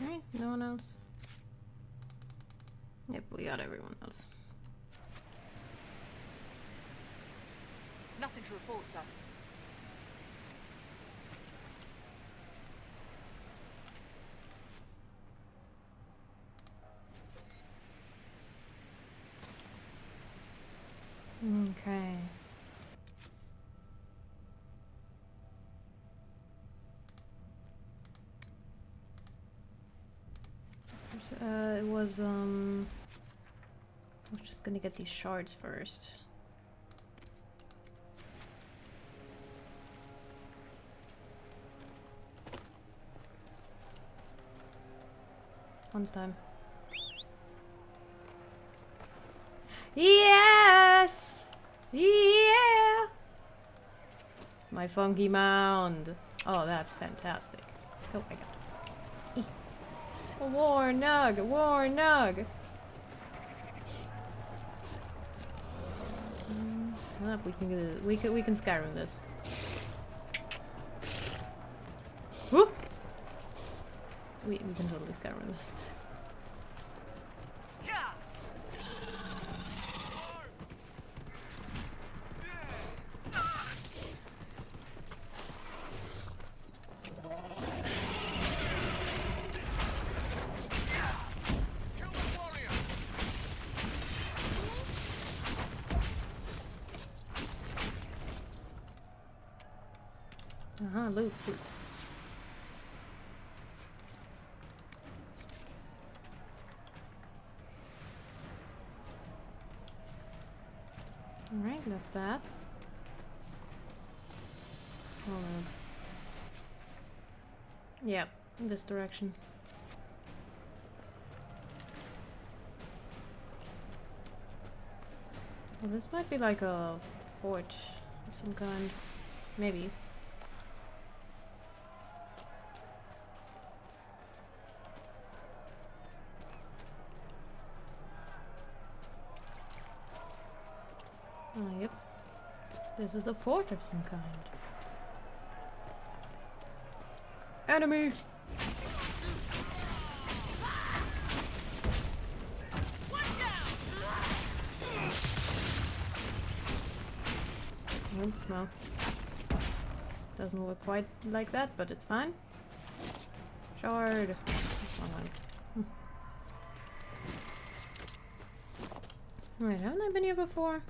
Alright, no one else. Yep, we got everyone else. Nothing to report, sir. Okay. It was, I was just gonna get these shards first. Once time. Yes! Yeah! My funky mound. Oh, that's fantastic. Oh my god. A war nug! A war nug! Well, we can Skyrim this. Woo! We can totally Skyrim this. Loot. Alright, that's that. Hold on. Yep, this direction. Well, this might be like a fort of some kind. Maybe. Oh, yep. This is a fort of some kind. Enemy! Oh, well. Doesn't look quite like that, but it's fine. Shard! Wrong one. Wait, haven't I been here before?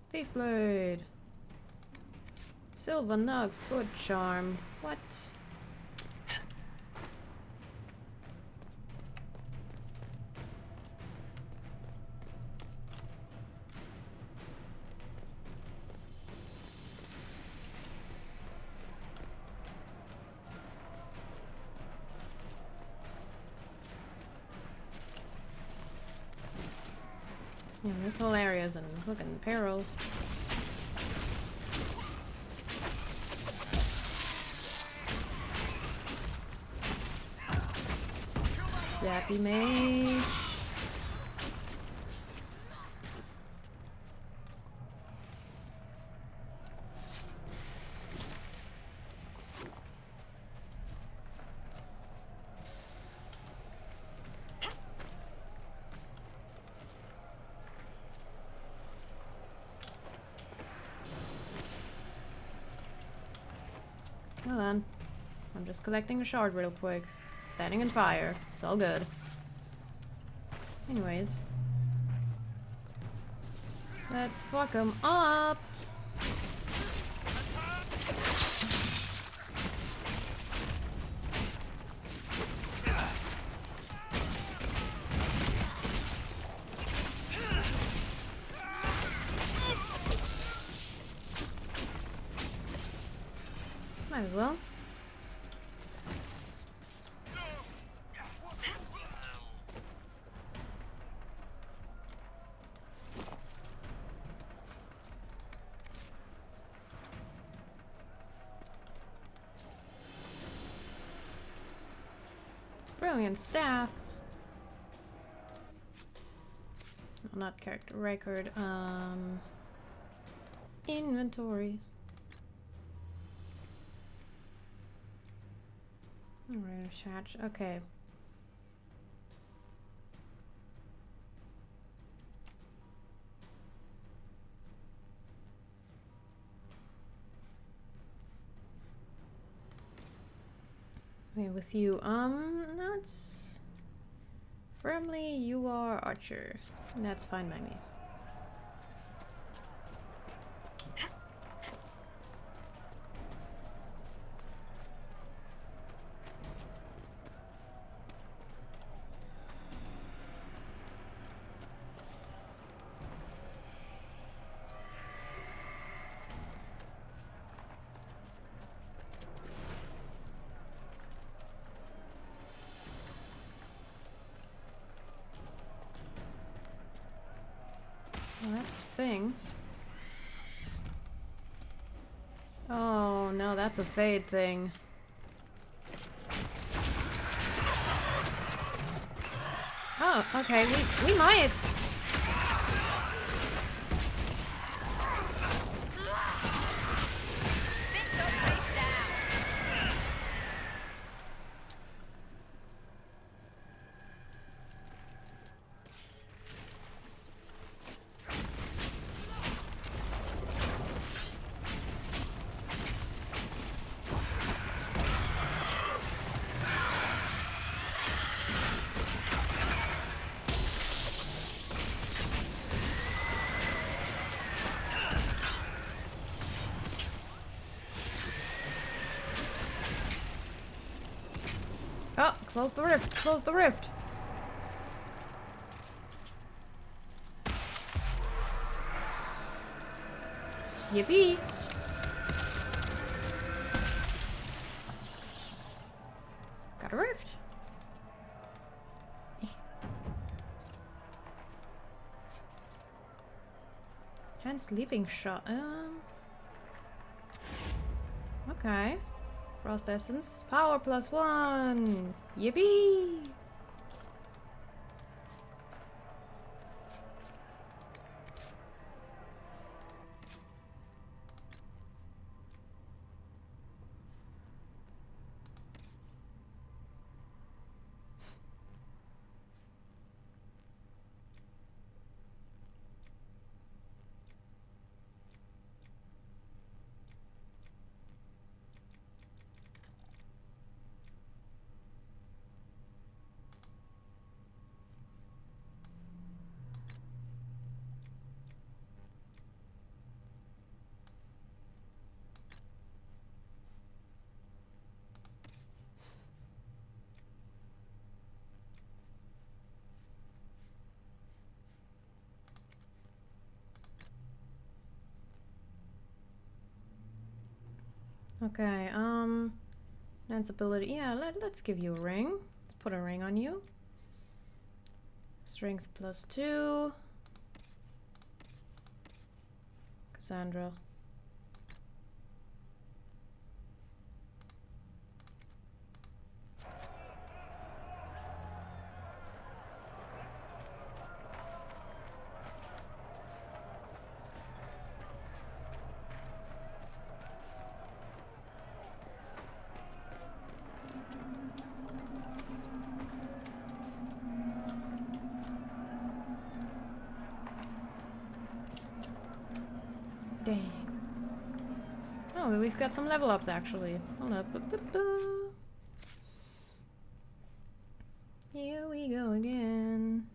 Thief blade. Silver nug, foot charm. What? Yeah, this whole area is in fucking peril. Zappy mage. Well then, I'm just collecting a shard real quick. Standing in fire. It's all good. Anyways. Let's fuck him up. Might as well. Brilliant staff. No, not character record. Inventory. Alright, chat. Okay. Okay, with you, that's firmly you are archer. That's fine by me. Well, that's the thing. Oh no, that's a fade thing. Oh, okay, we might. Oh, close the rift, close the rift. Yippee. Got a rift. Hand sleeping shot. Okay. Frost essence. Power +1. Yippee. Okay, Nan's ability. Yeah, let's give you a ring. Let's put a ring on you. Strength +2. Cassandra. Dang. Oh, we've got some level ups actually. Hold up. Here we go again.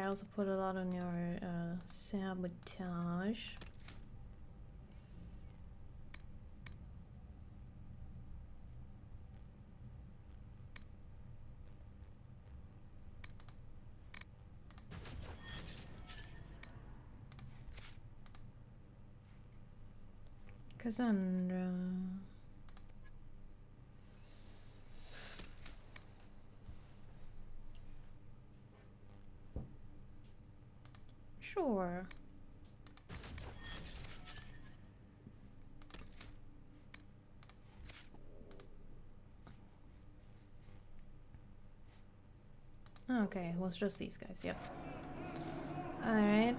also put a lot on your sabotage. Cassandra. Sure. Okay, it was just these guys, yep. Alright.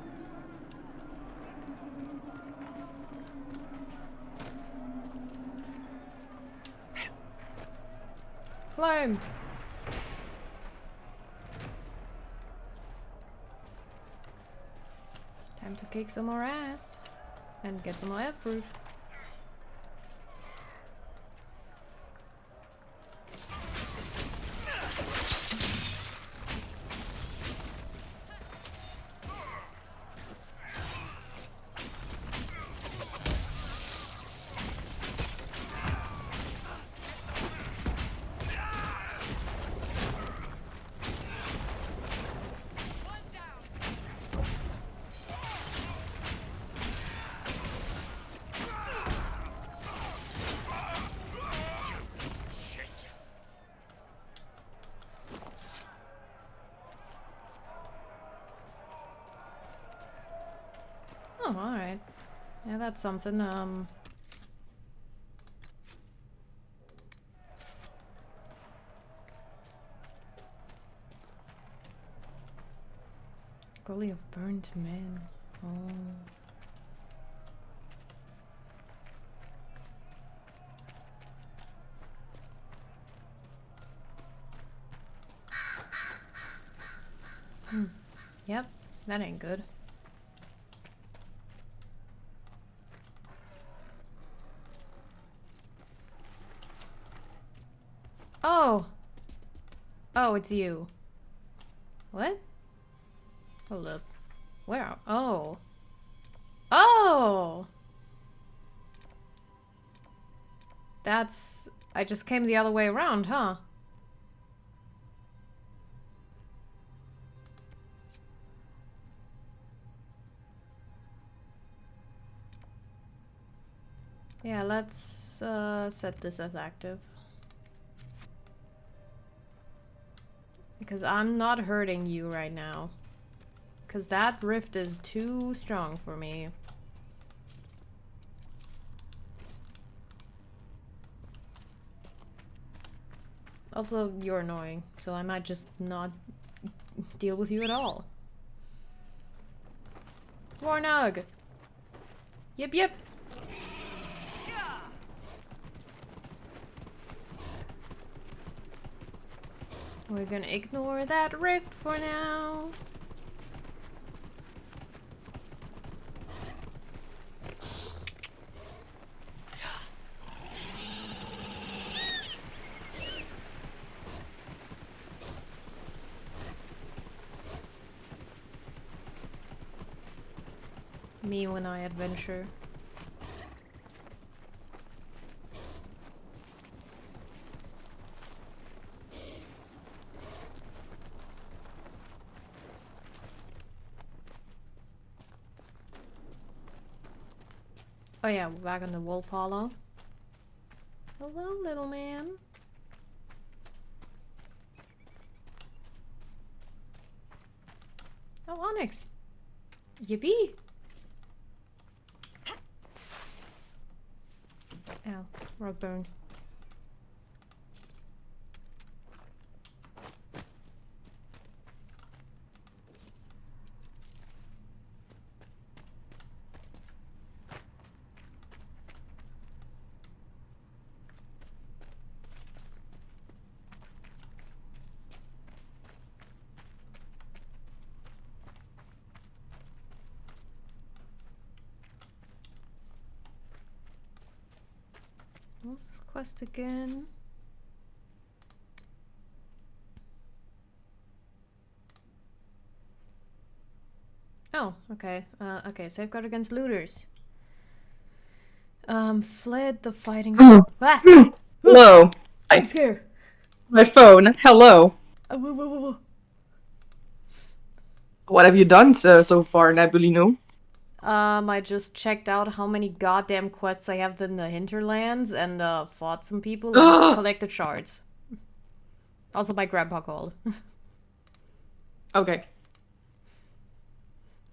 Climb! Time to kick some more ass. And get some more F fruit. Oh, alright. Yeah, that's something, Gully of burnt men. Oh. Yep, that ain't good. Oh! Oh, it's you. What? Hold up. Where? Oh. Oh! That's... I just came the other way around, huh? Yeah, let's set this as active. Because I'm not hurting you right now. Because that rift is too strong for me. Also, you're annoying, so I might just not deal with you at all. Warnog! Yep, yep! We're gonna ignore that rift for now. Me when I adventure. Oh yeah, we're back on the Wolf Hollow. Hello, little man. Oh, Onyx. Yippee! Ow, rug burn. What's this quest again? Oh, okay. Okay, safeguard against looters. Fled the fighting... Oh. Ah! Hello. I'm scared! My phone. Hello. Whoa, whoa, whoa, whoa. What have you done so far, Nebulino? I just checked out how many goddamn quests I have in the hinterlands and fought some people and collected shards. Also, my grandpa called. Okay.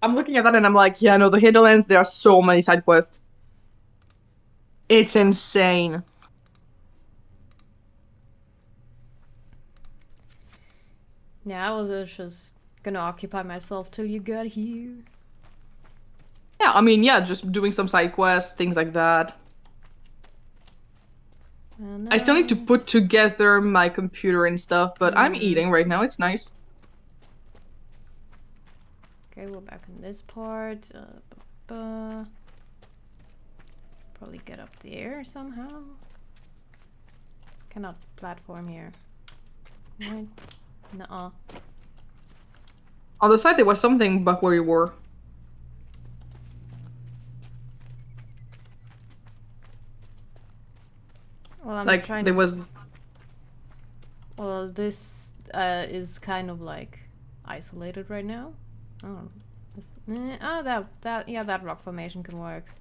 I'm looking at that and I'm like, yeah, no, the Hinterlands, there are so many side quests. It's insane. Yeah, I was just gonna occupy myself till you got here. Yeah, I mean, yeah, just doing some side quests, things like that. I still need to put together my computer and stuff, but I'm eating right now. It's nice. Okay, we're back in this part. Probably get up there somehow. Cannot platform here. Right? Nuh-uh. On the side, there was something back where you were. Well, I'm like, trying there to... was... Well, this is kind of like isolated right now. Oh, that rock formation can work.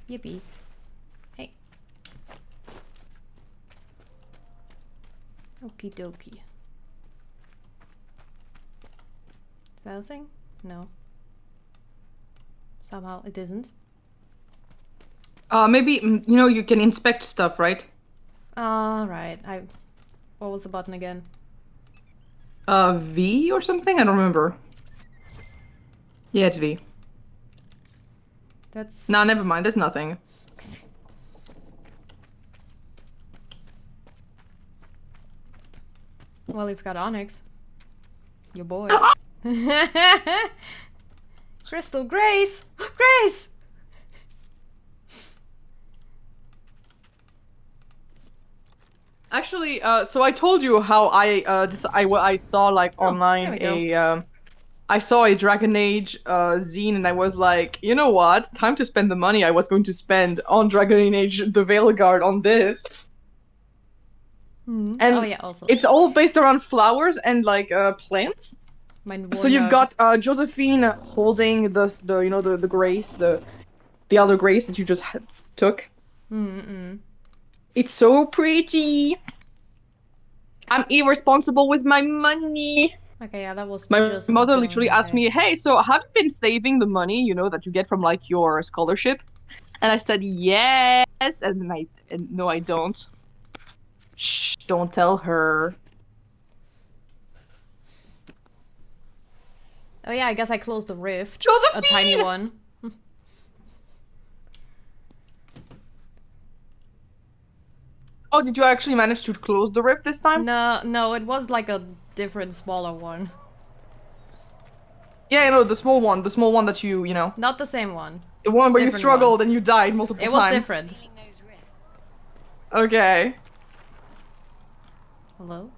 Yippee. Hey. Okie dokie. Is that a thing? No. Somehow it isn't. Maybe, you know, you can inspect stuff, right? Right. What was the button again? V or something? I don't remember. Yeah, it's V. That's... Nah, never mind. There's nothing. Well, you've got Onyx. Your boy. Crystal, Grace! Grace! Actually, so I told you how I saw like online I saw a Dragon Age zine and I was like, you know what? Time to spend the money I was going to spend on Dragon Age the Veilguard on this. And oh yeah, also. it's all based around flowers and like plants. So you've got Josephine holding the you know the grace, the other grace that you just took. It's so pretty. I'm irresponsible with my money. Okay, yeah, that was My just mother done, literally asked me, hey, so have you been saving the money, you know, that you get from like your scholarship? And I said, yes. And then no, I don't. Shh, don't tell her. Oh yeah, I guess I closed the rift. Josephine! A tiny one. Oh, did you actually manage to close the rift this time? No, it was like a different, smaller one. Yeah, no, the small one that you know. Not the same one. The one where different you struggled one. and you died multiple times. It was different. Okay. Hello?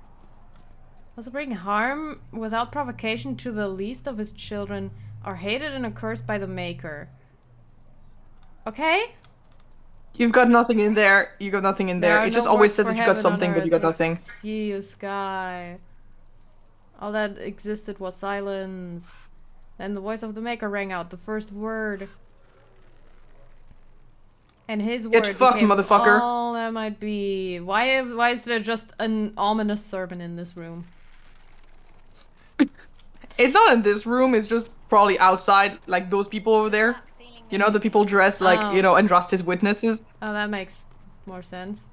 Also bring harm without provocation to the least of his children are hated and accursed by the Maker. Okay? You've got nothing in there. You got nothing in there. It just always says that you got something, but you got nothing. Sea or sky. All that existed was silence. Then the voice of the Maker rang out, the first word. And his word fucked, became motherfucker. all that might be. Why is there just an ominous servant in this room? It's not in this room, it's just probably outside, like those people over there. You know, the people dressed like, you know, Andraste's witnesses. Oh, that makes more sense.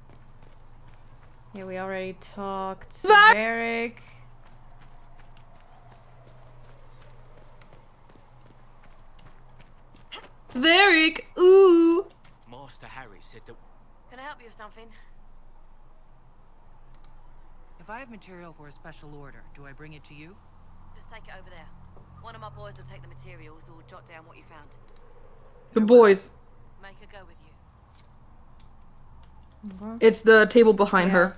Yeah, we already talked to Varric. Varric, ooh! Master Harry said that... Can I help you with something? If I have material for a special order, do I bring it to you? Just take it over there. One of my boys will take the materials or jot down what you found. The boys. Make her go with you. It's the table behind her.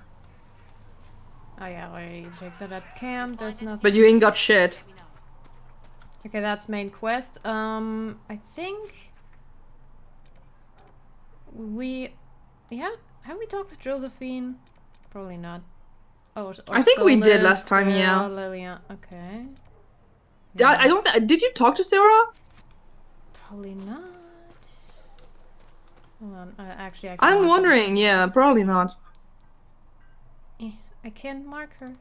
Oh yeah, I already checked that at camp, there's nothing. But you ain't got shit. Okay, that's main quest. I think yeah, have we talked with Josephine? Probably not. Oh, or I think we did Solis, last time, Sarah, yeah. Lillian. Okay. Yeah, I don't. Did you talk to Sarah? Probably not. Hold on. Actually, I can I'm mark wondering. Yeah, probably not. I can't mark her.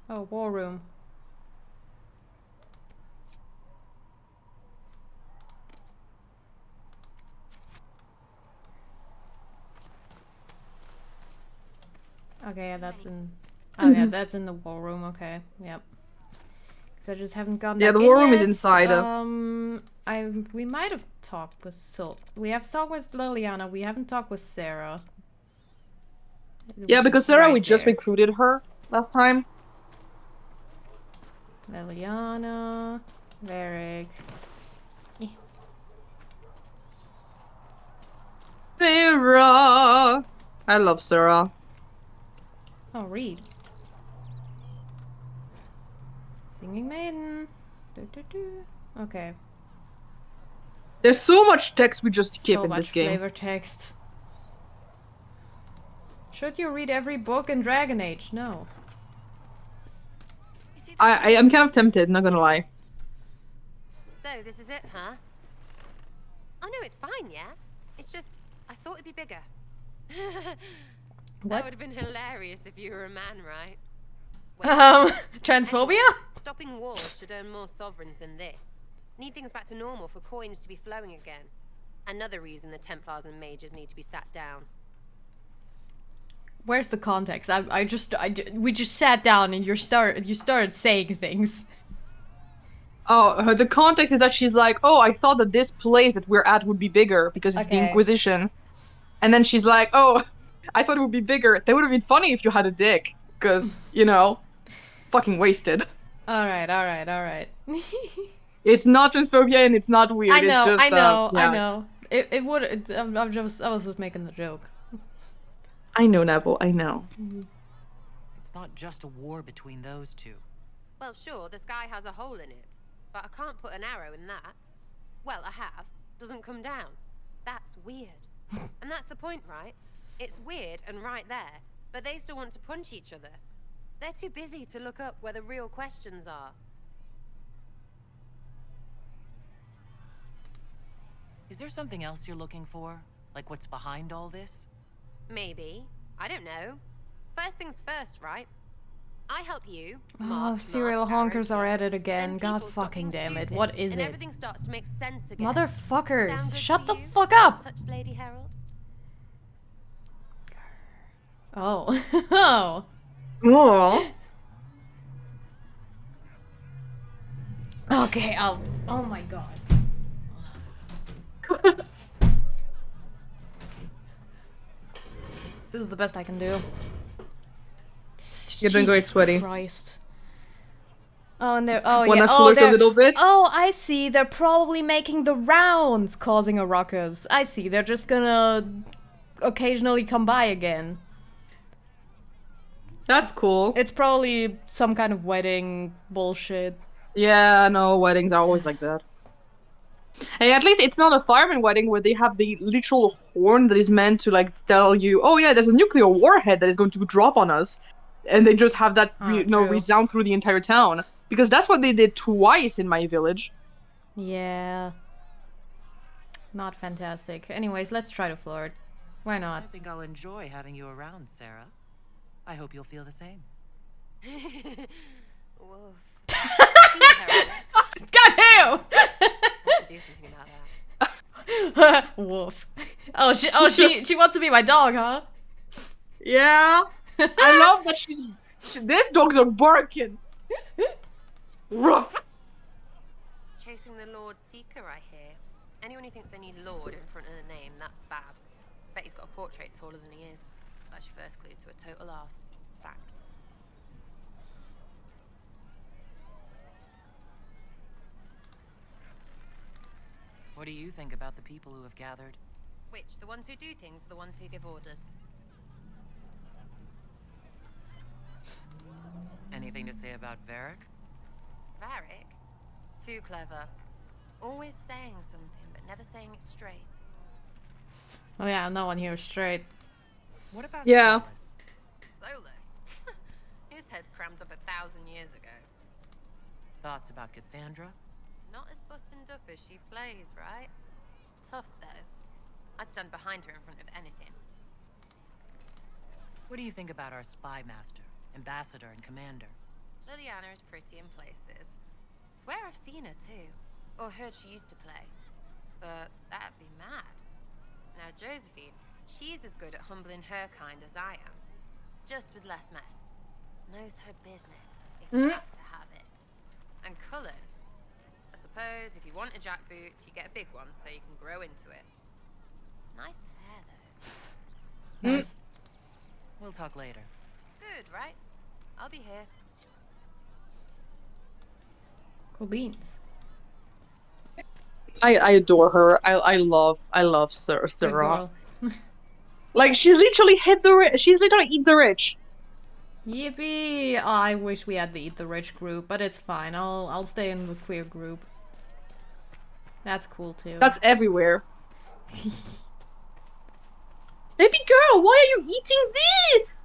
Oh, war room. Okay, yeah, that's in. Oh yeah, that's in the war room. Okay, yep. Because I just haven't gotten. Yeah, back the war in room is yet. inside. We might have talked with We have talked with Liliana. We haven't talked with Sarah. Yeah, because Sarah, right we just there. recruited her last time. Liliana, Varric. Sarah. I love Sarah. Oh, read. Singing maiden. Okay. There's so much text we just skip So in much this game. flavor text. Should you read every book in Dragon Age? No. I am kind of tempted, not gonna lie. So, this is it, huh? Oh no, it's fine, yeah? It's just, I thought it'd be bigger. What? That would have been hilarious if you were a man, right? Well, transphobia? stopping wars should earn more sovereigns than this. Need things back to normal for coins to be flowing again. Another reason the Templars and mages need to be sat down. Where's the context? We just sat down and you started saying things. Oh, the context is that she's like, oh, I thought that this place that we're at would be bigger because it's the Okay. Inquisition. And then she's like, oh, I thought it would be bigger. That would have been funny if you had a dick. Because, you know, fucking wasted. Alright. It's not transphobia and it's not weird. I know. Yeah. I know. I was just making the joke. I know, Nebel, I know. It's not just a war between those two. Well, sure, the sky has a hole in it. But I can't put an arrow in that. Well, I have. Doesn't come down. That's weird. And that's the point, right? It's weird and right there. But they still want to punch each other. They're too busy to look up where the real questions are. Is there something else you're looking for? Like what's behind all this? Maybe. I don't know. First things first, right? I help you. Oh, serial honkers are at it again. God fucking damn it. What is it? Everything starts to make sense again. Motherfuckers, shut the fuck up! Touch Lady Herald. Oh. Oh. Oh. Okay, oh my god. This is the best I can do. You're doing great, sweaty. Christ. Oh, and they're Wanna flirt a little bit? Oh, I see. They're probably making the rounds, causing a ruckus. I see. They're just gonna occasionally come by again. That's cool. It's probably some kind of wedding bullshit. Yeah, no, weddings are always like that. Hey, at least it's not a fireman wedding where they have the literal horn that is meant to, like, tell you, oh yeah, there's a nuclear warhead that is going to drop on us. And they just have that, resound through the entire town. Because that's what they did twice in my village. Yeah. Not fantastic. Anyways, let's try to flirt. Why not? I think I'll enjoy having you around, Sarah. I hope you'll feel the same. Whoa. Goddamn! Do something about that. Woof. Oh, she wants to be my dog, huh? Yeah. I love that these dogs are barking. Rough. Chasing the Lord Seeker, I hear. Anyone who thinks they need Lord in front of the name, that's bad. Bet he's got a portrait taller than he is. That's your first clue to a total arse. Fact. What do you think about the people who have gathered? Which? The ones who do things or the ones who give orders? Anything to say about Varric? Varric? Too clever. Always saying something, but never saying it straight. Oh yeah, no one here is straight. What about Yeah. Solus? Solus? His head's crammed up 1,000 years ago. Thoughts about Cassandra? Not as buttoned up as she plays, right? Tough, though. I'd stand behind her in front of anything. What do you think about our spy master, ambassador, and commander? Liliana is pretty in places. Swear I've seen her, too. Or heard she used to play. But that'd be mad. Now, Josephine, she's as good at humbling her kind as I am. Just with less mess. Knows her business, if you have to have it. And Cullen, I suppose if you want a jackboot, you get a big one so you can grow into it. Nice hair, though. Nice. We'll talk later. Good, right? I'll be here. Cool beans. I adore her. I love Good Sarah. girl. Like she's literally hit the rich. She's literally eat the rich. Yippee! Oh, I wish we had the Eat the Rich group, but it's fine. I'll stay in the queer group. That's cool too. That's everywhere. Baby girl, why are you eating this?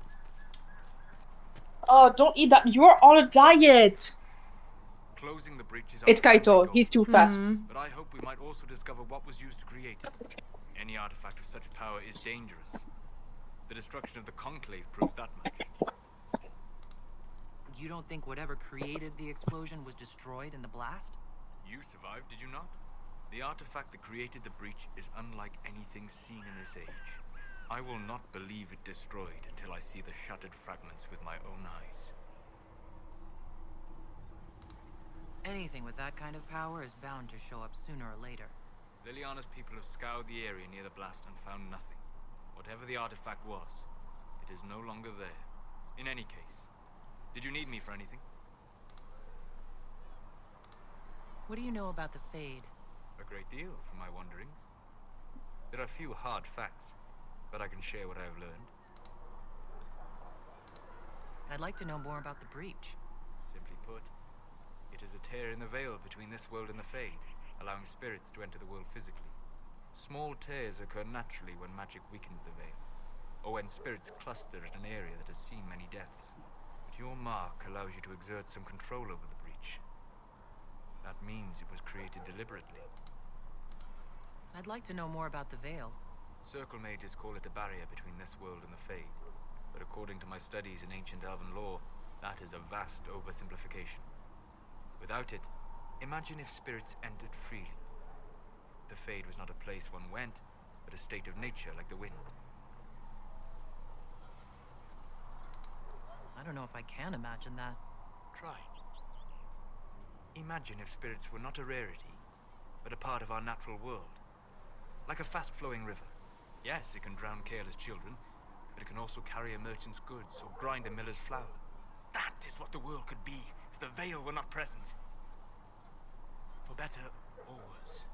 Oh, don't eat that. You're on a diet. Closing the breach is It's our primary Kaito. goal, He's too fat. but I hope we might also discover what was used to create it. Any artifact of such power is dangerous. The destruction of the Conclave proves that much. You don't think whatever created the explosion was destroyed in the blast? You survived, did you not? The artifact that created the breach is unlike anything seen in this age. I will not believe it destroyed until I see the shattered fragments with my own eyes. Anything with that kind of power is bound to show up sooner or later. Liliana's people have scoured the area near the blast and found nothing. Whatever the artifact was, it is no longer there. In any case, did you need me for anything? What do you know about the Fade? A great deal from my wanderings. There are few hard facts, but I can share what I have learned. I'd like to know more about the breach. Simply put, it is a tear in the veil between this world and the Fade, allowing spirits to enter the world physically. Small tears occur naturally when magic weakens the veil, or when spirits cluster at an area that has seen many deaths. But your mark allows you to exert some control over the breach. That means it was created deliberately. I'd like to know more about the Veil. Circle mages call it a barrier between this world and the Fade, but according to my studies in ancient elven lore, that is a vast oversimplification. Without it, imagine if spirits entered freely. The Fade was not a place one went, but a state of nature like the wind. I don't know if I can imagine that. Try. Imagine if spirits were not a rarity, but a part of our natural world. Like a fast-flowing river. Yes, it can drown careless children, but it can also carry a merchant's goods or grind a miller's flour. That is what the world could be if the Veil were not present. For better or worse.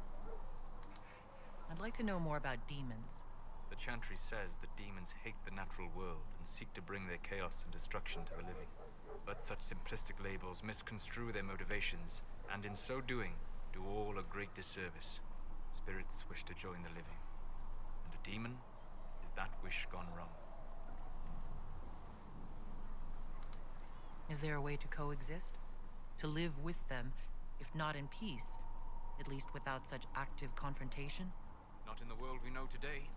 I'd like to know more about demons. The Chantry says that demons hate the natural world and seek to bring their chaos and destruction to the living. But such simplistic labels misconstrue their motivations, and in so doing, do all a great disservice. Spirits wish to join the living, and a demon is that wish gone wrong. Is there a way to coexist? To live with them, if not in peace, at least without such active confrontation? Not in the world we know today.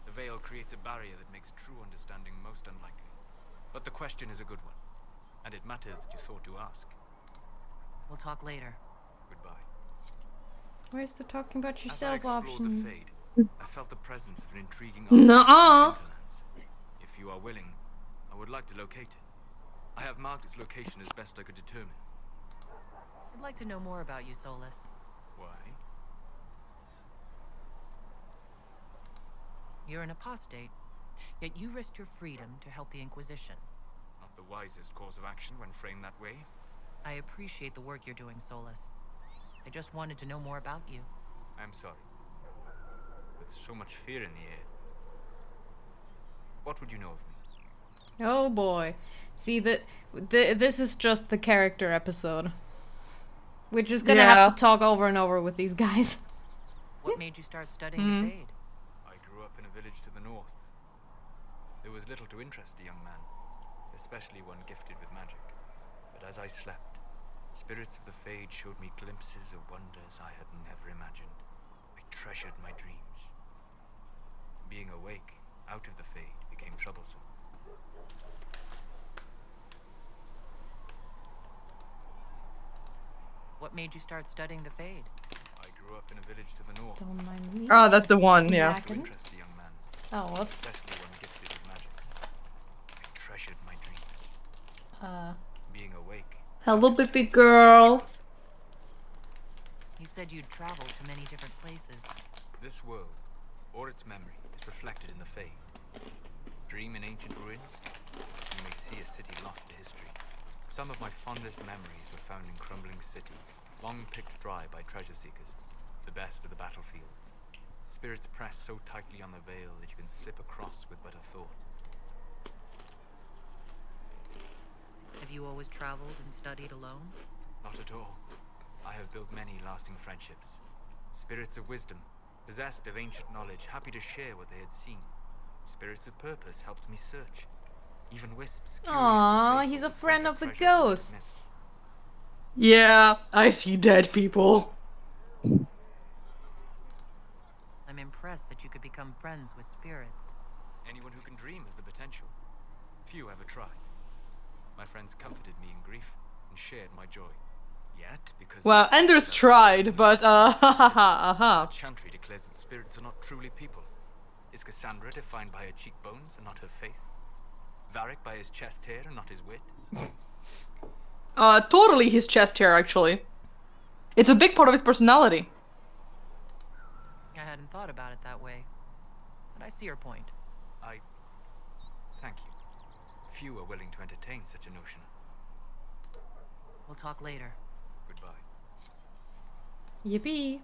The Veil creates a barrier that makes true understanding most unlikely. But the question is a good one, and it matters that you thought to ask. We'll talk later. Goodbye. Where's the talking about As I yourself explored option? the Fade, I felt the presence of an intriguing artifact in the Nuh-uh. hinterlands. If you are willing, I would like to locate it. I have marked its location as best I could determine. I'd like to know more about you, Solus. Why? You're an apostate, yet you risked your freedom to help the Inquisition. Not the wisest course of action when framed that way. I appreciate the work you're doing, Solus. I just wanted to know more about you. I'm sorry. With so much fear in the air. What would you know of me? Oh boy. See, this is just the character episode. We're just gonna have to talk over and over with these guys. What made you start studying the Fade? I grew up in a village to the north. There was little to interest a young man, especially one gifted with magic. But as I slept, spirits of the Fade showed me glimpses of wonders I had never imagined. I treasured my dreams. Being awake, out of the Fade, became troublesome. What made you start studying the Fade? I grew up in a village to the north. Don't mind me. Oh, that's the one, yeah. To interest a young man, Oh, whoops. especially one gifted with magic. I treasured my dreams. Being awake. Hello, baby girl. You said you'd traveled to many different places. This world, or its memory, is reflected in the Fade. Dream in ancient ruins, you may see a city lost to history. Some of my fondest memories were found in crumbling cities, long picked dry by treasure seekers, the best of the battlefields. Spirits press so tightly on the veil that you can slip across with but a thought. Have you always traveled and studied alone? Not at all. I have built many lasting friendships. Spirits of wisdom, possessed of ancient knowledge, happy to share what they had seen. Spirits of purpose helped me search. Even wisps. Aww, he's a friend of the ghosts. Yeah, I see dead people. I'm impressed that you could become friends with spirits. Anyone who can dream has the potential. Few ever try. My friends comforted me in grief and shared my joy. Yet, because Well, Anders tried, but Chantry declares that spirits are not truly people. Is Cassandra defined by her cheekbones and not her faith? Varric by his chest hair and not his wit? Totally his chest hair, actually. It's a big part of his personality. I hadn't thought about it that way, but I see your point. Thank you. Few are willing to entertain such a notion. We'll talk later. Goodbye. Yippee.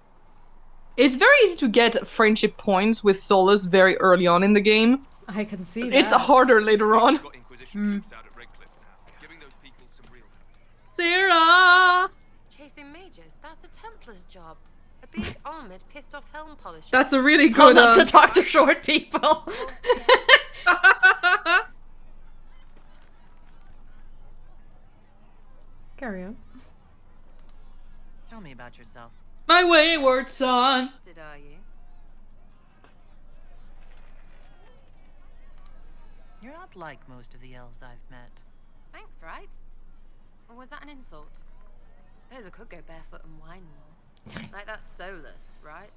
It's very easy to get friendship points with Solus very early on in the game. I can see that. It's harder later on. Got Inquisition troops out at Redcliffe now, giving those people some real help. Sarah! Chasing mages, that's a Templar's job. A big armored, pissed off helm polisher. That's a really How good not to talk to short people. Carry on. Tell me about yourself. My wayward son. Interested, are you? You're not like most of the elves I've met. Thanks, right? Or was that an insult? Suppose I could go barefoot and whine more. Like that's Solus, right?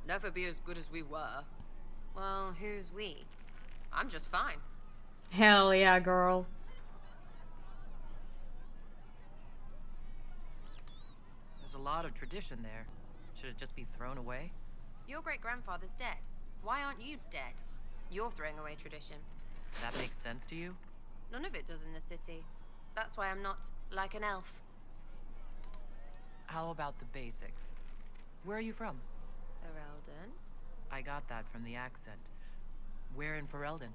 Never be as good as we were. Well, who's we? I'm just fine. Hell yeah, girl. There's a lot of tradition there. Should it just be thrown away? Your great-grandfather's dead. Why aren't you dead? You're throwing away tradition. That makes sense to you? None of it does in the city. That's why I'm not like an elf. How about the basics? Where are you from? Ferelden? I got that from the accent. Where in Ferelden?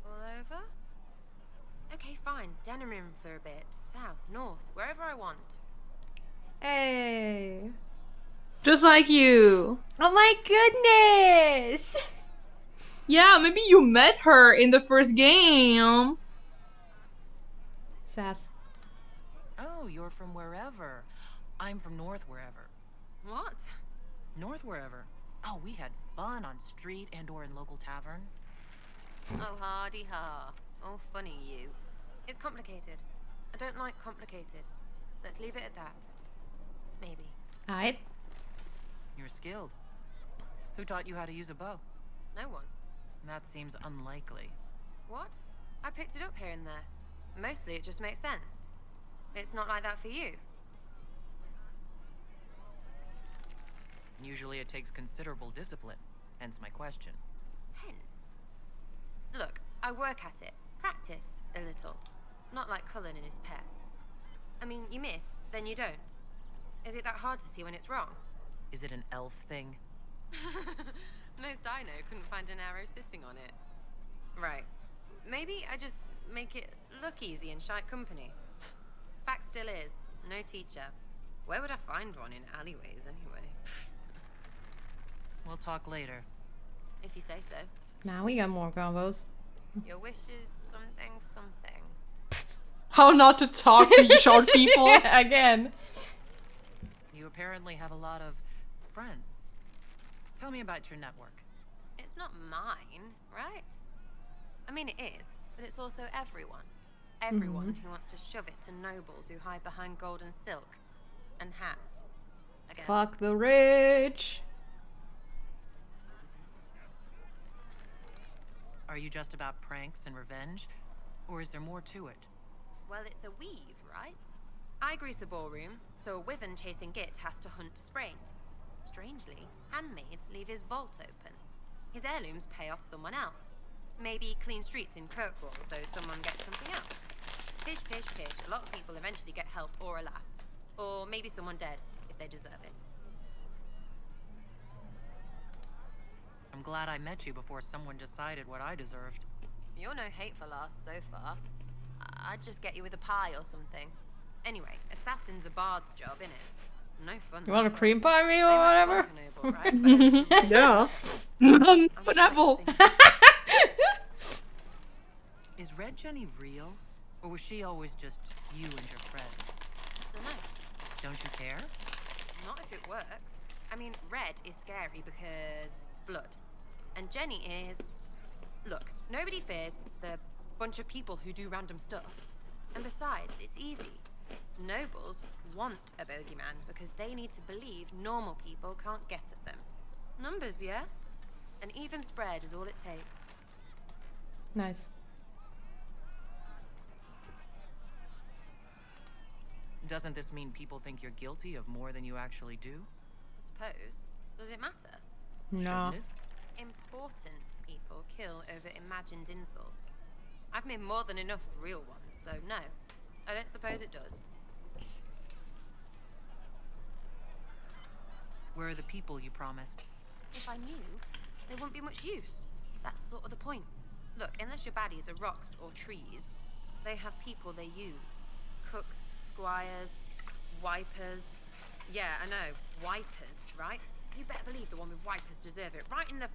All over? Okay, fine. Denerim for a bit. South, north, wherever I want. Hey. Just like you. Oh my goodness! Yeah, maybe you met her in the first game. Sass. Oh, you're from wherever. I'm from north wherever. What? North wherever. Oh, we had fun on street and or in local tavern. Oh, hardy ha. Oh, funny you. It's complicated. I don't like complicated. Let's leave it at that. Maybe. Alright. You're skilled. Who taught you how to use a bow? No one. That seems unlikely. What? I picked it up here and there. Mostly it just makes sense. It's not like that for you. Usually it takes considerable discipline, hence my question. Hence. Look, I work at it. Practice a little. Not like Cullen and his pets. I mean, you miss, then you don't. Is it that hard to see when it's wrong? Is it an elf thing? Most I know couldn't find an arrow sitting on it. Right. Maybe I just make it look easy in shite company. Fact still is, no teacher. Where would I find one in alleyways anyway? We'll talk later. If you say so. Now we got more combos. Your wish is something. How not to talk to short people? Again. You apparently have a lot of friends. Tell me about your network. It's not mine, right? I mean, it is, but it's also everyone. Everyone who wants to shove it to nobles who hide behind gold and silk. And hats, I guess. Fuck the rich. Are you just about pranks and revenge? Or is there more to it? Well, it's a weave, right? I grease a ballroom, so a wyvern chasing Git has to hunt Sprained. Strangely, handmaids leave his vault open. His heirlooms pay off someone else. Maybe clean streets in Kirkwall, so someone gets something else. Pish, pish, pish. A lot of people eventually get help or a laugh. Or maybe someone dead, if they deserve it. I'm glad I met you before someone decided what I deserved. You're no hateful ass so far. I'd just get you with a pie or something. Anyway, assassin's a bard's job, innit? No fun. You want a cream pie me or whatever? Yeah. Pineapple. Is Red Jenny real? Or was she always just you and your friends? Dunno. Don't you care? Not if it works. I mean, Red is scary because blood. And Jenny is... Look, nobody fears the bunch of people who do random stuff. And besides, it's easy. Nobles want a bogeyman because they need to believe normal people can't get at them. Numbers, yeah? An even spread is all it takes. Nice. Doesn't this mean people think you're guilty of more than you actually do? I suppose. Does it matter? No. Shouldn't it? Important people kill over imagined insults. I've made more than enough real ones, so no. I don't suppose it does. Where are the people you promised? If I knew, there wouldn't be much use. That's sort of the point. Look, unless your baddies are rocks or trees, they have people they use. Cooks, squires, wipers. Yeah, I know, wipers, right? You better believe the one with wipers deserve it, right in the...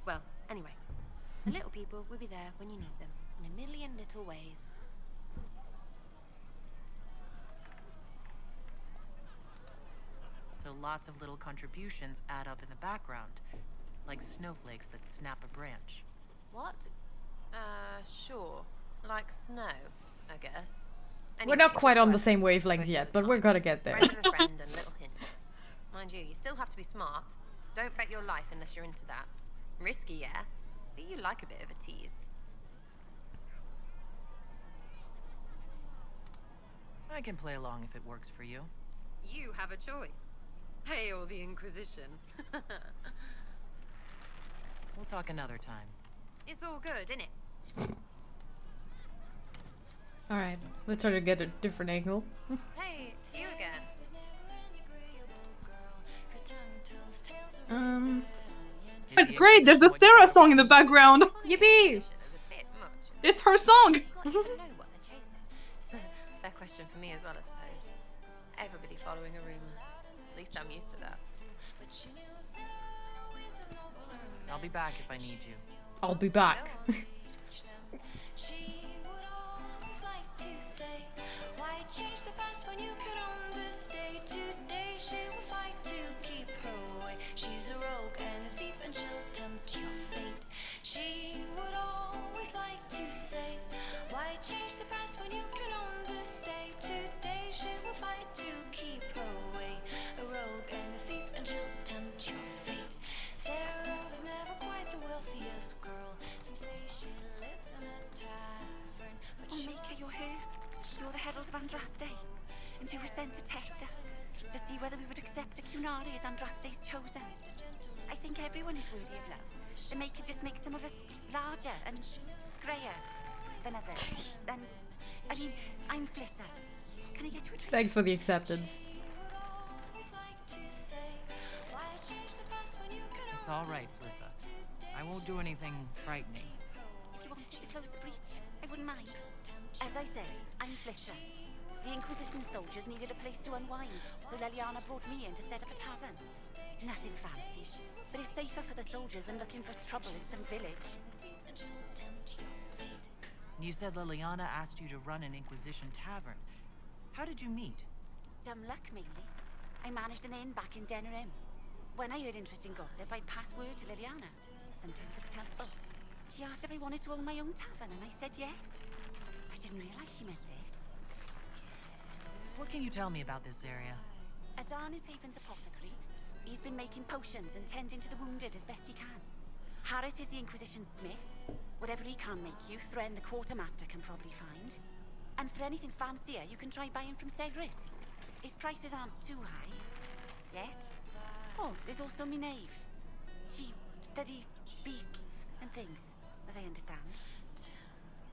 Well, anyway. The little people will be there when you need them, in a million little ways. So lots of little contributions add up in the background, like snowflakes that snap a branch. What? Sure. Like snow, I guess. We're not quite on the same wavelength yet, but we're gonna get there. Friend of a friend and little hints. Mind you, you still have to be smart. Don't bet your life unless you're into that. Risky, yeah, but you like a bit of a tease. I can play along if it works for you. You have a choice. Hail the Inquisition. We'll talk another time. It's all good, innit? Alright, let's try to get a different angle. Hey, it's you again. It's great. There's a Sarah song in the background. Yippee! It's her song. Fair question for me as well, I suppose. Everybody's following a rumor. At least I'm used to that. I'll be back if I need you. I'll be back. Change the past when you could understay. Today she will fight to keep her away. She's a rogue and a thief and she'll tempt your fate. She would always like to say, why change the past when you can understay? Today she will fight to keep her away. A rogue and a thief and she'll tempt your fate. Sarah was never quite the wealthiest girl. Some say she lives in a tavern, but she Mika, you're here. You're the herald of Andraste, and you were sent to test us, to see whether we would accept a Cunari as Andraste's chosen. I think everyone is worthy of love. The Maker just makes some of us larger and greyer than others. I mean, I'm Flissa. Can I get you a drink? Thanks for the acceptance. It's all right, Flissa. I won't do anything frightening. If you wanted to close the breach, I wouldn't mind. As I said, I'm Flitter. The Inquisition soldiers needed a place to unwind, so Leliana brought me in to set up a tavern. Nothing fancy, but it's safer for the soldiers than looking for trouble in some village. You said Leliana asked you to run an Inquisition tavern. How did you meet? Dumb luck, mainly. I managed an inn back in Denerim. When I heard interesting gossip, I'd pass word to Liliana. Sometimes it was helpful. She asked if I wanted to own my own tavern, and I said yes. I didn't realize she meant this. What can you tell me about this area? Adan is Haven's apothecary. He's been making potions and tending to the wounded as best he can. Harrit is the Inquisition smith. Whatever he can make you, Thren the quartermaster can probably find. And for anything fancier, you can try buying from Segrit. His prices aren't too high. Yet. Oh, there's also Minave. She studies beasts and things, as I understand.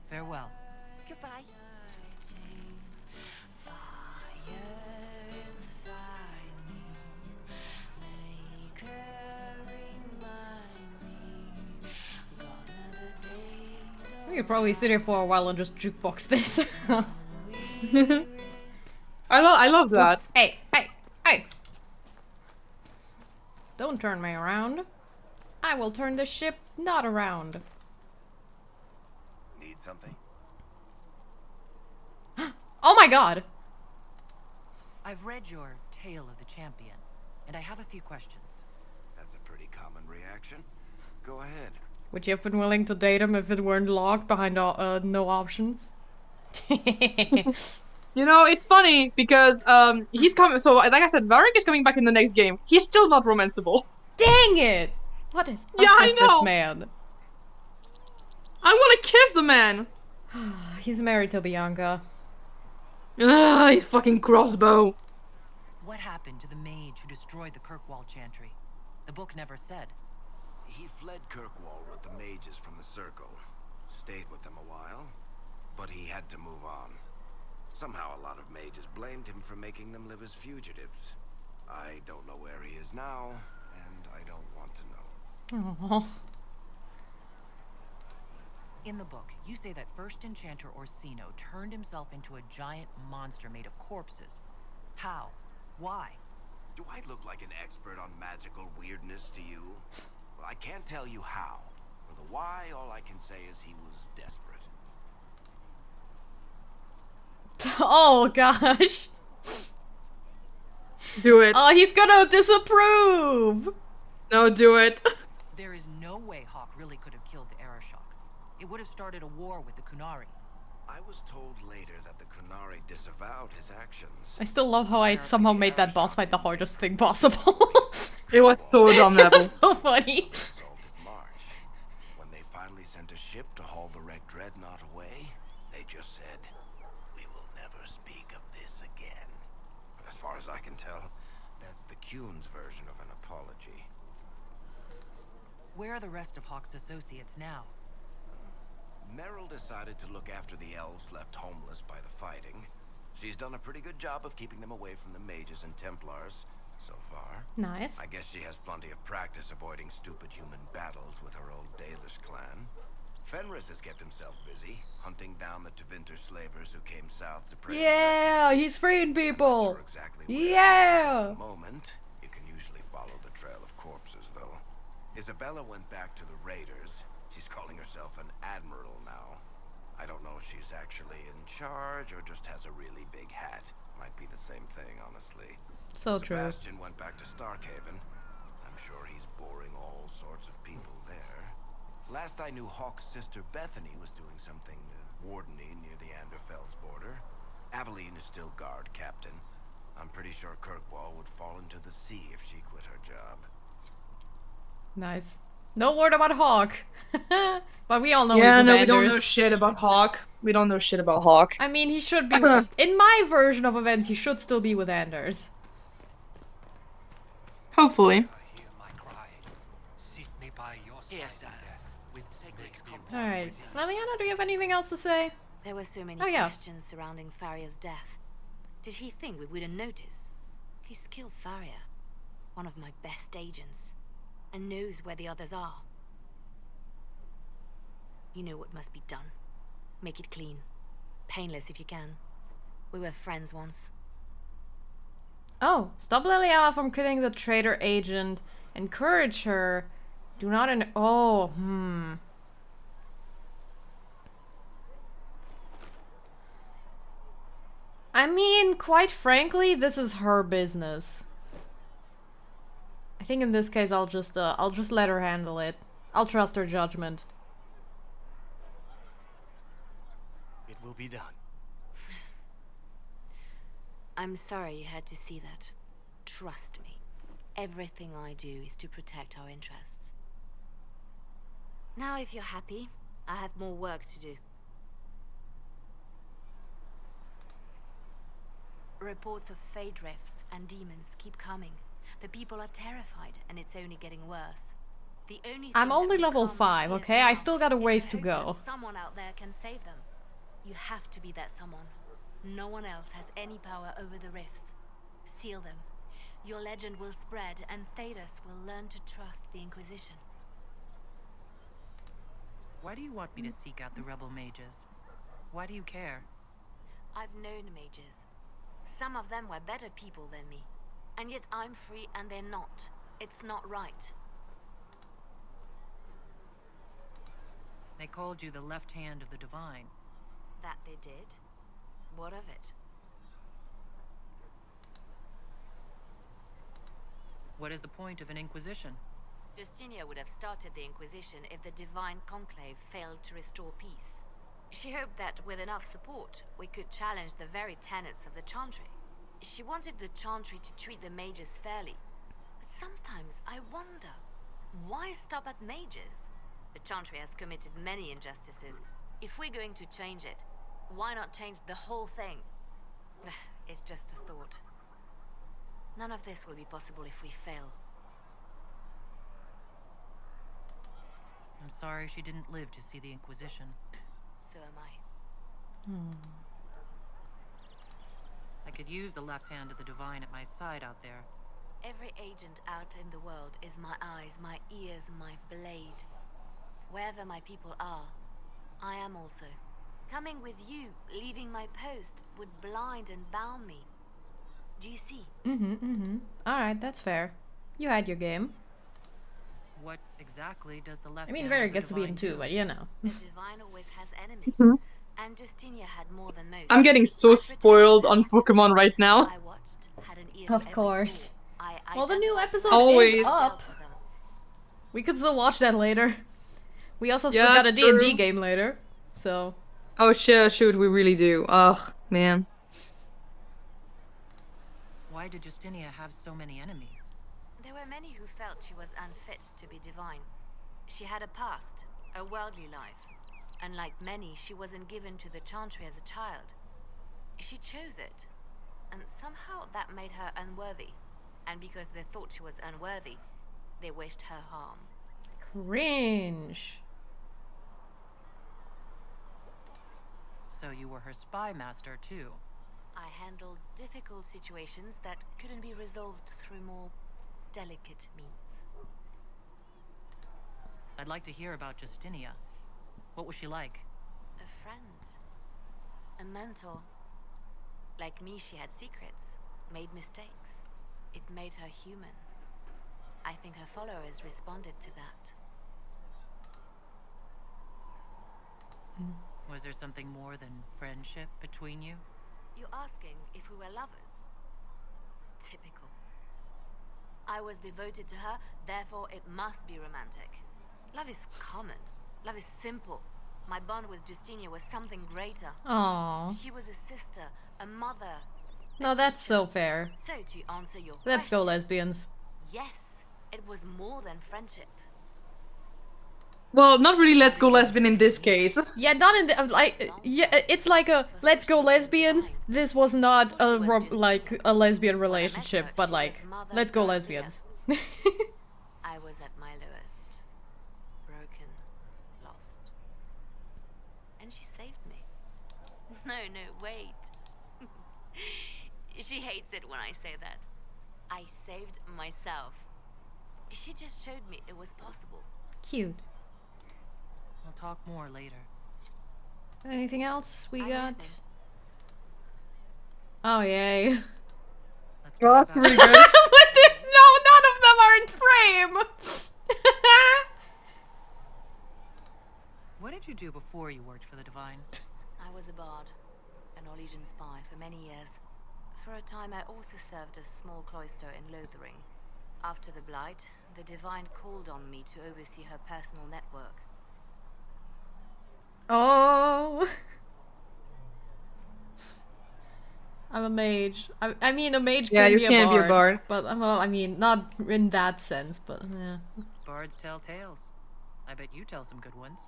Farewell. Goodbye. We could probably sit here for a while and just jukebox this. I love that. Hey, hey, hey! Don't turn me around. I will turn the ship not around. Need something? Oh my god! I've read your Tale of the Champion, and I have a few questions. That's a pretty common reaction. Go ahead. Would you have been willing to date him if it weren't locked behind no options? You know, it's funny because he's coming. So, like I said, Varric is coming back in the next game. He's still not romanceable. Dang it! What is up I with know. this man? I want to kiss the man. He's married to Bianca. Ugh, you fucking crossbow. What happened to the mage who destroyed the Kirkwall chantry? The book never said. He fled Kirkwall with the mages from the Circle. Stayed with them a while, but he had to move on. Somehow a lot of mages blamed him for making them live as fugitives. I don't know where he is now, and I don't want to know. Aww. In the book, you say that first enchanter Orsino turned himself into a giant monster made of corpses. How? Why? Do I look like an expert on magical weirdness to you? Well, I can't tell you how. For the why, all I can say is he was desperate. Oh gosh. Do it. Oh, he's gonna disapprove. No, do it. There is no way Hawk really could have killed the Arashok. It would have started a war with the Kunari. I was told later that the Kunari disavowed his actions. I still love how I somehow made that boss fight the hardest thing possible. It was so dumb, It Nebel. was so funny. Result of March. When they finally sent a ship to haul the wrecked dreadnought away, they just said, "We will never speak of this again." As far as I can tell, that's the Kuhn's version of an apology. Where are the rest of Hawk's associates now? Meryl decided to look after the elves left homeless by the fighting. She's done a pretty good job of keeping them away from the mages and Templars so far. Nice. I guess she has plenty of practice avoiding stupid human battles with her old Dalish clan. Fenris has kept himself busy, hunting down the Tevinter slavers who came south to prey. Yeah, he's freeing people. I'm not sure exactly where he is Yeah. at the moment. You can usually follow the trail of corpses, though. Isabella went back to the raiders. She's calling herself an admiral now. I don't know if she's actually in charge or just has a really big hat. Might be the same thing, honestly. So true. Sebastian went back to Starkhaven. I'm sure he's boring all sorts of people there. Last I knew, Hawk's sister Bethany was doing something wardeny near the Anderfell's border. Aveline is still guard captain. I'm pretty sure Kirkwall would fall into the sea if she quit her job. Nice. No word about Hawk. But we all know Yeah, he's with no, we don't know Anders. shit about Hawk. We don't know shit about Hawk. I mean, he should be... in my version of events, he should still be with Anders. Hopefully. Alright. Liliana, do you have anything else to say? There were so many Oh, yeah. questions surrounding Farria's death. Did he think we wouldn't notice? He's killed Farria, one of my best agents, and knows where the others are. You know what must be done. Make it clean. painless if you can. We were friends once. Oh, stop Liliana from killing the traitor agent. Encourage her. Do not I mean, quite frankly, this is her business. I think in this case I'll just let her handle it. I'll trust her judgment. It will be done. I'm sorry you had to see that. Trust me. Everything I do is to protect our interests. Now if you're happy, I have more work to do. Reports of fade rifts and demons keep coming. The people are terrified, and it's only getting worse. The only I'm thing only that will level calm 5, fears okay? I now still got a is ways the to hope go. that someone out there can save them. You have to be that someone. No one else has any power over the rifts. Seal them. Your legend will spread, and Thedas will learn to trust the Inquisition. Why do you want me to seek out the rebel mages? Why do you care? I've known mages. Some of them were better people than me. And yet I'm free and they're not. It's not right. They called you the left hand of the divine. That they did? What of it? What is the point of an Inquisition? Justinia would have started the Inquisition if the Divine Conclave failed to restore peace. She hoped that with enough support, we could challenge the very tenets of the Chantry. She wanted the Chantry to treat the mages fairly. But sometimes I wonder, why stop at mages? The Chantry has committed many injustices. If we're going to change it, why not change the whole thing? It's just a thought. None of this will be possible if we fail. I'm sorry she didn't live to see the Inquisition. So am I. I could use the left hand of the divine at my side out there. Every agent out in the world is my eyes, my ears, my blade. Wherever my people are, I am also. Coming with you, leaving my post, would blind and bound me. Do you see? Alright, that's fair. You had your game. What exactly does the left I mean, hand Vera of the gets to be in divine too, do? but you know. The divine always has enemies. And Justinia had more than most. I'm getting so spoiled on Pokemon right now. I watched, had an ear to Of every course. door. I Well, the new identified episode Always. is up. for them. We could still watch that later. We also still Yeah, got a D&D true. game later, so... Oh shit, shoot, we really do. Ugh, man. Why did Justinia have so many enemies? There were many who felt she was unfit to be divine. She had a past, a worldly life. And like many, she wasn't given to the Chantry as a child. She chose it. And somehow that made her unworthy. And because they thought she was unworthy, they wished her harm. Cringe. So you were her spy master too. I handled difficult situations that couldn't be resolved through more delicate means. I'd like to hear about Justinia. What was she like? A friend. A mentor. Like me, she had secrets, made mistakes. It made her human. I think her followers responded to that. Was there something more than friendship between you? You're asking if we were lovers? Typical. I was devoted to her, therefore it must be romantic. Love is common. Love is simple. My bond with Justinia was something greater. Aww. She was a sister, a mother. No, that's so fair. So to answer your Let's go, question, lesbians. yes, it was more than friendship. Well, not really let's go lesbian in this case. Yeah, not in the, like, yeah, it's like a let's go lesbians. This was not a like a lesbian relationship, but like let's go lesbians. I was at my lowest. Broken. Lost. And she saved me. No, wait. She hates it when I say that. I saved myself. She just showed me it was possible. Cute. We'll talk more later. Anything else we I'm got? listening. Oh, yay. Let's Well, talk that's about pretty it. good. What is- no, none of them are in frame! What did you do before you worked for the Divine? I was a bard, an Orlesian spy for many years. For a time, I also served a small cloister in Lothering. After the Blight, the Divine called on me to oversee her personal network. Oh. I'm a mage. I mean, a mage Yeah, can you be a can't bard. be a bard. But, well, I mean, not in that sense, but yeah. Bards tell tales. I bet you tell some good ones.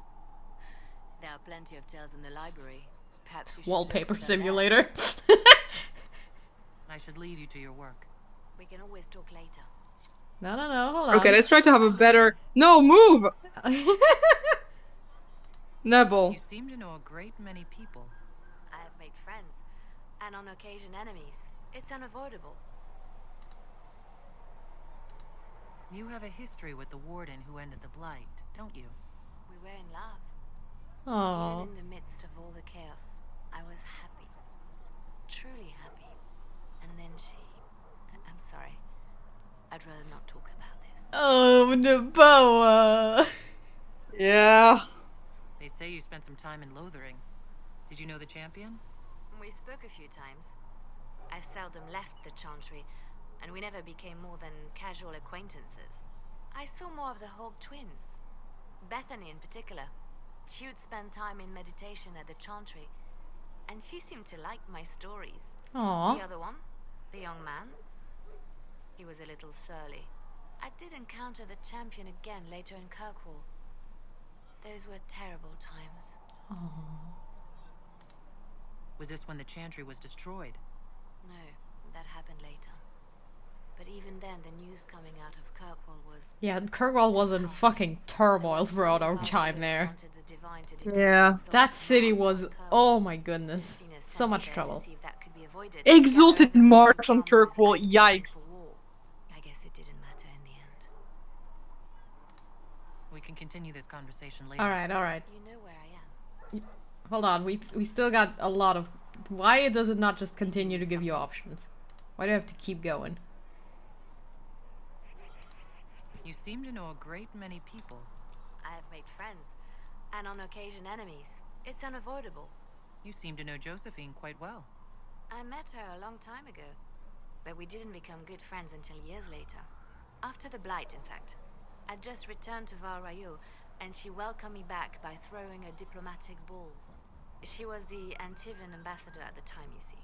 There are plenty of tales in the library. Perhaps you should Wallpaper look for them there. simulator. I should leave you to your work. We can always talk later. No, hold on. Okay, let's try to have a better... No, move! Nebel. You seem to know a great many people. I have made friends, and on occasion enemies. It's unavoidable. You have a history with the Warden who ended the Blight, don't you? We were in love. Oh. Even in the midst of all the chaos, I was happy. Truly happy. And then I'm sorry. I'd rather not talk about this. Oh, Naboa. Yeah. They say you spent some time in Lothering. Did you know the champion? We spoke a few times. I seldom left the Chantry, and we never became more than casual acquaintances. I saw more of the Hawk twins. Bethany in particular. She would spend time in meditation at the Chantry, and she seemed to like my stories. Aww. The other one, the young man, he was a little surly. I did encounter the champion again later in Kirkwall. Those were terrible times. Aww. Was this when the Chantry was destroyed? No, that happened later. But even then, the news coming out of Kirkwall was... Yeah, Kirkwall was in fucking turmoil throughout our time there. Yeah. That city was... Oh my goodness. So much trouble. Exalted March on Kirkwall, yikes. I guess it didn't matter in the end. We can continue this conversation later. Alright. You know where I am. Hold on, we still got a lot of... Why does it not just continue to give you options? Why do I have to keep going? You seem to know a great many people. I have made friends, and on occasion enemies. It's unavoidable. You seem to know Josephine quite well. I met her a long time ago, but we didn't become good friends until years later. After the Blight, in fact. I'd just returned to Val Rayo, and she welcomed me back by throwing a diplomatic ball. She was the Antivan ambassador at the time, you see.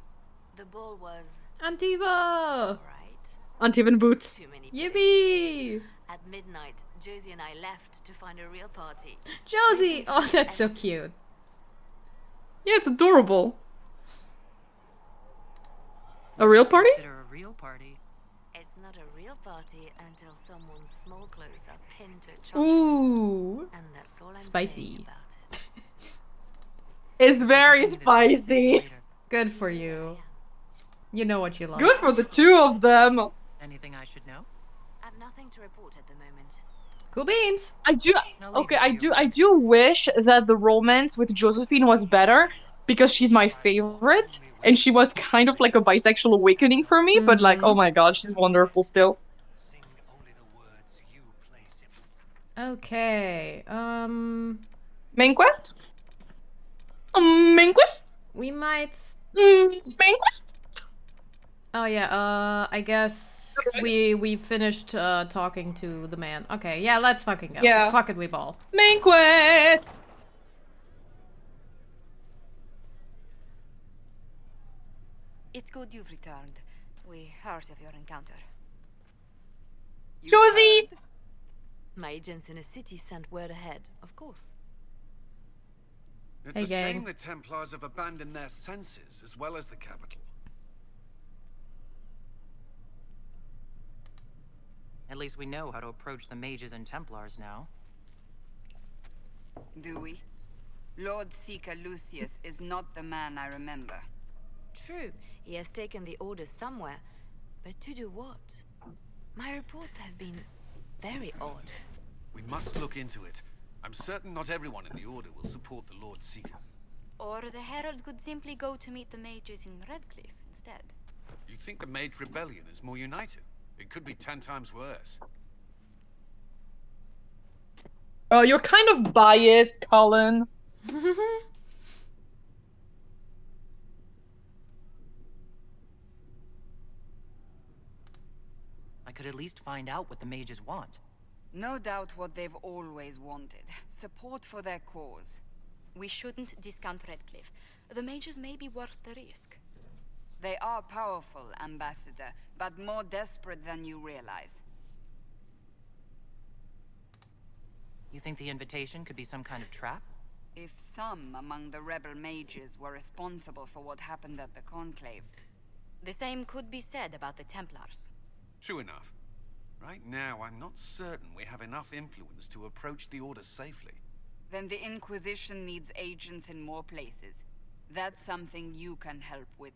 The ball was... Antiva! Right. Antivan boots. Too many Yippee! At midnight, Josie and I left to find a real party. Josie! Oh, that's so cute. Yeah, it's adorable. A real party? Consider a real party. It's not a real party until someone's small clothes are pinned to a chopper. Ooh! And that's all I'm Spicy. saying about it. It's very spicy. Good for you. You know what you like. Good for the two of them. Anything I should know? I've nothing to report at the moment. Cool beans! I do wish that the romance with Josephine was better, because she's my favorite, and she was kind of like a bisexual awakening for me, but like, oh my god, she's wonderful still. Okay, Main quest? Main quest? we might... Main quest? Oh yeah, I guess we finished talking to the man. Okay, yeah, let's fucking go. Yeah. Fuck it, we ball. Main quest! It's good you've returned. We heard of your encounter. Josie! My agents in a city sent word ahead, of course. It's Hey, a gang. shame the Templars have abandoned their senses, as well as the capital. At least we know how to approach the mages and Templars now. Do we? Lord Seeker Lucius is not the man I remember. True, he has taken the orders somewhere, but to do what? My reports have been very odd. We must look into it. I'm certain not everyone in the Order will support the Lord Seeker. Or the Herald could simply go to meet the mages in Redcliffe instead. You think the Mage Rebellion is more united? It could be 10 times worse. You're kind of biased, Colin. I could at least find out what the mages want. No doubt what they've always wanted. Support for their cause. We shouldn't discount Redcliffe. The mages may be worth the risk. They are powerful, Ambassador, but more desperate than you realize. You think the invitation could be some kind of trap? If some among the rebel mages were responsible for what happened at the Conclave. The same could be said about the Templars. True enough. Right now, I'm not certain we have enough influence to approach the Order safely. Then the Inquisition needs agents in more places. That's something you can help with.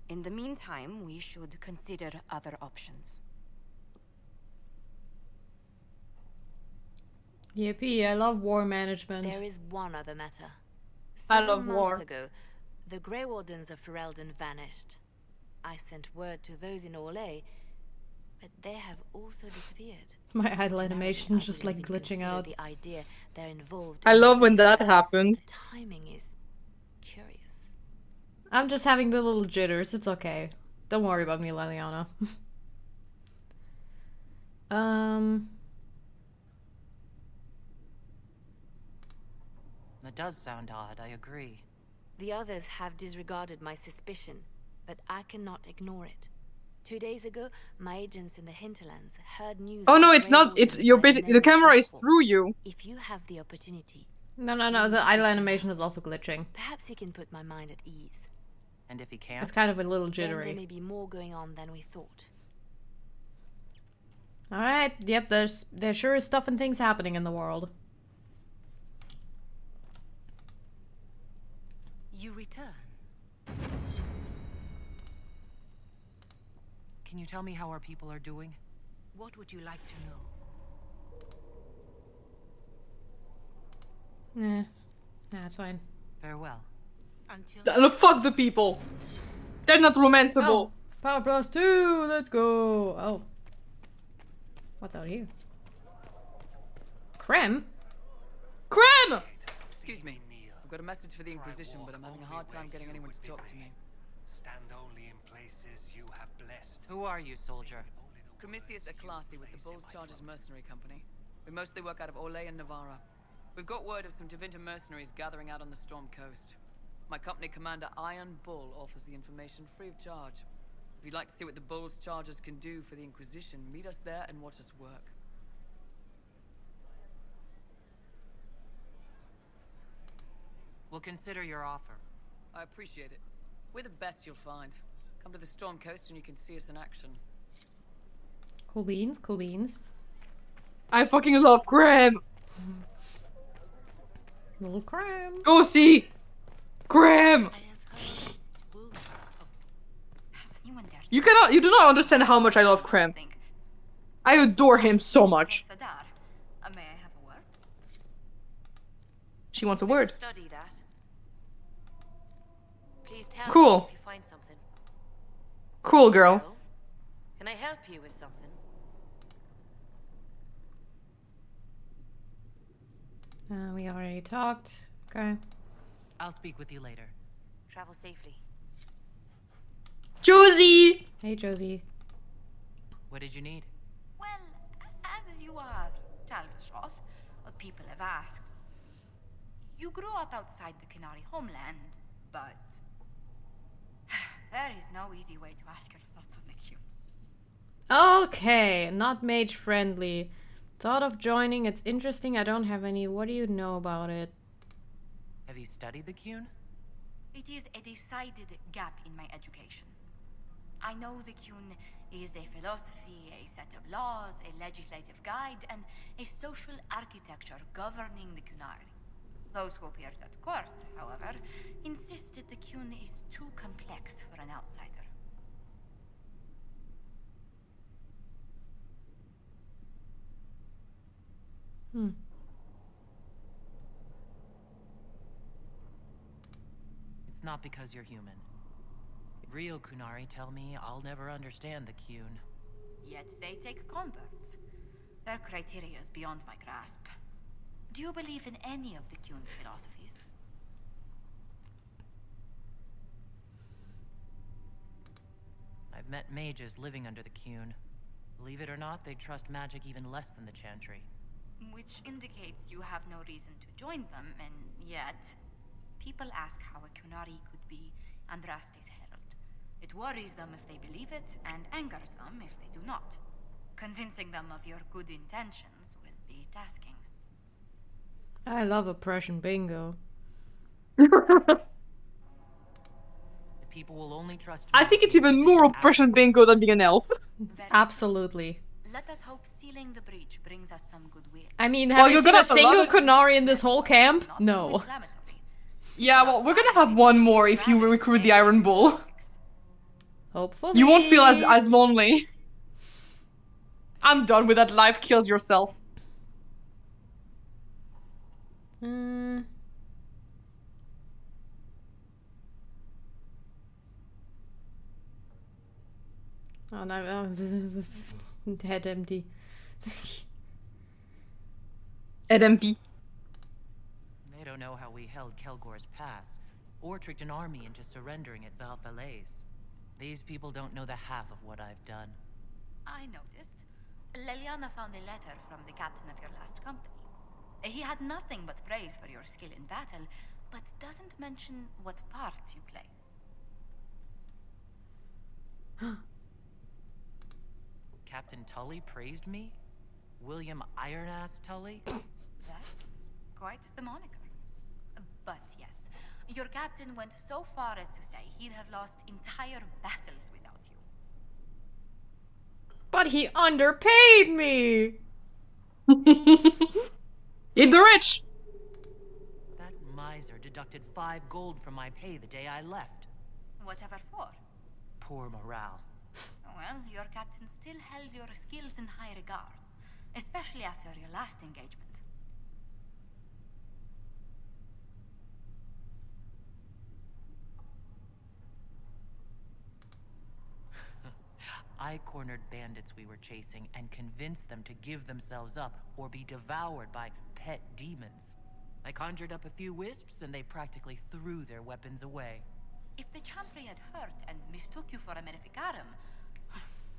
In the meantime, we should consider other options. Yippee, I love war management. There is one other matter. I love Several war. months ago, the Grey Wardens of Ferelden vanished. I sent word to those in Orlais, but they have also disappeared. My idle animation is just like glitching out. The idea they're involved I in love when this. that happens. The timing is curious. I'm just having the little jitters. It's okay. Don't worry about me, Leliana. That does sound odd, I agree. The others have disregarded my suspicion, but I cannot ignore it. 2 days ago, my agents in the hinterlands heard news. Oh of no, a it's Grey not. Warden It's you're by the basically name the of camera is Nebel. through you. If you have the opportunity, No, the idle animation is also glitching. perhaps he can put my mind at ease. And if he can't? It's kind of a little Then there jittery. may be more going on than we thought. Alright, yep, there sure is stuff and things happening in the world. You return. Can you tell me how our people are doing? What would you like to know? Nah, that's fine. Farewell. Until No, fuck the people. They're not romanceable. Oh, Power Plus 2, let's go. Oh. What's out here? Creme? Creme! Excuse me. I've got a message for the Inquisition, but I'm having a hard time getting anyone to talk to me. Stand only in places you have blessed. Who are you, soldier? Cremisius Aclasi with the Bulls Chargers Mercenary Company. We mostly work out of Orlais and Navarra. We've got word of some Tevinter mercenaries gathering out on the Storm Coast. My company commander, Iron Bull, offers the information free of charge. If you'd like to see what the Bulls Chargers can do for the Inquisition, meet us there and watch us work. We'll consider your offer. I appreciate it. We're the best you'll find. Come to the Storm Coast and you can see us in action. Cool beans, cool beans. I fucking love Creme. Little Creme. Go see Creme. You do not understand how much I love Creme. I adore him so much. May I have a word? She wants a word. Study that. Please tell Cool. me if you find something. Cool, girl. Hello? Can I help you with something? We already talked. Okay. I'll speak with you later. Travel safely. Josie! Hey, Josie. What did you need? Well, as you are Talvashroth, people have asked. You grew up outside the Canary homeland, but there is no easy way to ask your thoughts on the Q. Okay, not mage friendly. Thought of joining, it's interesting, I don't have any. What do you know about it? Have you studied the Qun? It is a decided gap in my education. I know the Qun is a philosophy, a set of laws, a legislative guide, and a social architecture governing the Qunari. Those who appeared at court, however, insisted the Qun is too complex for an outsider. it's not because you're human. Real Kunari tell me I'll never understand the Qun. Yet they take converts. Their criteria is beyond my grasp. Do you believe in any of the Qun's philosophies? I've met mages living under the Qun. Believe it or not, they trust magic even less than the Chantry. Which indicates you have no reason to join them, and yet... People ask how a Kunari could be Andraste's herald. It worries them if they believe it, and angers them if they do not. Convincing them of your good intentions will be tasking. I love oppression bingo. The people will only trust me. I think it's even more oppression bingo than being an elf. Absolutely. Let us hope sealing the breach brings us some goodwill. I mean, have you seen a single Kunari in this whole camp? No. Yeah, well, we're gonna have one more if you recruit the Iron Bull. Hopefully. You won't feel as lonely. I'm done with that life kills yourself. Oh no, head empty. Head empty. They don't know how we held Kelgor's pass, or tricked an army into surrendering at Valfalaise. These people don't know the half of what I've done. I noticed. Leliana found a letter from the captain of your last company. He had nothing but praise for your skill in battle, but doesn't mention what part you play. Captain Tully praised me? William Ironass Tully? That's quite the moniker. But yes, your captain went so far as to say he'd have lost entire battles without you. But he underpaid me! In the rich! That miser deducted 5 gold from my pay the day I left. Whatever for? Poor morale. Well, your captain still held your skills in high regard, especially after your last engagement. I cornered bandits we were chasing and convinced them to give themselves up or be devoured by pet demons. I conjured up a few wisps and they practically threw their weapons away. If the Chantry had heard and mistook you for a Maleficarum,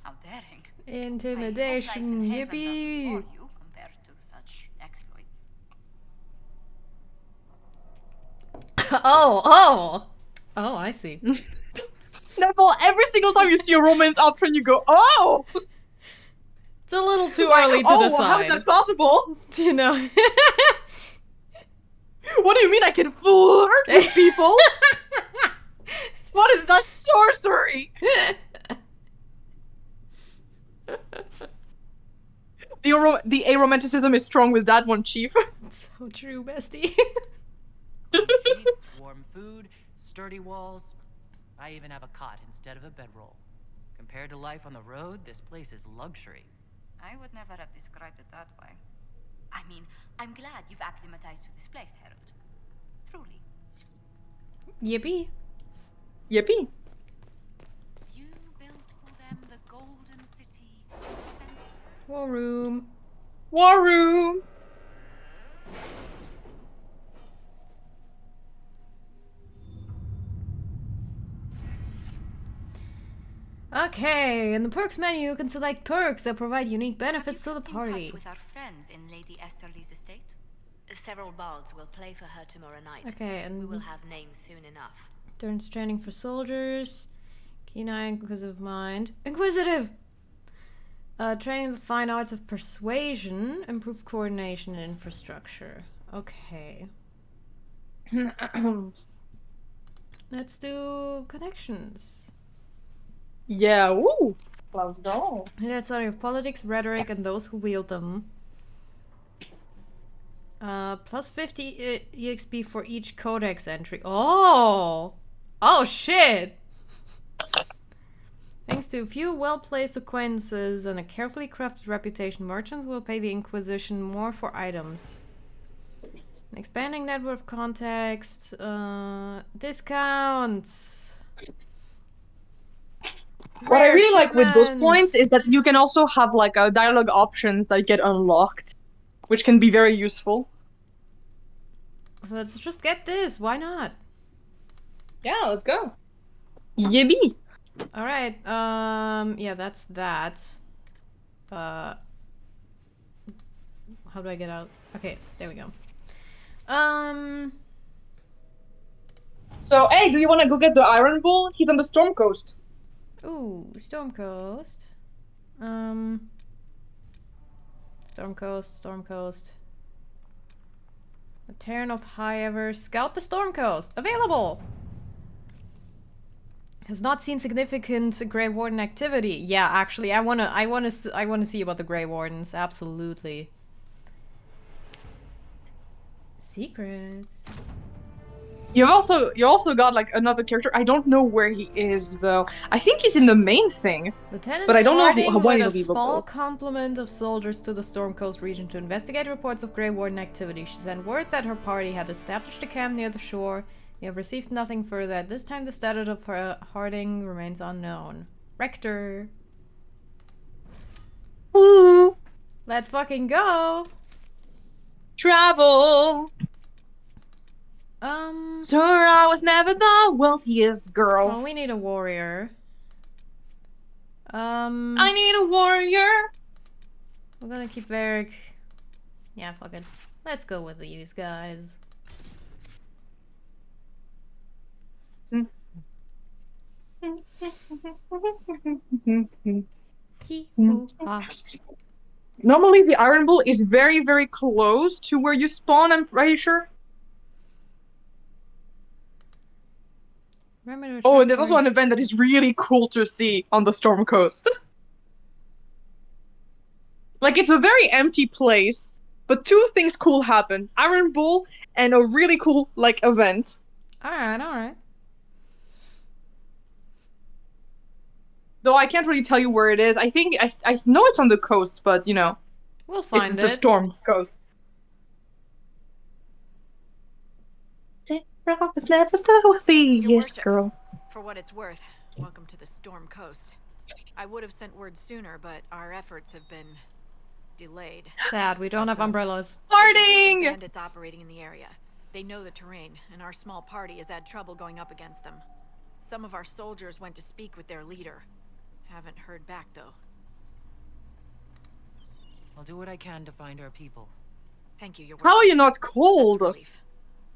how daring. Intimidation, yippee! You compared to such exploits. Oh, I see. Nebel, every single time you see a romance option, you go, oh! It's a little too early to decide. How is that possible? You know. What do you mean I can flirt with people? What is that sorcery? The aromanticism is strong with that one, Chief. It's so true, bestie. Sheets, warm food, sturdy walls. I even have a cot instead of a bedroll. Compared to life on the road, this place is luxury. I would never have described it that way. I mean, I'm glad you've acclimatized to this place, Harold. Truly. Yippee. Yippee. You built for them the golden city, the center. War room. War room. Okay, in the perks menu you can select perks that provide unique benefits to the party. In touch with our friends in Lady Esterly's estate? Several bards will play for her tomorrow night. Okay, and we will have names soon enough. Turns training for soldiers. Keen eye, inquisitive mind. Inquisitive! Training the fine arts of persuasion. Improve coordination and infrastructure. Okay. Let's do connections. Yeah, woo! Let's go. Let's study of politics, rhetoric, and those who wield them. Plus 50 EXP for each codex entry. Oh! Oh, shit! Thanks to a few well-placed acquaintances and a carefully crafted reputation, merchants will pay the Inquisition more for items. Expanding network of context. Discounts. What I Rare really like with those points shipments. is that you can also have like dialogue options that get unlocked, which can be very useful. Let's just get this. Why not? Yeah, let's go. Yippee! All right. Yeah, that's that. How do I get out? Okay, there we go. So, hey, do you want to go get the Iron Bull? He's on the Storm Coast. Ooh, Storm Coast. Storm Coast. A Terran of High Ever. Scout the Storm Coast. Available! Has not seen significant Grey Warden activity. Yeah, actually, I wanna see about the Grey Wardens. Absolutely. Secrets. You also got like another character. I don't know where he is though. I think he's in the main thing, Lieutenant but I don't Harding know when led a he'll be small able. complement of soldiers to the Storm Coast region to investigate reports of Grey Warden activity. She sent word that her party had established a camp near the shore. We have received nothing further. At this time, the status of Harding remains unknown. Rector. Ooh. Let's fucking go. Travel. Zora was never the wealthiest girl. Oh, we need a warrior. I need a warrior. We're gonna keep Varric. Yeah, fuck it. Let's go with these guys. Normally the Iron Bull is very, very close to where you spawn, I'm pretty sure. Oh, and there's also an event that is really cool to see on the Storm Coast. Like, it's a very empty place, but two things cool happen. Iron Bull and a really cool, like, event. Alright. Though I can't really tell you where it is. I think, I know it's on the coast, but, you know. We'll find it. It's the Storm Coast. Sarah was never the wealthiest girl. For what it's worth, welcome to the Storm Coast. I would have sent word sooner, but our efforts have been delayed. Sad, we don't have umbrellas. Harding! Bandits operating in the area. They know the terrain, and our small party has had trouble going up against them. Some of our soldiers went to speak with their leader. Haven't heard back, though. I'll do what I can to find our people. Thank you, Your How are you not cold?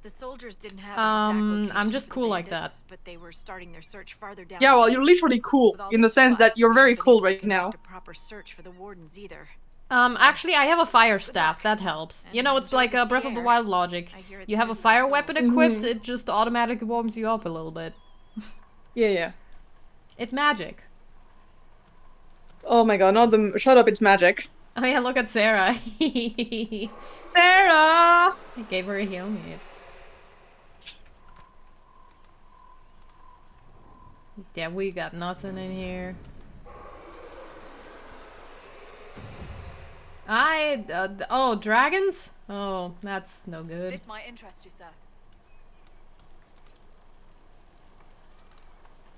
The soldiers didn't have an exact I'm just cool like that. But they were starting their search farther down. Yeah, well, you're literally cool in the sense that you're very cool right now. A proper search for the wardens either. Actually, I have a fire staff. That helps. You know, it's like a Breath of the Wild logic. You have a fire weapon equipped, it just automatically warms you up a little bit. Yeah. It's magic. Oh my god, not the- shut up, it's magic. Oh yeah, look at Sarah. Sarah! I gave her a heal meat. Yeah, we got nothing in here. Oh, dragons? Oh, that's no good. This might interest you, sir.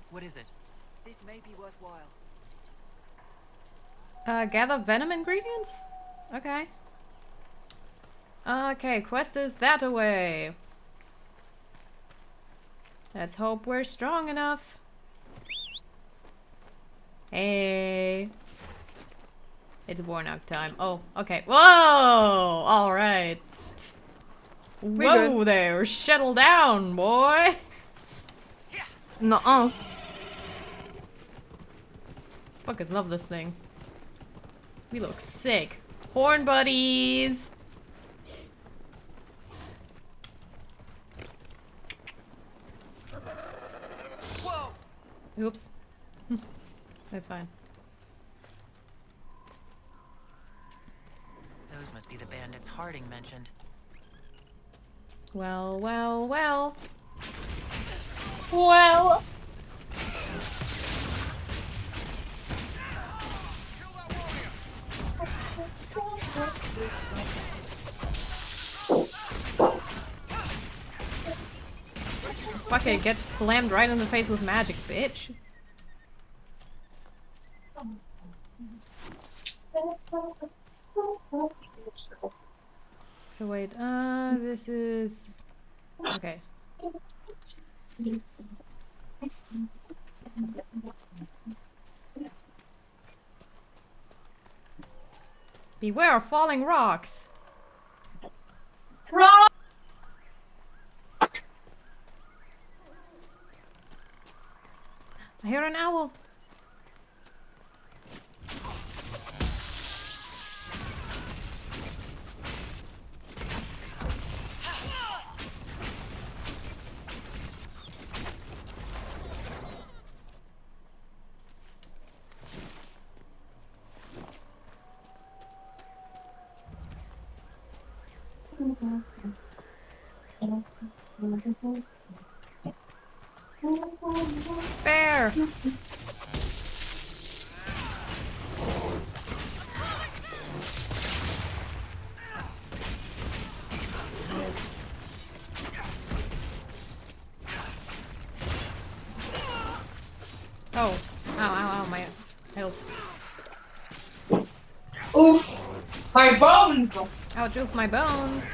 What is it? This may be worthwhile. Gather venom ingredients? Okay. Okay, quest is that away. Let's hope we're strong enough. Hey. It's worn out time. Oh, okay. Whoa! Alright. Whoa there! Settle down, boy! Nuh-uh. Fucking love this thing. We look sick. Horn buddies! Whoa! Oops. That's fine. Those must be the bandits Harding mentioned. Well. Well. Fuck it, get slammed right in the face with magic, bitch. So wait, this is... Okay. Beware of falling rocks! Rock! I hear an owl. Bear! Oh. Ow, ow, ow, my health. Oof! My bones! Ouch, oof, my bones.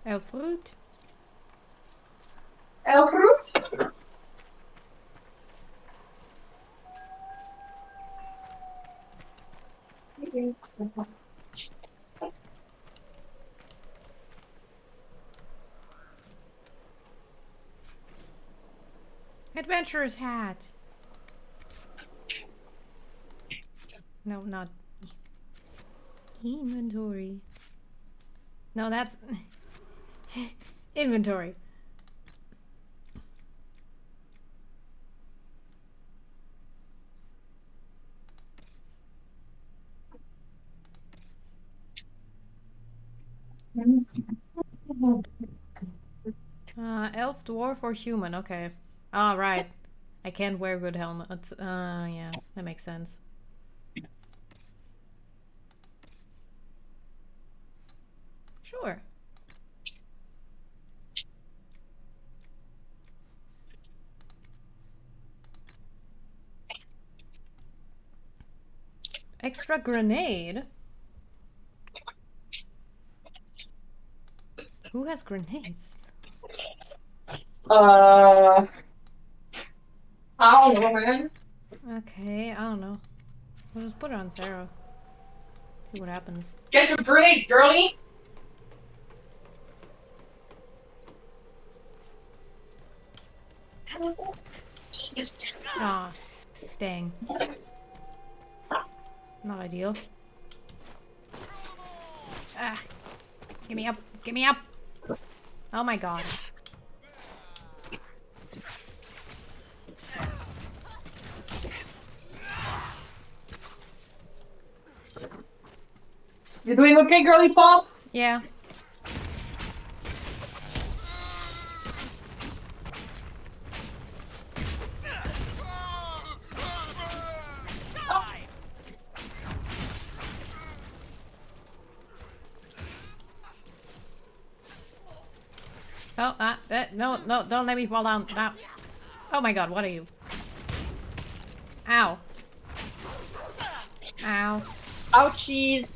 Elfroot? Elfroot? Adventurer's hat. No, not inventory. No, that's inventory. Elf, dwarf, or human? Okay. Ah, right. I can't wear good helmets. Yeah, that makes sense. Sure. Extra grenade? Who has grenades? I don't know, man. Okay, I don't know. We'll just put it on Sarah. See what happens. Get your grenades, girlie! Ah, dang. Not ideal. Ah, get me up! Get me up! Oh my god. You doing okay, girly pop? Yeah. Oh, no, no, don't let me fall down. No. Oh my god, what are you? Ow. Ow. Ouchies.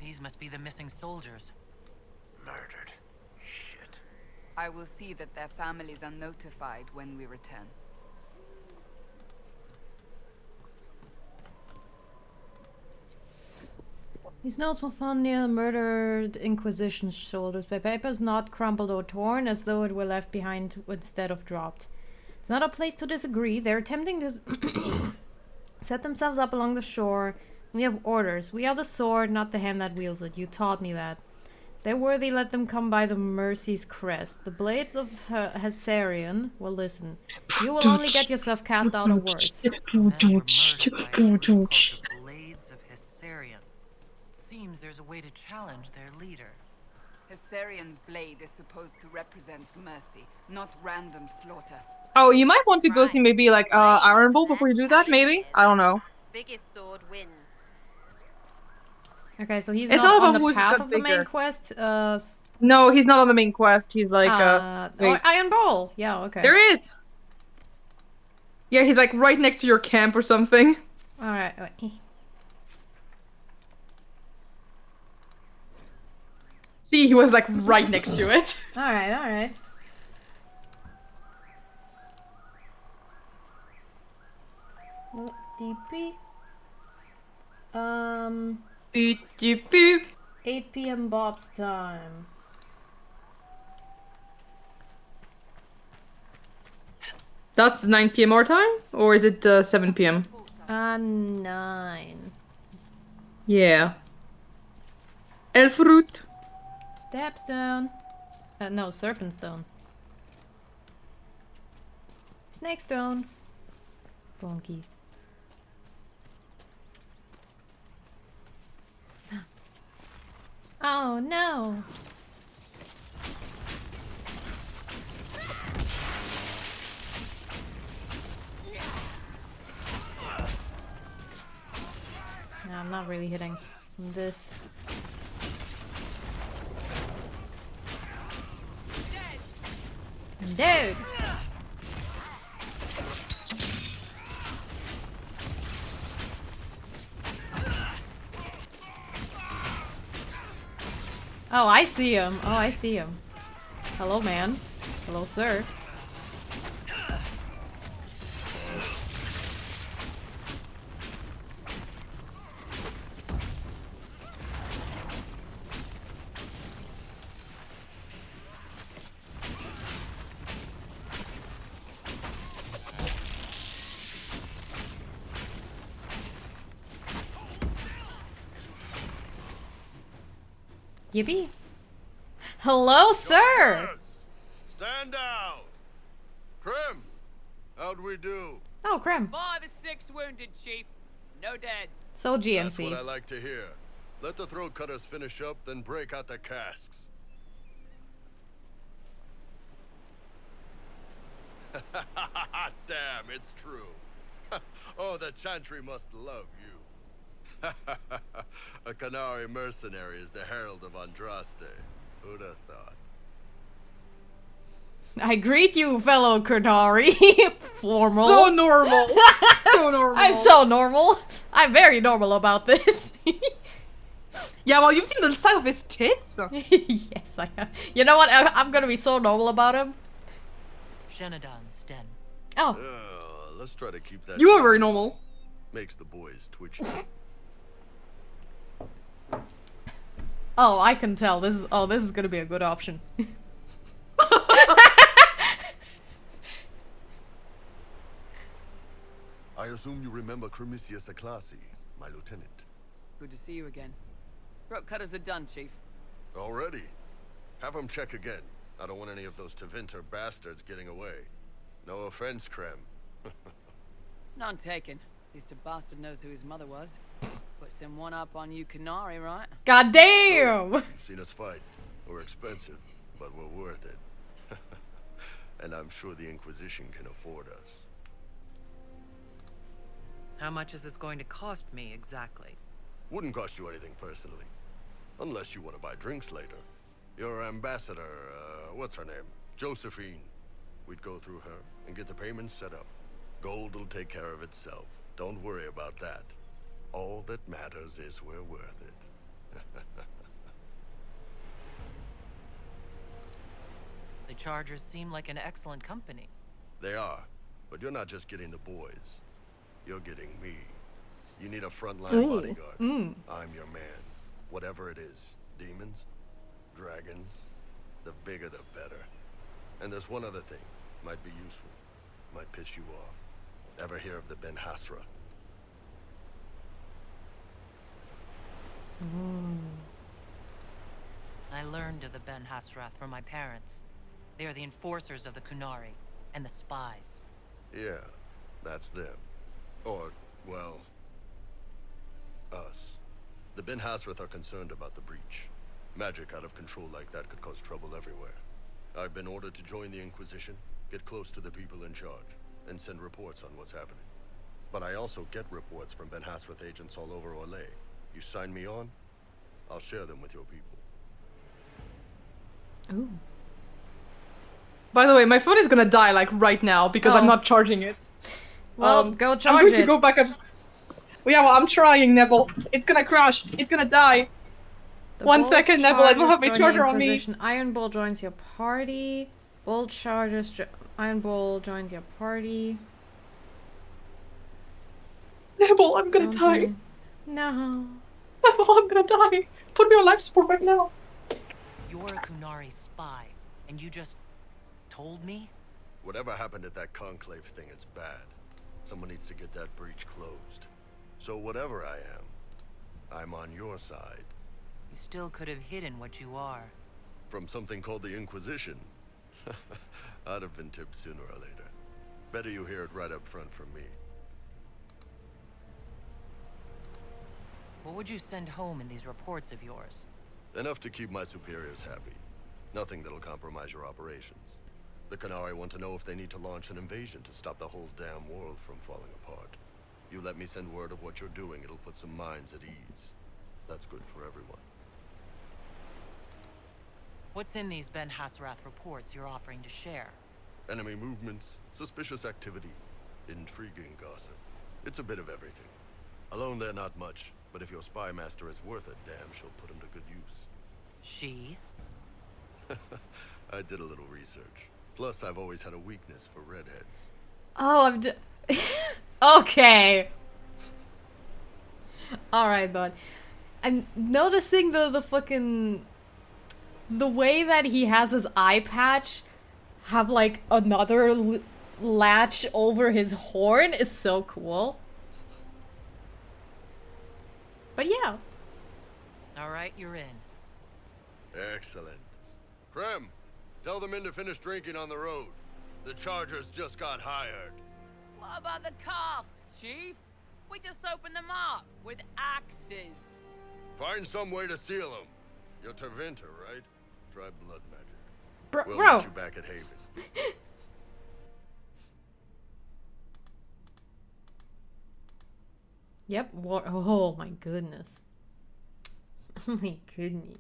These must be the missing soldiers. Murdered. Shit. I will see that their families are notified when we return. These notes were found near the murdered Inquisition shoulders. The paper is not crumpled or torn, as though it were left behind instead of dropped. It's not a place to disagree. They're attempting to set themselves up along the shore We have orders. We are the sword, not the hand that wields it. You taught me that. If they're worthy, let them come by the Mercy's crest. The blades of Hessarian will listen. You will only get yourself cast out or worse. Men were murdered by a group called the Blades of Hessarian. Seems there's a way to challenge their leader. Hessarian's blade is supposed to represent mercy, not random slaughter. Oh, you might want to go see maybe like Iron Bull before you do that, maybe? I don't know. Biggest sword wins. Okay, so he's It's not not on about the who's path got of the main bigger. quest. No, he's not on the main quest. He's like wait. Iron Bull. Yeah, okay. There is. Yeah, he's like right next to your camp or something. All right. See, he was like right next to it. All right. All right. DP. Beep, beep, beep. 8 p.m. Bob's time. That's 9 p.m. our time? Or is it 7 p.m.? 9. Yeah. Elfroot. Stepstone. No, Serpentstone. Snakestone. Funky. Oh no! No, I'm not really hitting this. Dude! Oh, I see him. Oh, I see him. Hello, man. Hello, sir. Yippee. Hello, sir! Stand down! Krim! How'd we do? Oh, Krim. 5 or 6 wounded, Chief. No dead. So GNC. That's what I like to hear. Let the throat cutters finish up, then break out the casks. Damn, it's true. Oh, the Chantry must love you. A Canary mercenary is the herald of Andraste. Who'd have thought? I greet you, fellow Kernari. Formal. So normal. So normal. I'm so normal. I'm very normal about this. Yeah, well, you've seen the size of his tits. Yes, I have. You know what? I'm gonna be so normal about him. Shenadon's den. Oh. Let's try to keep that. You are very normal. Makes the boys twitchy. Oh, I can tell. This is gonna be a good option. I assume you remember Cremisius Aclassi, my lieutenant. Good to see you again. Throat cutters are done, Chief. Already? Have him check again. I don't want any of those Tevinter bastards getting away. No offense, Krem. None taken. At least a bastard knows who his mother was. Puts him one up on you Canary, right? God damn! You've seen us fight. We're expensive, but we're worth it. And I'm sure the Inquisition can afford us. How much is this going to cost me exactly? Wouldn't cost you anything personally. Unless you want to buy drinks later. Your ambassador, what's her name? Josephine. We'd go through her and get the payments set up. Gold will take care of itself. Don't worry about that. All that matters is we're worth it. The Chargers seem like an excellent company. They are, but you're not just getting the boys. You're getting me. You need a frontline bodyguard. I'm your man. Whatever it is. Demons, dragons, the bigger the better. And there's one other thing. Might be useful. Might piss you off. Ever hear of the Ben Hasra? I learned of the Ben Hasrath from my parents. They are the enforcers of the Kunari, and the spies. Yeah, that's them. Or, well, us. The Ben Hasrath are concerned about the breach. Magic out of control like that could cause trouble everywhere. I've been ordered to join the Inquisition, get close to the people in charge, and send reports on what's happening. But I also get reports from Ben Hasrath agents all over Orlais. You sign me on, I'll share them with your people. Ooh. By the way, my phone is gonna die like right now because I'm not charging it. Well, go charge I'm going it. to go back up. Well, yeah, well, I'm trying, Nebel. It's gonna crash. It's gonna die. The 1 Bulls second, Nebel. I don't Chargers have my join the charger on me. Inquisition. Iron Bull joins your party. Bull Chargers. Iron Bull joins your party. Nebel, I'm gonna die. No. Nebel, I'm gonna die. Put me on life support right now. You're a Kunari spy, and you just told me? Whatever happened at that conclave thing is bad. Someone needs to get that breach closed. So whatever I am, I'm on your side. You still could have hidden what you are. From something called the Inquisition. I'd have been tipped sooner or later. Better you hear it right up front from me. What would you send home in these reports of yours? Enough to keep my superiors happy. Nothing that'll compromise your operations. The Kunari want to know if they need to launch an invasion to stop the whole damn world from falling apart. You let me send word of what you're doing, it'll put some minds at ease. That's good for everyone. What's in these Ben Hasrath reports you're offering to share? Enemy movements, suspicious activity, intriguing gossip. It's a bit of everything. Alone they're not much, but if your spy master is worth a damn, she'll put him to good use. She? I did a little research. Plus, I've always had a weakness for redheads. Oh, okay. Alright, bud. I'm noticing the fucking... The way that he has his eye patch have, like, another latch over his horn is so cool. But yeah. Alright, you're in. Excellent. Krem, tell the men to finish drinking on the road. The Chargers just got hired. What about the casks, Chief? We just opened them up with axes. Find some way to seal them. You're Tervinter, right? Try blood magic. Bro, we'll meet you back at Haven. Yep. Oh my goodness. Oh my goodness.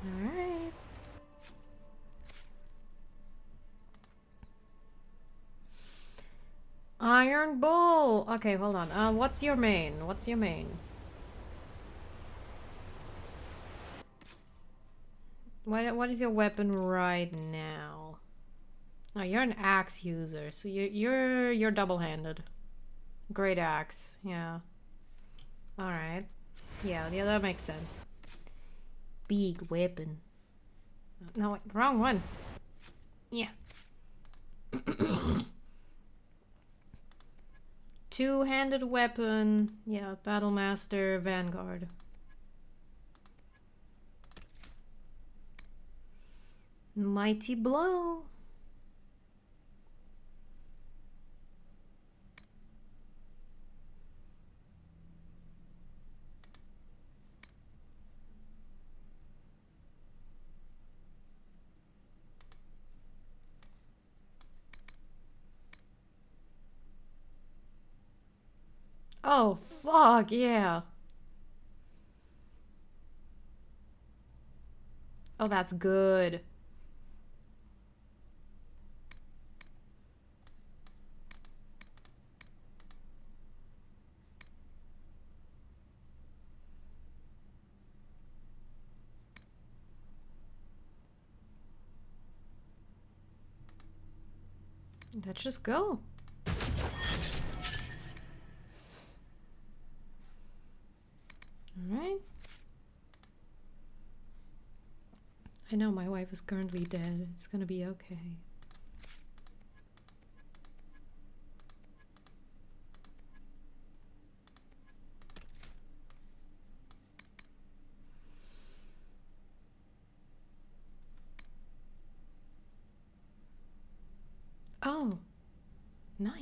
Alright. Iron Bull! Okay, hold on. What's your main? What's your main? What is your weapon right now? Oh, you're an axe user, so you're double-handed. Great axe, yeah. Alright. Yeah, that makes sense. Big weapon. No, wait, wrong one. Yeah. Two-handed weapon. Yeah, Battlemaster, Vanguard. Mighty blow. Oh, fuck, yeah. Oh, that's good. Let's just go. Alright. I know my wife is currently dead. It's gonna be okay. Oh, nice.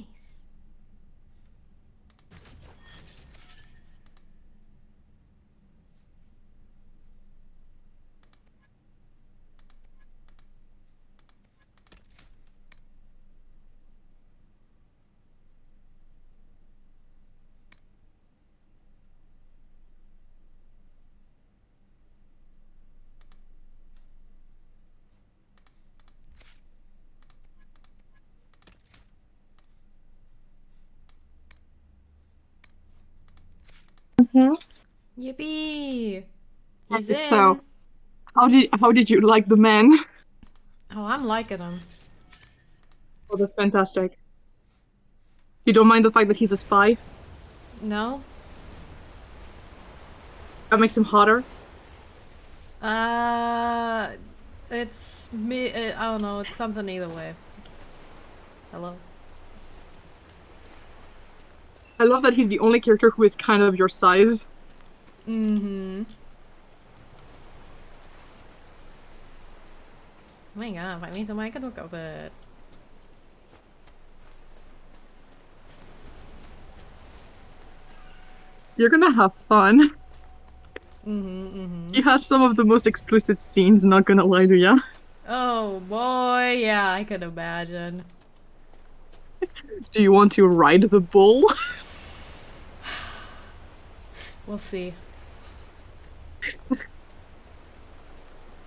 Yippee! He's in. So, how did you like the man? Oh, I'm liking him. Oh, that's fantastic. You don't mind the fact that he's a spy? No. That makes him hotter? It's me. I don't know. It's something either way. Hello. I love that he's the only character who is kind of your size. Mm-hmm. Oh my god, phải mi số mấy cái thuốc cậu về. You're gonna have fun. He has some of the most explicit scenes, not gonna lie to ya. Oh boy, yeah, I can imagine. Do you want to ride the bull? We'll see.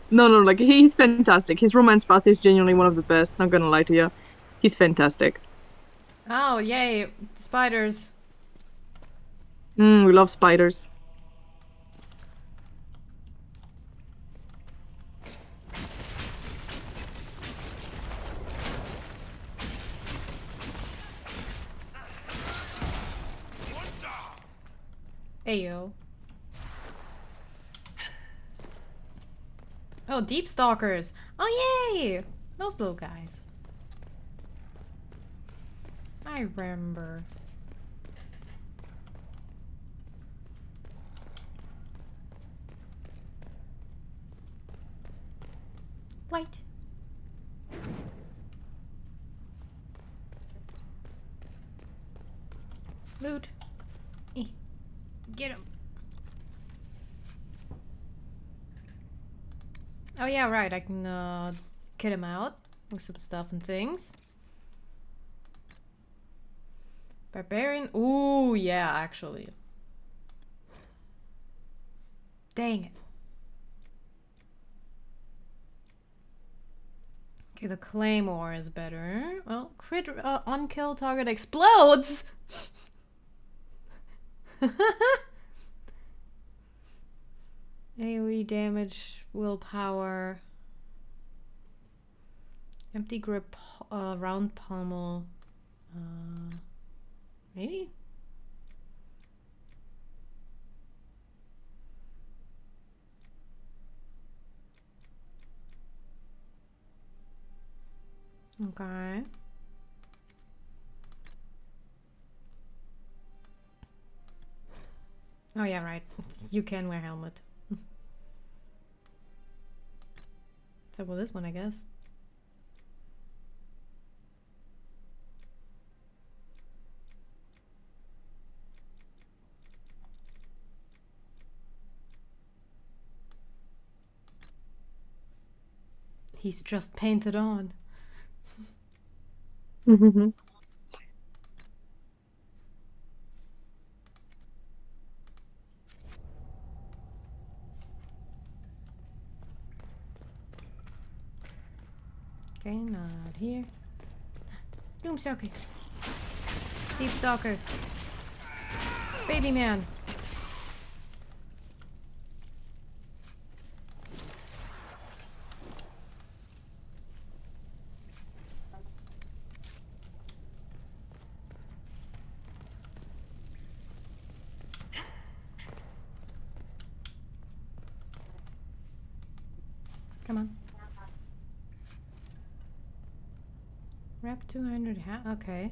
No, like, he's fantastic. His romance path is genuinely one of the best, not gonna lie to you. He's fantastic. Oh, yay, spiders. We love spiders. Ayo. Oh, deep stalkers. Oh, yay! Those little guys. I remember. Light. Loot. Get him. Oh yeah, right. I can kit him out with some stuff and things. Barbarian. Ooh, yeah, actually. Dang it. Okay, the claymore is better. Well, crit on kill target explodes. AoE damage, willpower, empty grip, round pommel, maybe? Okay. Oh yeah, right. You can wear helmet. So well, this one, I guess. He's just painted on. Okay, not here. Doomstalker. Deep Stalker. Baby man. Come on. Rep 200. Okay.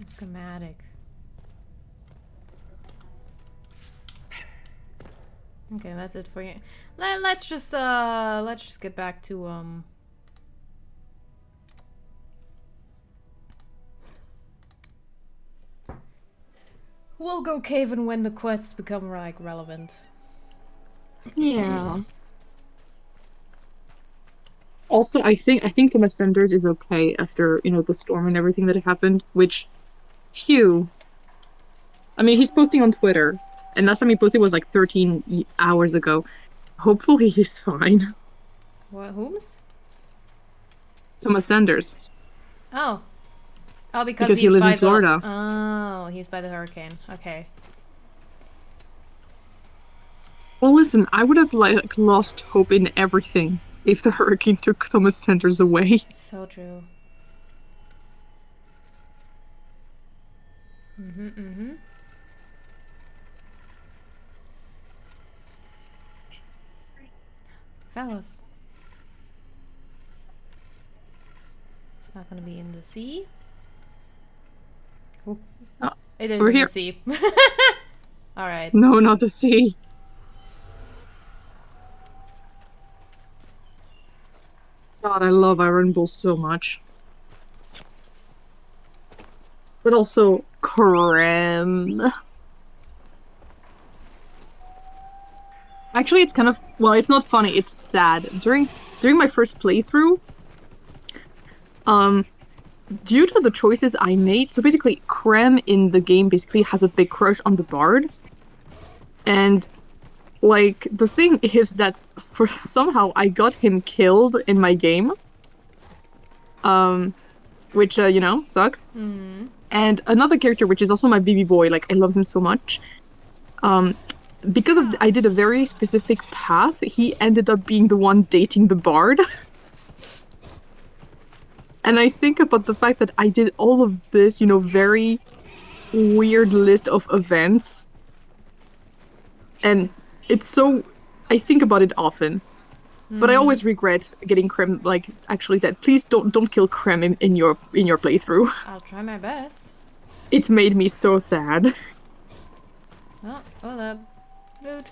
Schematic. Okay, that's it for you. Let's just get back to we'll go caving when the quests become like relevant. Yeah. Also, I think Thomas Sanders is okay after, you know, the storm and everything that happened, which, phew. I mean, he's posting on Twitter, and last time he posted was like 13 hours ago. Hopefully he's fine. What? Whom's? Thomas Sanders. Oh. Oh, because he lives in Florida. Oh, he's by the hurricane. Okay. Well, listen, I would have like lost hope in everything if the hurricane took Thomas Sanders away. So true. Mm-hmm. Fellas. It's not gonna be in the sea. Ooh. Oh, it is we're in here. the sea. Alright. No, not the sea. God, I love Iron Bull so much. But also, creme. Actually, it's kind of, well, it's not funny, it's sad. During my first playthrough, due to the choices I made, so basically, Creme in the game basically has a big crush on the Bard. And, like, the thing is that somehow I got him killed in my game. Which, you know, sucks. Mm-hmm. And another character, which is also my baby boy, like, I love him so much. Because I did a very specific path, he ended up being the one dating the Bard. And I think about the fact that I did all of this, you know, very weird list of events. And it's so... I think about it often. But I always regret getting Creme, like, actually dead. Please don't kill Creme in your playthrough. I'll try my best. It made me so sad. Oh, hold up. Loot.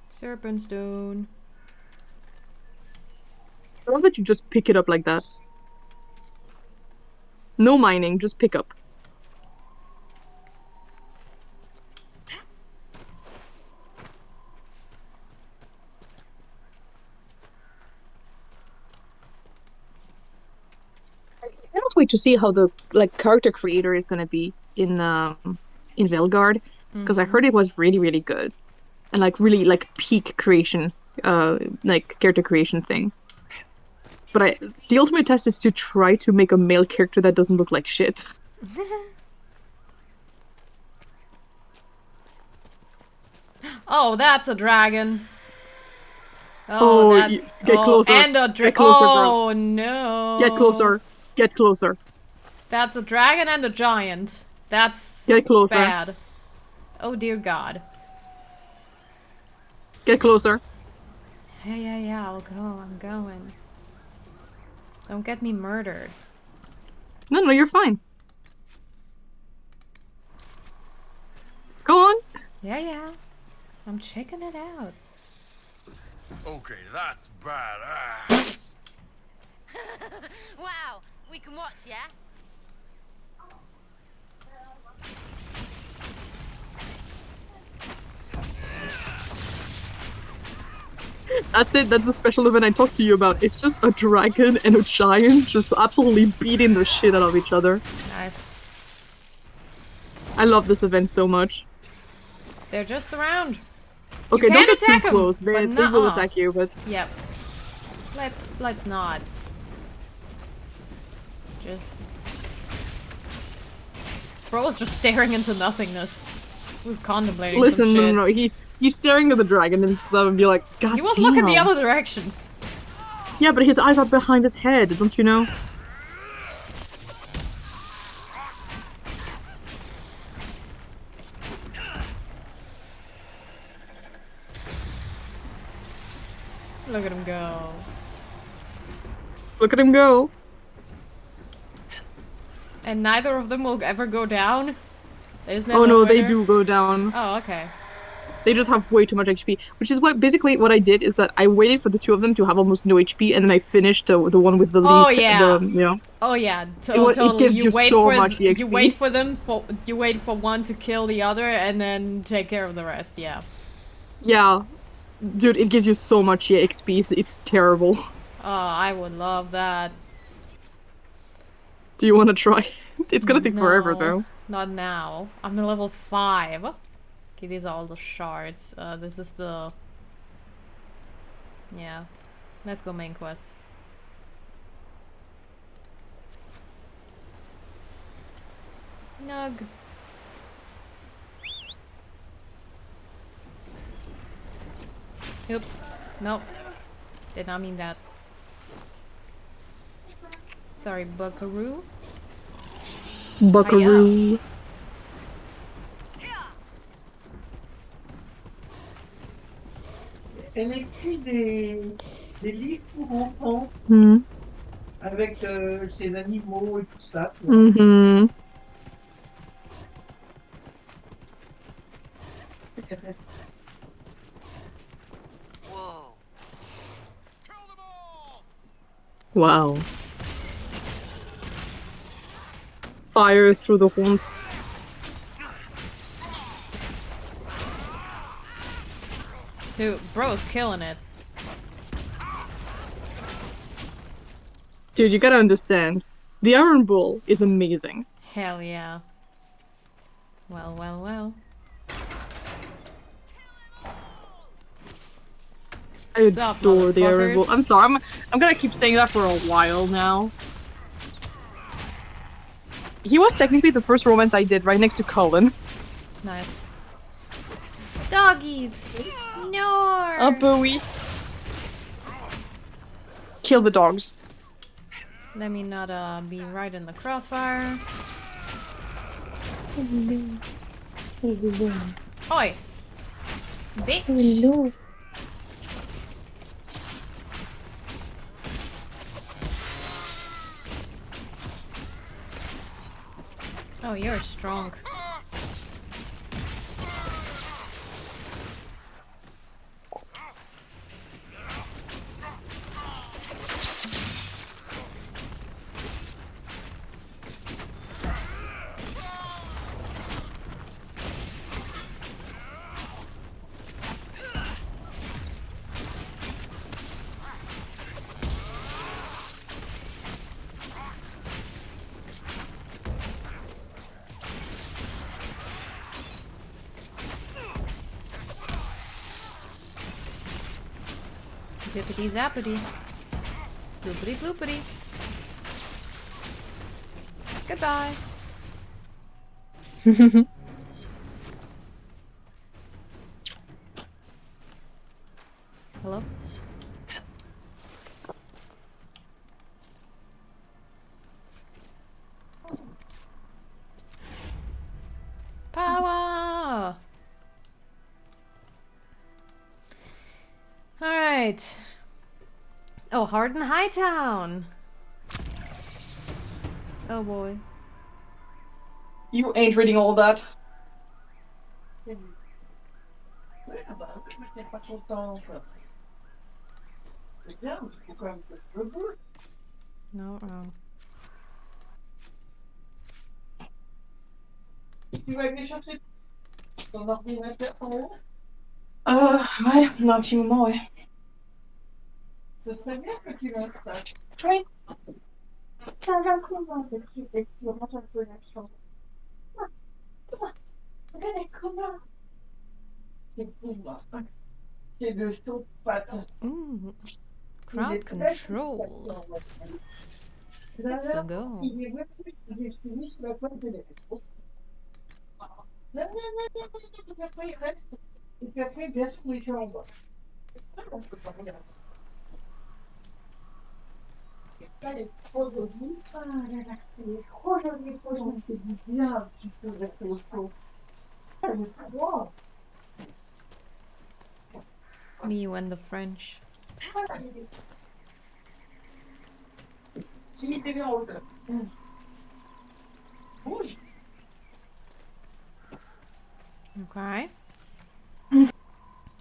Serpent stone. I love that you just pick it up like that. No mining, just pick up. I cannot wait to see how the character creator is gonna be in Velgard, because I heard it was really, really good, and really peak creation, character creation thing. But the ultimate test is to try to make a male character that doesn't look like shit. Oh, that's a dragon. Oh, get closer. And a get closer, oh girl. no! Get closer. Get closer. That's a dragon and a giant. That's get closer. Bad. Oh dear God. Get closer. Yeah. I'll go. I'm going. Don't get me murdered. No, you're fine. Go on. Yeah. I'm checking it out. Okay, that's badass. Wow, we can watch, yeah? That's it, that's the special event I talked to you about. It's just a dragon and a giant just absolutely beating the shit out of each other. Nice. I love this event so much. They're just around. Okay, don't get too close. They will attack you, but... Yep. Let's not. Just... Bro was just staring into nothingness. He was contemplating some shit. No, he's staring at the dragon and stuff and be like, God He was damn. looking the other direction. Yeah, but his eyes are behind his head, don't you know? Look at him go. Look at him go. And neither of them will ever go down? There's Oh never no, where they they're- do go down. Oh, okay. They just have way too much HP, which is what basically what I did is that I waited for the two of them to have almost no HP, and then I finished the one with the Oh, least. yeah. You know. Oh yeah, It totally. gives you wait so for much you EXP. wait for them you wait for one to kill the other and then take care of the rest. Yeah. Yeah, dude, it gives you so much EXP. It's terrible. Oh, I would love that. Do you want to try? It's gonna take forever No, though. not now. I'm in level 5. Okay, these are all the shards. This is the... Yeah. Let's go main quest. Nug. Oops. Nope. Did not mean that. Sorry, buckaroo. Buckaroo. Elle écrit des livres pour enfants avec ses animaux et tout ça. Wow. Fire through the horns. Dude, bro's killing it. Dude, you gotta understand. The Iron Bull is amazing. Hell yeah. Well, well, well. I adore the Iron Bull. I'm sorry, I'm gonna keep saying that for a while now. He was technically the first romance I did, right next to Cullen. Nice. Doggies! No! Oh, Bowie. Kill the dogs. Let me not be right in the crossfire. Oi! Bitch! Oh, you're strong. Zippity zappity. Zoopity bloopity. Goodbye. Hello? Power! Alright. Oh, Harden Hightown! Oh boy. You ain't reading all that. No, wrong. Tu vas aller chercher ton ordinateur en haut? Ouais, dans un petit moment, ouais. Ce serait bien que tu l'installes. Oui. Ça va comment l'architecture? Moi, j'aime peu la chambre. Regarde comment. C'est pour moi. C'est de chaud patate. Ooh. Crowd control. Let's go. Il est venu, j'ai fini sur la pointe de l'épaule. Non, non, non, non, non, parce qu'il reste. Et puis après, bien sur les jambes. On peut pas regarder. Elle est trop jolie. Ah là là, elle est trop jolie, trop jolie. C'est du bien un petit peu rester au chaud. Elle est trop. Me and the French. Okay.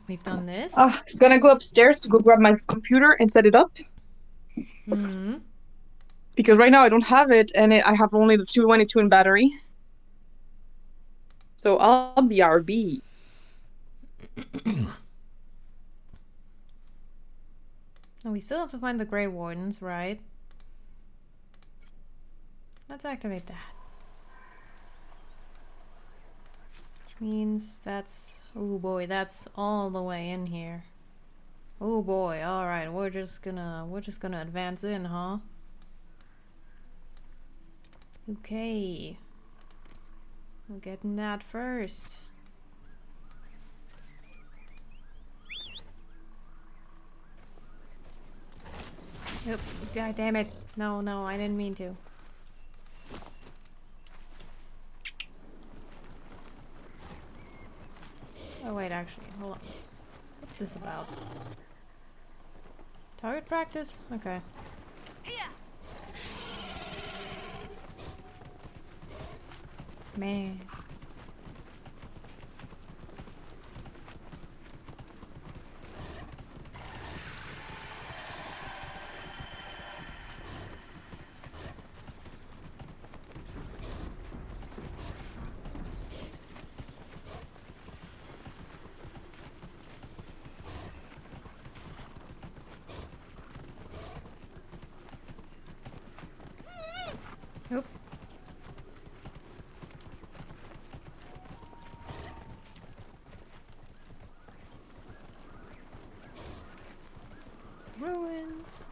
We've done this. Gonna go upstairs to go grab my computer and set it up. Hmm. Because right now I don't have it, and I have only the 222 in battery. So I'll be RB. Oh, we still have to find the Grey Wardens, right? Let's activate that. Which means that's... Oh boy, that's all the way in here. Oh boy, alright, we're just gonna advance in, huh? Okay. We're getting that first. Oop, god damn it. No, no, I didn't mean to. Oh wait, actually, hold on. What's this about? Target practice? Okay. Man. Oop. Ruins.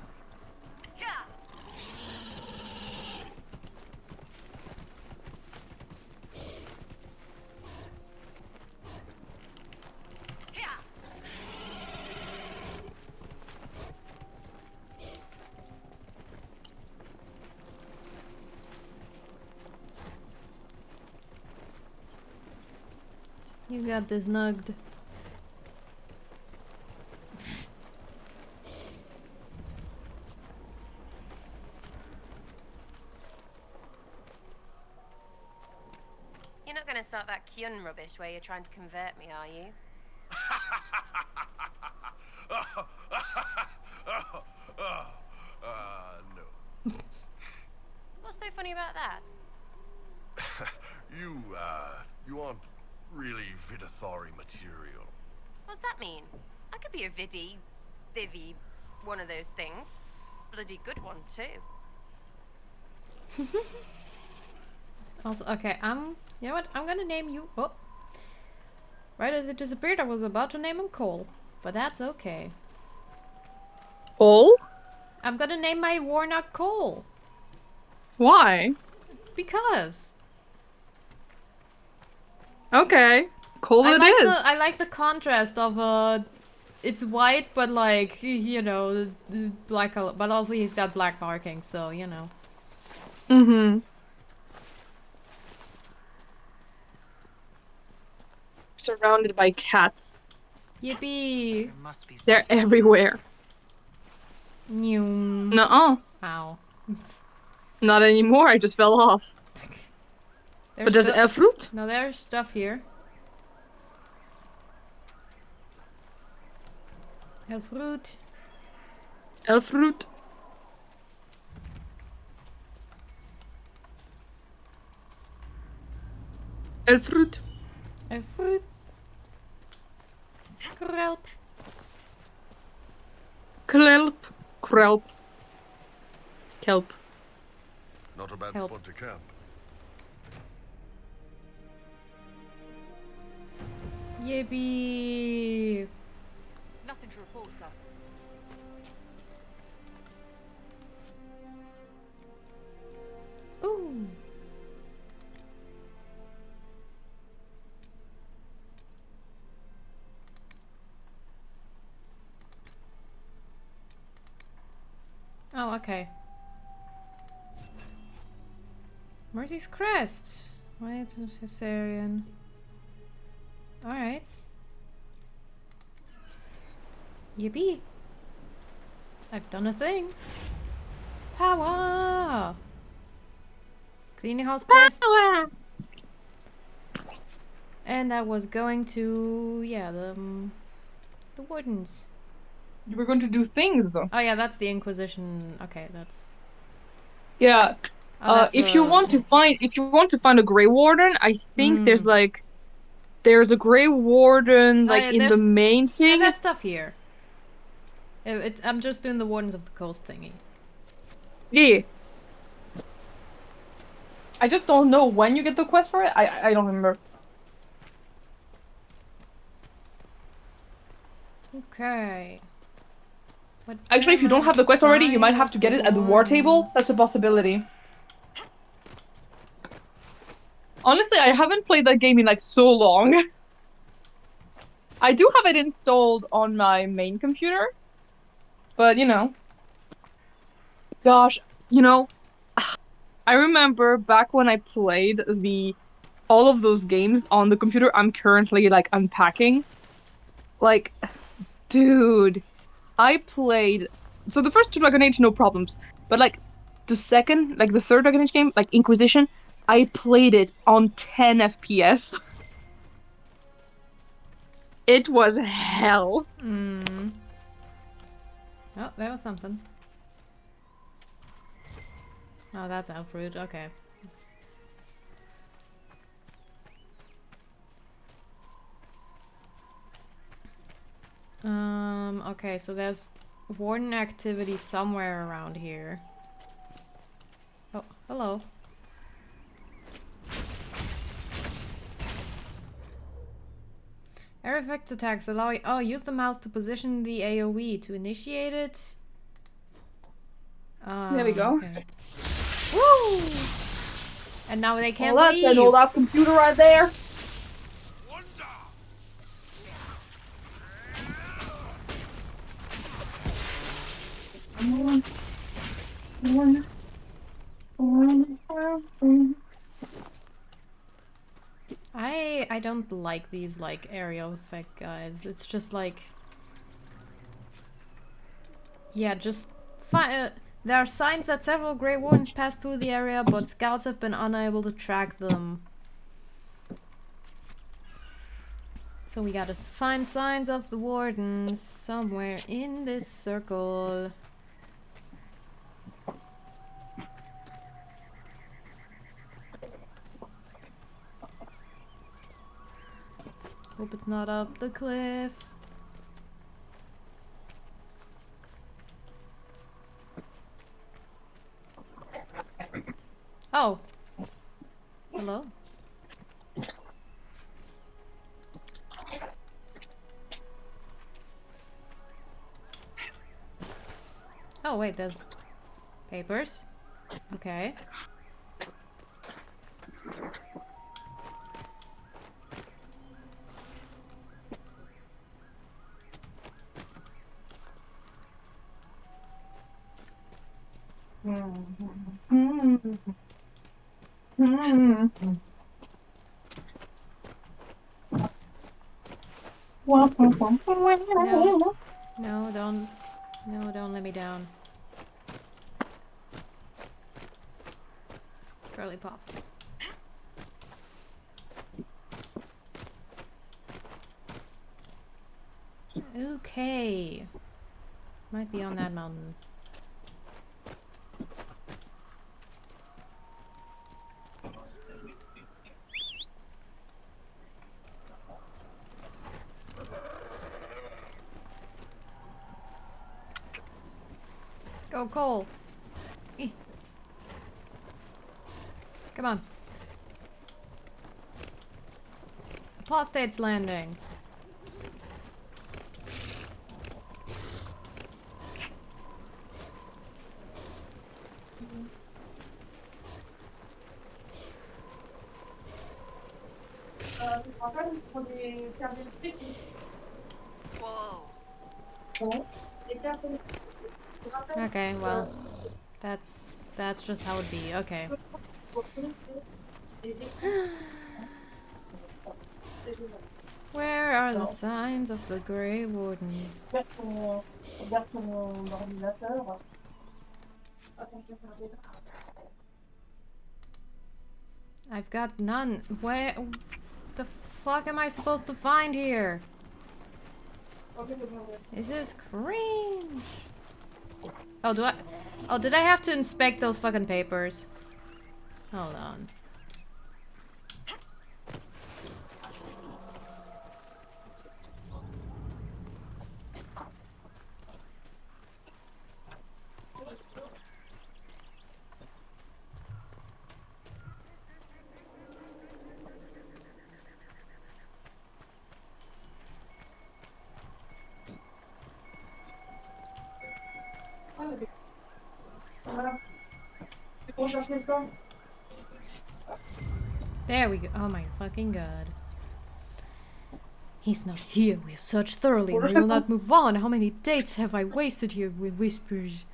You got this nugged. You're not going to start that Kyun rubbish where you're trying to convert me, are you? No. What's so funny about that? You aren't really Vidathari material. What's that mean? I could be a Vivi, one of those things. Bloody good one, too. Also, okay, you know what? I'm gonna name you... Oh. Right as it disappeared, I was about to name him Cole. But that's okay. Cole? I'm gonna name my Warnock Cole. Why? Because. Okay. Cole it is. I like the contrast of, it's white, but like, you know, the black color. But also he's got black markings, so, you know. Mm-hmm. Surrounded by cats. Yippee! They're everywhere. Nuh-uh. Ow. Not anymore, I just fell off. But there's a fruit? No, there's stuff here. El fruit. El fruit. El fruit. El fruit. Skrelp. Kelp. Krelp. Kelp. Not a bad Help. spot to camp. Yippee! Nothing to report, sir. Ooh. Oh, okay. Mercy's Crest. Right, Caesarian. Alright. Yippee. I've done a thing. Power! Cleaning house quest. Power! And I was going to, yeah, the wardens. You were going to do things. Oh yeah, that's the Inquisition. Okay, that's... Yeah. Oh, that's if you want to find a Grey Warden, I think there's a Grey Warden like in the main thing. Yeah, there's stuff here. I'm just doing the Wardens of the Coast thingy. Yeah. I just don't know when you get the quest for it. I don't remember. Okay. Actually, if you don't have the quest already, you might have to get it at the war table. That's a possibility. Honestly, I haven't played that game in like so long. I do have it installed on my main computer. But, you know. Gosh, you know, I remember back when I played all of those games on the computer I'm currently like unpacking. Like, dude, I played so the first two Dragon Age, no problems. But like the third Dragon Age game, like Inquisition, I played it on 10 FPS. It was hell. Oh, there was something. Oh, that's elf fruit. Okay. Okay, so there's warden activity somewhere around here. Oh, hello. Air effect attacks allow you... Oh, use the mouse to position the AoE to initiate it. There we go. Okay. Woo! And now they can't leave. That's an old ass computer right there. I don't like these like aerial effect guys. It's just like, yeah, just there are signs that several Grey Wardens passed through the area, but scouts have been unable to track them. So we gotta find signs of the Wardens somewhere in this circle. Hope it's not up the cliff. Oh. Hello? Oh wait, there's papers. Okay. No, don't let me down. Curly pop. Okay. Might be on that mountain. Go, Cole. Come on. Apostate's landing. Whoa. Okay, well, that's just how it be. Okay. Where are the signs of the Grey Wardens? Regarde ton ordinateur. I've got none. Where the fuck am I supposed to find here? This is cringe. Oh, did I have to inspect those fucking papers? Hold on. There we go. Oh my fucking god. He's not here. We've searched thoroughly and we will not move on. How many dates have I wasted here with whispers?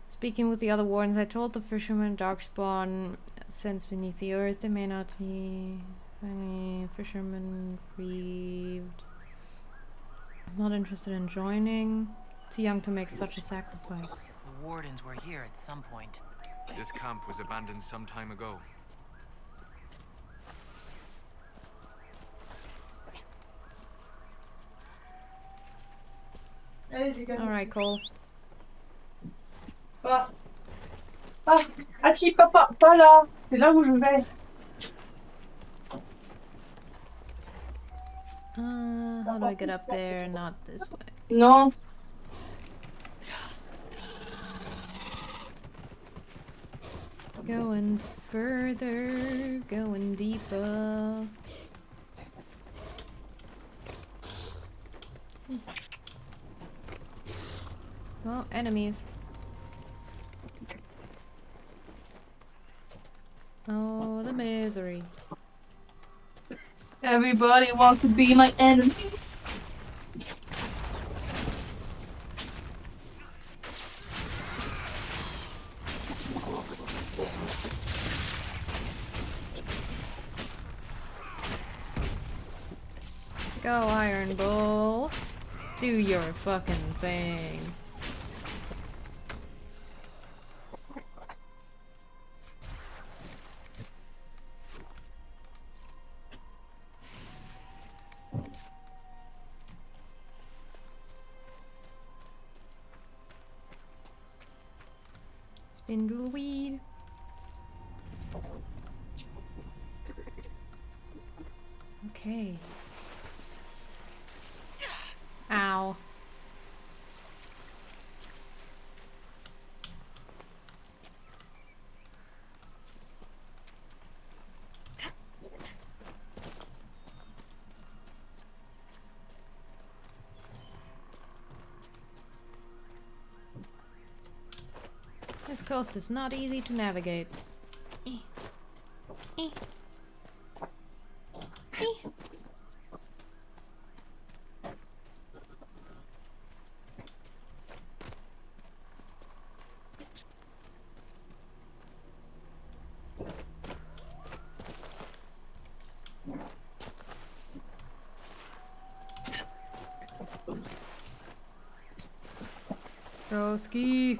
Speaking with the other wardens, I told the fisherman Darkspawn sends beneath the earth. They may not be any fishermen grieved. I'm not interested in joining. Too young to make such a sacrifice. The wardens were here at some point. This camp was abandoned some time ago. Alright, Cole. Ah, Hachi, papa, pas là. C'est là où je vais. How do I get up there? Not this way. Non. Going further, going deeper. Oh, enemies. Oh, the misery. Everybody wants to be my enemy. Go, Iron Bull. Do your fucking thing. Spindleweed. Okay. Ow. This coast is not easy to navigate. Broski.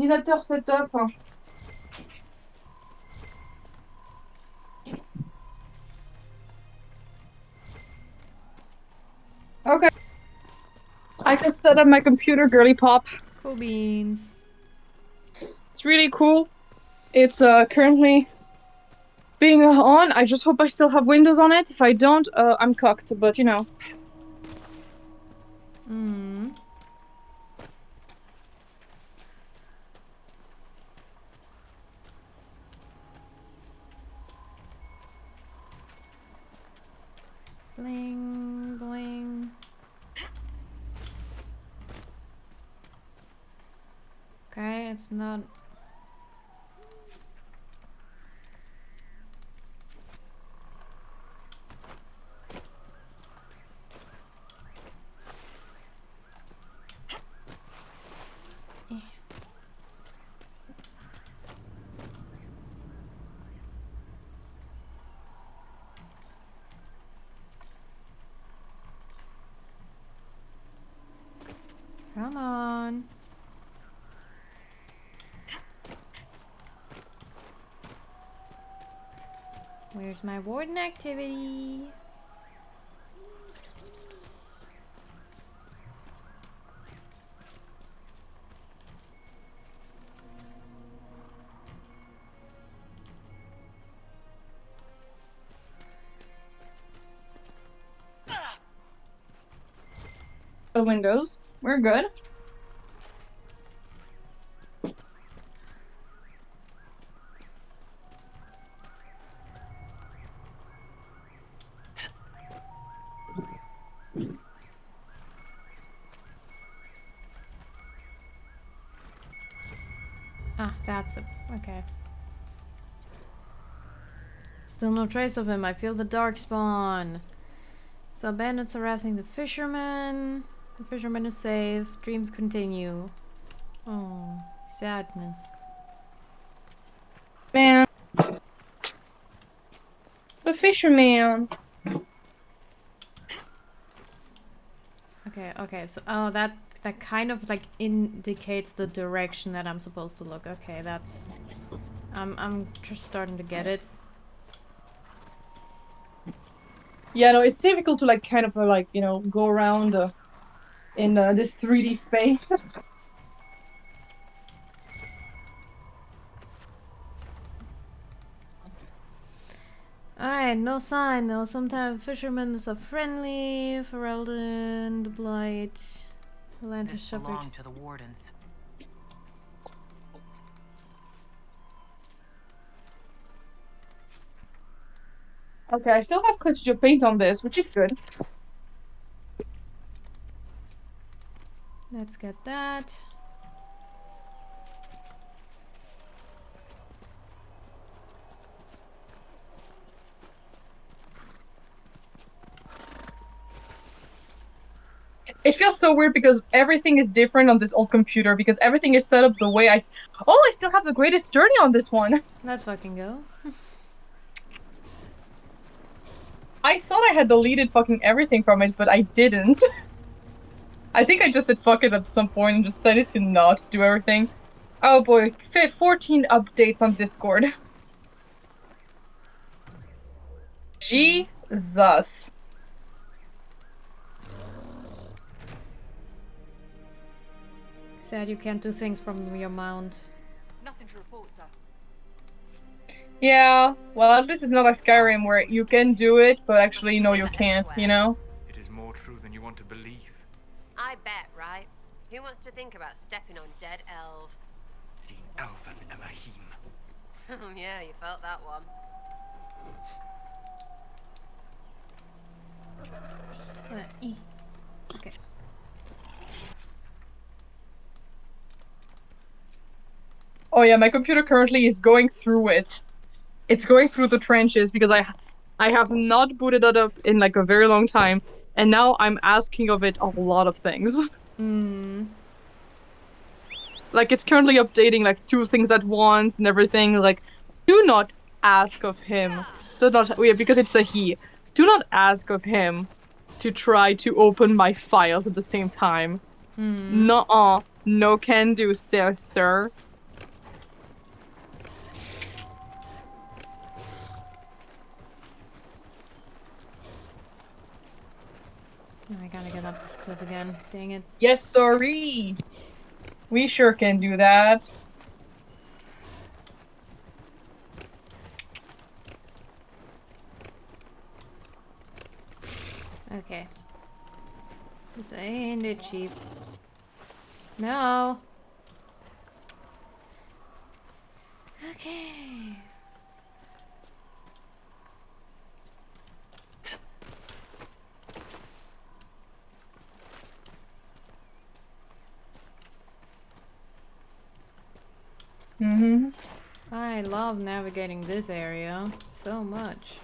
ordinateur setup. Okay. I just set up my computer, girly pop. Cool beans. It's really cool. It's currently being on. I just hope I still have Windows on it. If I don't, I'm cocked, but you know. Hmm. Bling, bling. Okay, it's not... Come on. Where's my warden activity? Psst, psst, psst, psst, psst. The Windows. We're good. Ah, that's it. Okay. Still no trace of him. I feel the dark spawn. So bandits harassing the fisherman. The fisherman is safe. Dreams continue. Oh, sadness. Man. The fisherman. Okay, okay. So, oh, that kind of like indicates the direction that I'm supposed to look. Okay, that's... I'm just starting to get it. Yeah, no, it's difficult to like kind of like, you know, go around in this 3D space. Alright, no sign though. Sometimes fishermen are friendly. Ferelden, the Blight, the Lantern This Shepherd. belonged to the wardens. Okay, I still have Clutch paint on this, which is good. Let's get that. It feels so weird because everything is different on this old computer because everything is set up the way I... Oh, I still have the greatest journey on this one! Let's fucking go. I thought I had deleted fucking everything from it, but I didn't. I think I just said fuck it at some point and decided to not do everything. Oh boy, 14 updates on Discord. Jesus. Sad you can't do things from your mount. Nothing to report, sir. Yeah, well, this is not like Skyrim where you can do it, but actually, no, you can't, you know? It is more true than you want to believe. I bet, right? Who wants to think about stepping on dead elves? The Elven Emahim. Oh yeah, you felt that one. Okay. Oh yeah, my computer currently is going through it. It's going through the trenches because I have not booted it up in like a very long time, and now I'm asking of it a lot of things. Like it's currently updating like 2 things at once and everything. Like, do not ask of him. Do not, yeah, because it's a he. Do not ask of him to try to open my files at the same time. Nuh-uh. No can do, sir. Now I gotta get up this cliff again. Dang it. Yes, sorry. We sure can do that. Okay. This ain't it, Chief. No. Okay. Mm-hmm. I love navigating this area so much.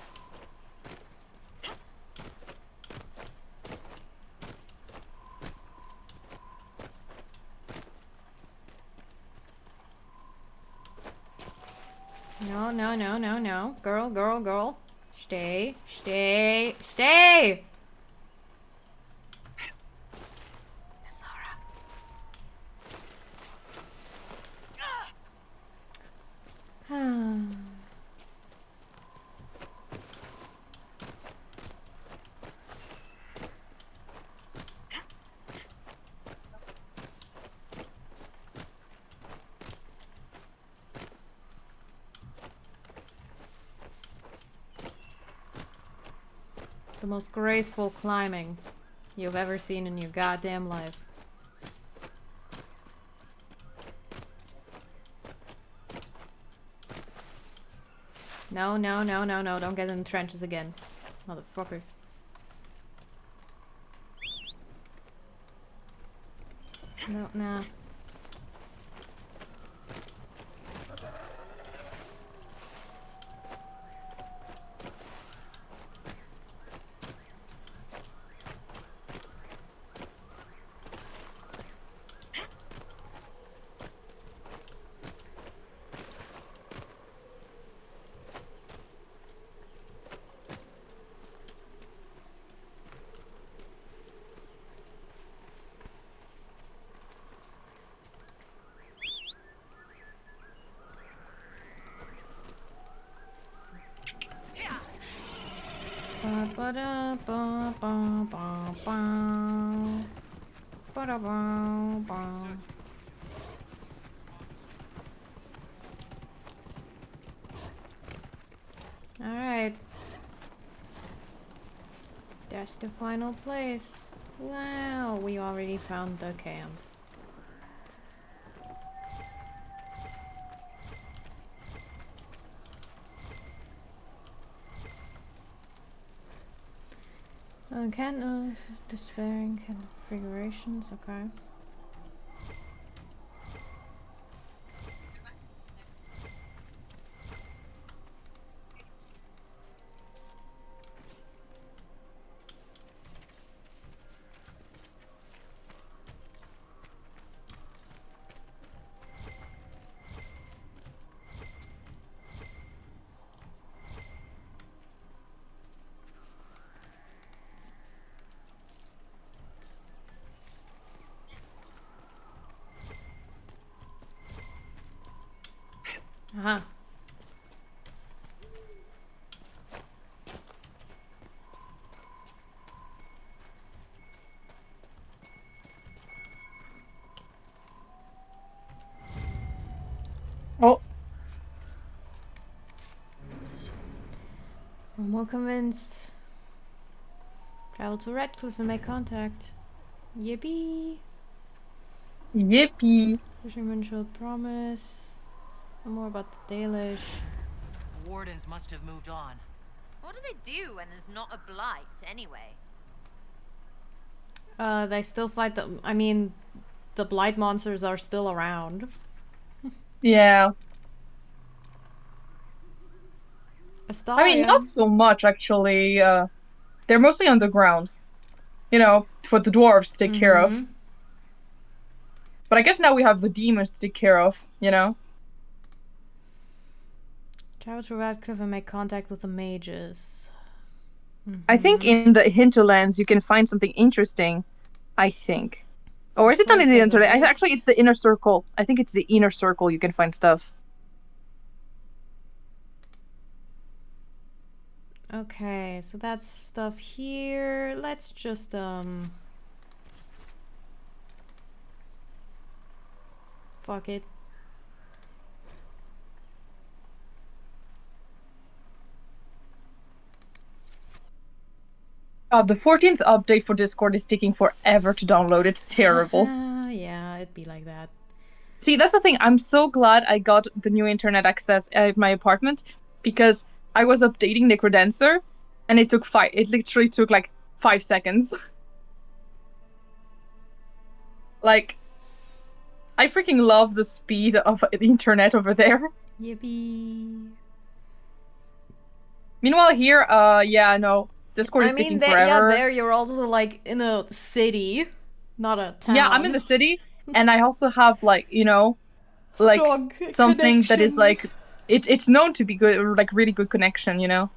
No, no, no, no, no. Girl, girl, girl. Stay, stay, stay! Nasara. The most graceful climbing you've ever seen in your goddamn life. No, no, no, no, no. Don't get in the trenches again. Motherfucker. No, nah. Alright. That's the final place. Wow, we already found the camp. Despairing configurations, okay. Uh-huh. Oh. I'm more convinced. Travel to Redcliffe and make contact. Yippee! Yippee! Fisherman showed promise. More about the Dalish. The wardens must have moved on. What do they do when there's not a blight, anyway? They still fight the... I mean, the blight monsters are still around. Yeah. Astaria. I mean, not so much, actually. They're mostly underground. You know, for the dwarves to take care of. But I guess now we have the demons to take care of, you know? Travel to Radcliffe and make contact with the mages. I think in the hinterlands you can find something interesting. I think. Or is it not in the hinterlands? Actually, it's the inner circle. I think it's the inner circle you can find stuff. Okay, so that's stuff here. Let's just fuck it. The 14th update for Discord is taking forever to download. It's terrible. Yeah, it'd be like that. See, that's the thing. I'm so glad I got the new internet access at my apartment because I was updating Necrodancer and it literally took like 5 seconds. Like, I freaking love the speed of the internet over there. Yippee. Meanwhile here, yeah, no. Discord is taking forever. Yeah, there you're also like in a city, not a town. Yeah, I'm in the city, and I also have like, you know, like strong something connection. that is like it's known to be good, like really good connection, you know.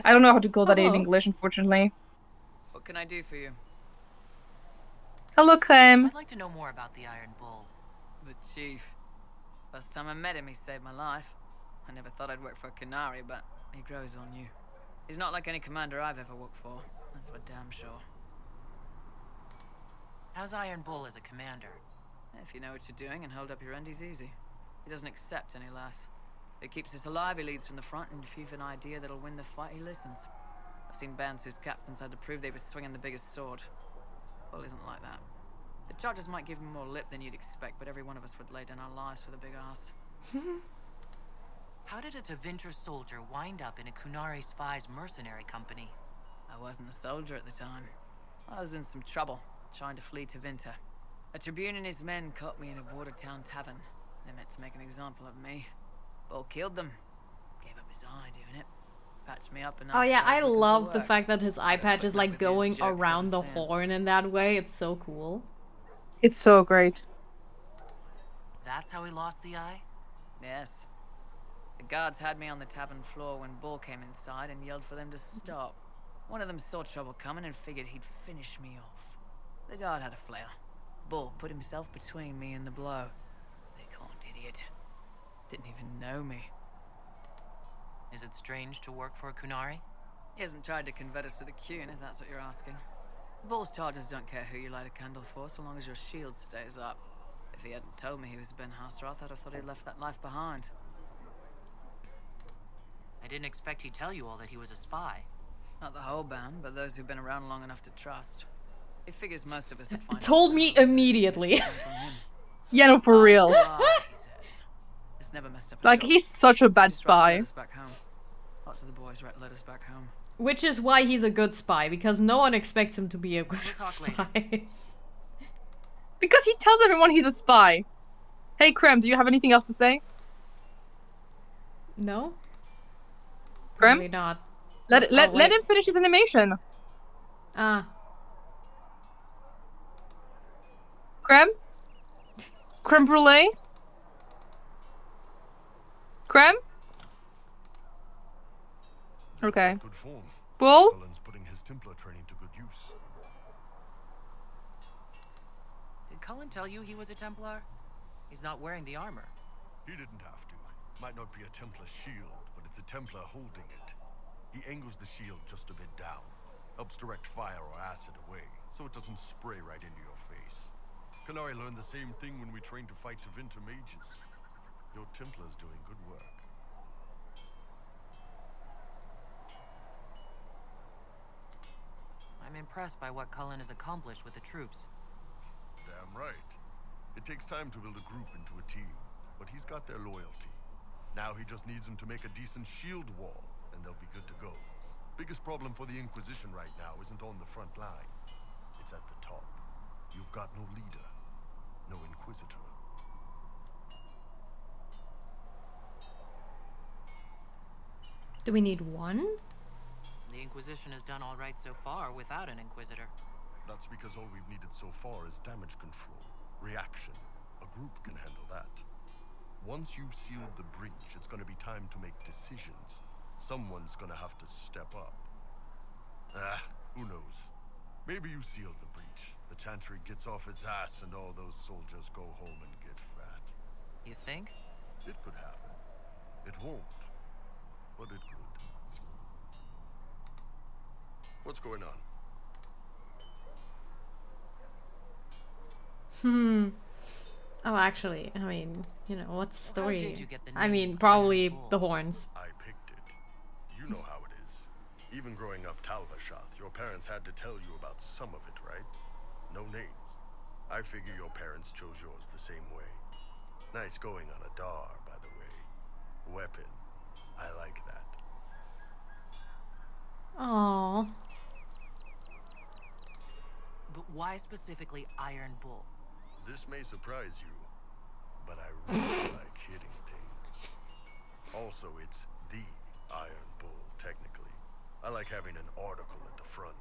I don't know how to call that in English, unfortunately. What can I do for you? Hello, Crème. I'd like to know more about the Iron Bull. The chief. First time I met him, he saved my life. I never thought I'd work for a Canary, but he grows on you. He's not like any commander I've ever worked for. That's for damn sure. How's Iron Bull as a commander? If you know what you're doing and hold up your end, he's easy. He doesn't accept any less. He keeps us alive, he leads from the front, and if you've an idea that'll win the fight, he listens. I've seen bands whose captains had to prove they were swinging the biggest sword. Bull isn't like that. The charges might give him more lip than you'd expect, but every one of us would lay down our lives for the big ass. How did a Tevinter soldier wind up in a Kunari spy's mercenary company? I wasn't a soldier at the time. I was in some trouble, trying to flee Tevinter. A Tribune and his men caught me in a border town tavern. They meant to make an example of me. Bull killed them. Gave up his eye doing it. Patched me up and oh yeah, I love the fact that his eye patch is like going around the horn in that way. It's so cool. It's so great. That's how he lost the eye? Yes. The guards had me on the tavern floor when Bull came inside and yelled for them to stop. One of them saw trouble coming and figured he'd finish me off. The guard had a flare. Bull put himself between me and the blow. Big-horned idiot. Didn't even know me. Is it strange to work for a Kunari? He hasn't tried to convert us to the Qun, if that's what you're asking. Bull's charges don't care who you light a candle for, so long as your shield stays up. If he hadn't told me he was Ben Hasroth, I'd have thought he'd left that life behind. I didn't expect he'd tell you all that he was a spy. Not the whole band, but those who've been around long enough to trust. He figures most of us would find told me immediately. Yeah, no, for real. It's never messed up. Like, he's such a bad spy. Lots of the boys write letters back home. Which is why he's a good spy, because no one expects him to be a good spy. Because he tells everyone he's a spy. Hey, Crème, do you have anything else to say? No? Crème? Really not. Let him finish his animation. Ah. Crème? Crème brulee? Crème? Okay. Good form. Bull? Cullen's putting his Templar training to good use. Did Cullen tell you he was a Templar? He's not wearing the armor. He didn't have to. Might not be a Templar shield, but it's a Templar holding it. He angles the shield just a bit down. Helps direct fire or acid away, so it doesn't spray right into your face. Canary learned the same thing when we trained to fight Tevinter mages. Your Templar's doing good work. I'm impressed by what Cullen has accomplished with the troops. Damn right. It takes time to build a group into a team, but he's got their loyalty. Now he just needs them to make a decent shield wall, and they'll be good to go. Biggest problem for the Inquisition right now isn't on the front line. It's at the top. You've got no leader, no Inquisitor. Do we need one? The Inquisition has done all right so far without an Inquisitor. That's because all we've needed so far is damage control, reaction. A group can handle that. Once you've sealed the breach, it's gonna be time to make decisions. Someone's gonna have to step up. Who knows? Maybe you sealed the breach. The Chantry gets off its ass and all those soldiers go home and get fat. You think? It could happen. It won't, but it could. What's going on? Oh, actually, I mean, you know, what's the How did story? you get the I name mean, Iron probably Bull? the horns. I picked it. You know how it is. Even growing up Talvashath, your parents had to tell you about some of it, right? No names. I figure your parents chose yours the same way. Nice going on a Dar, by the way. Weapon. I like that. Aww. But why specifically Iron Bull? This may surprise you, but I really like hitting things. Also, it's the Iron Bull, technically. I like having an article at the front.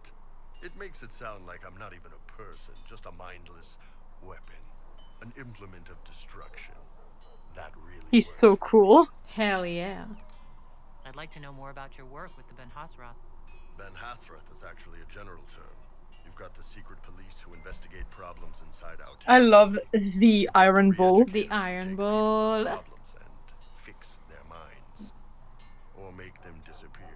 It makes it sound like I'm not even a person, just a mindless weapon. An implement of destruction. That really He's works so for cool. Hell yeah. I'd like to know more about your work with the Ben Hasrath. Ben Hasrath is actually a general term. You've got the secret police who investigate problems inside our I territory. love the Iron Bull. The Iron Bull. Problems and fix their minds. Or make them disappear.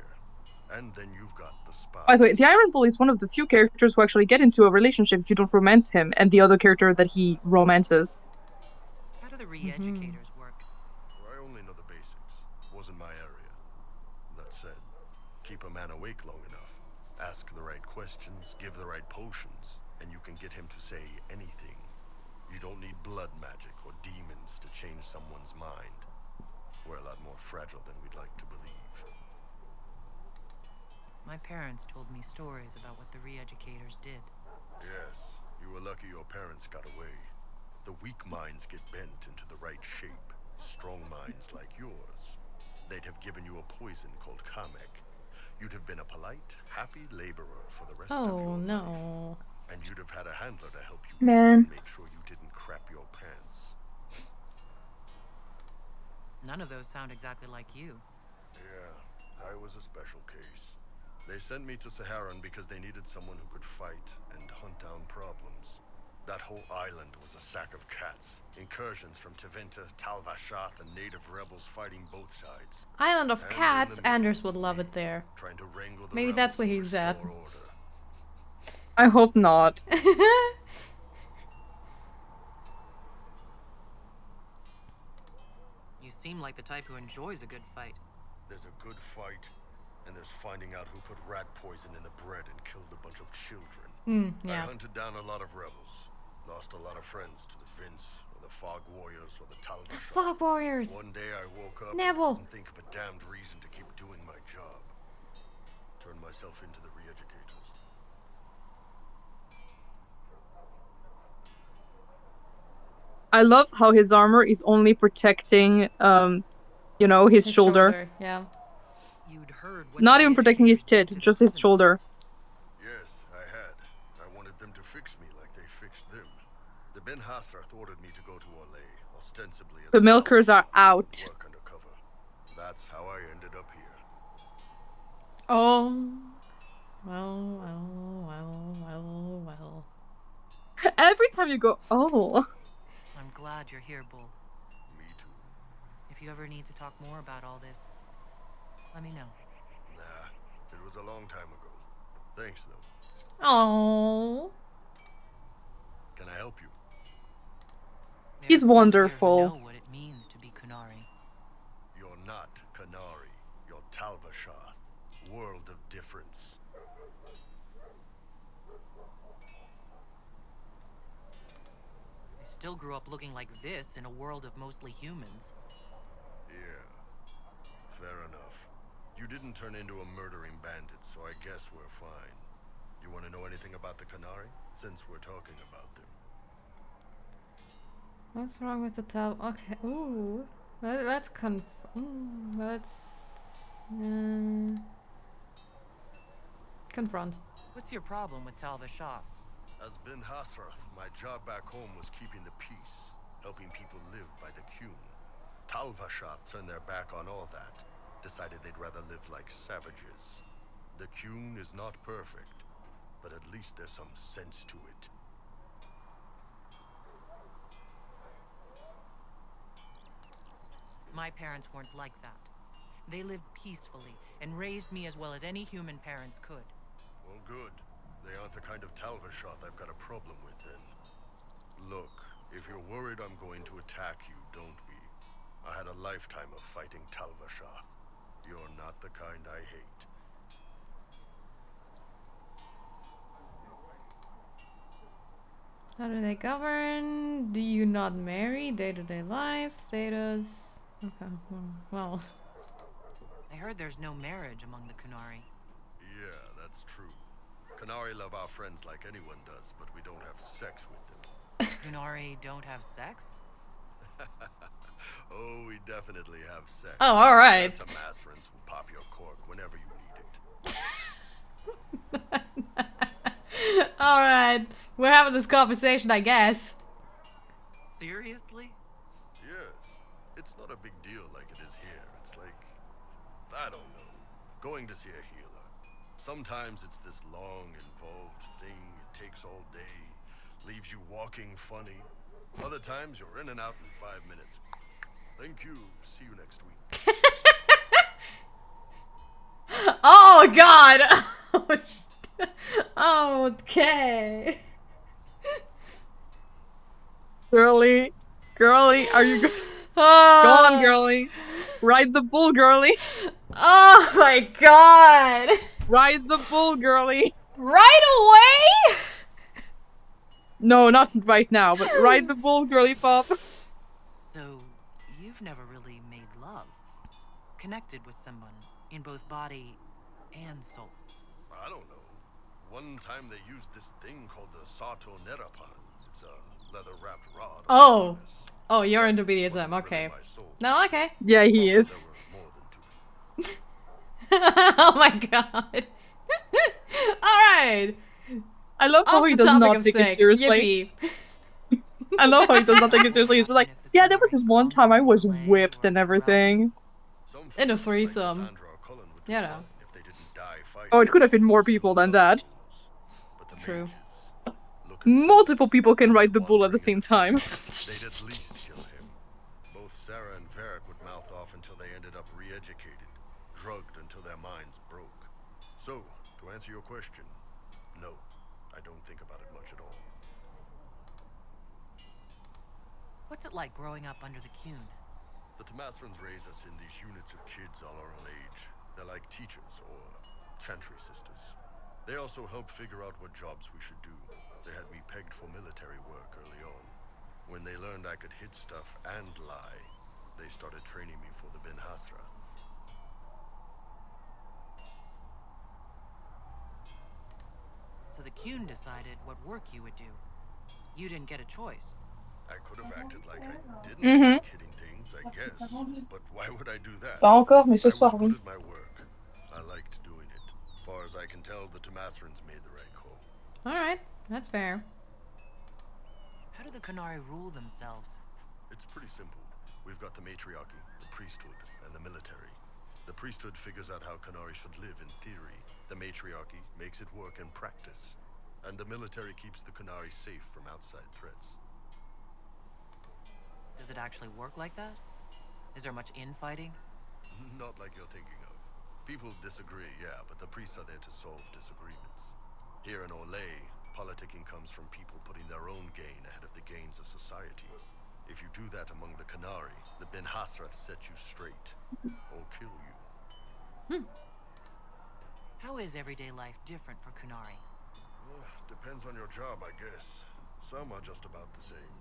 And then you've got the spy. By the way, the Iron Bull is one of the few characters who actually get into a relationship if you don't romance him, and the other character that he romances. How do the re-educators work? I only know the basics. Wasn't my area. That said, keep a man awake long enough. Ask the right questions, give the right potions, and you can get him to say anything. You don't need blood magic or demons to change someone's mind. We're a lot more fragile than we'd like to believe. My parents told me stories about what the re-educators did. Yes, you were lucky your parents got away. The weak minds get bent into the right shape. Strong minds like yours. They'd have given you a poison called Kamek. You'd have been a polite, happy laborer for the rest of your life. No. And you'd have had a handler to help you Man. make sure you didn't crap your pants. None of those sound exactly like you. Yeah, I was a special case. They sent me to Saharan because they needed someone who could fight and hunt down problems. That whole island was a sack of cats. Incursions from Tevinter, Talvashath, and native rebels fighting both sides. Island of Cats. Anders would love it there. Trying to wrangle the Maybe that's where he's at. order. I hope not. You seem like the type who enjoys a good fight. There's a good fight, and there's finding out who put rat poison in the bread and killed a bunch of children. Yeah. I hunted down a lot of rebels. Lost a lot of friends to the Vince, or the Fog Warriors, or the Talvashath. Fog Warriors. One day I woke up Nebel. and couldn't think of a damned reason to keep doing my job. Turned myself into the re-educators. I love how his armor is only protecting, you know, his shoulder. Yeah. You'd heard Not even protecting his tit, just his shoulder. Yes, I had. I wanted them to fix me like they fixed them. The Ben Hasrath ordered me to go to Orlais, ostensibly as The a milkers are out. work undercover. That's how I ended up here. Oh. Well. Every time you go, oh. I'm glad you're here, Bull. Me too. If you ever need to talk more about all this, let me know. Nah, it was a long time ago. Thanks, though. Oh. Can I help you? He's There are few here who wonderful. know what it means to be Kunari. You're not Kanari. You're Talvashath. World of difference. I still grew up looking like this in a world of mostly humans. Yeah. Fair enough. You didn't turn into a murdering bandit, so I guess we're fine. You want to know anything about the Kanari? Since we're talking about them. What's wrong with the towel? Okay. Ooh. Let's confront. What's your problem with Talvashath? As Ben Hasrath, my job back home was keeping the peace, helping people live by the Qun. Talvashath turned their back on all that, decided they'd rather live like savages. The Qun is not perfect, but at least there's some sense to it. My parents weren't like that. They lived peacefully and raised me as well as any human parents could. Well, good. They aren't the kind of Talvashoth I've got a problem with, then. Look, if you're worried I'm going to attack you, don't be. I had a lifetime of fighting Talvashoth. You're not the kind I hate. How do they govern? Do you not marry? Day-to-day life? Status? Okay, well. I heard there's no marriage among the Kunari. Yeah, that's true. Kunari love our friends like anyone does, but we don't have sex with them. Kunari don't have sex? Oh, we definitely have sex. Oh, alright. Tomasrans will pop your cork whenever you need it. Alright, we're having this conversation, I guess. Seriously? Yes. It's not a big deal like it is here. It's like, I don't know, going to see a healer. Sometimes it's this long, involved thing. It takes all day, leaves you walking funny. Other times you're in and out in 5 minutes. Thank you. See you next week. Oh God! Okay. Girly, are you go on, girly? Ride the bull, girly. Oh my God! Ride the bull, girly. Right away? No, not right now, but ride the bull, girly pop. So, you've never really made love? Connected with someone in both body and soul? I don't know. One time they used this thing called the Sato Nerapan. It's a leather-wrapped rod. Oh. Oh, you're into BDSM, okay. No, okay. Yeah, he is. Oh my God. Alright. I love how he does not take it seriously. I love how he does not take it seriously. He's like, yeah, there was this one time I was whipped and everything. In a threesome. You know. Oh, it could have been more people than that. True. Multiple people can ride the bull at the same time. They'd at least kill him. Both Sarah and Varric would mouth off until they ended up re-educated, drugged until their minds broke. So, to answer your question, no, I don't think about it much at all. What's it like growing up under the Qun? The Tomasrans raise us in these units of kids all our own age. They're like teachers or chantry sisters. They also help figure out what jobs we should do. They had me pegged for military work early on. When they learned I could hit stuff and lie, they started training me for the Ben Hasra. So the Qun decided what work you would do. You didn't get a choice. I could have acted like I didn't like hitting things, I guess. But why would I do that? Pas encore, mais ce soir, I was oui. good at my work. I liked doing it. As far as I can tell, the Tomasrans made the right call. Alright, that's fair. How do the Kunari rule themselves? It's pretty simple. We've got the matriarchy, the priesthood, and the military. The priesthood figures out how Kunari should live in theory. The matriarchy makes it work in practice. And the military keeps the Kunari safe from outside threats. Does it actually work like that? Is there much infighting? Not like you're thinking of. People disagree, yeah, but the priests are there to solve disagreements. Here in Olay, politicking comes from people putting their own gain ahead of the gains of society. If you do that among the Kunari, the Ben Hasrath set you straight, or kill you. How is everyday life different for Kunari? Depends on your job, I guess. Some are just about the same.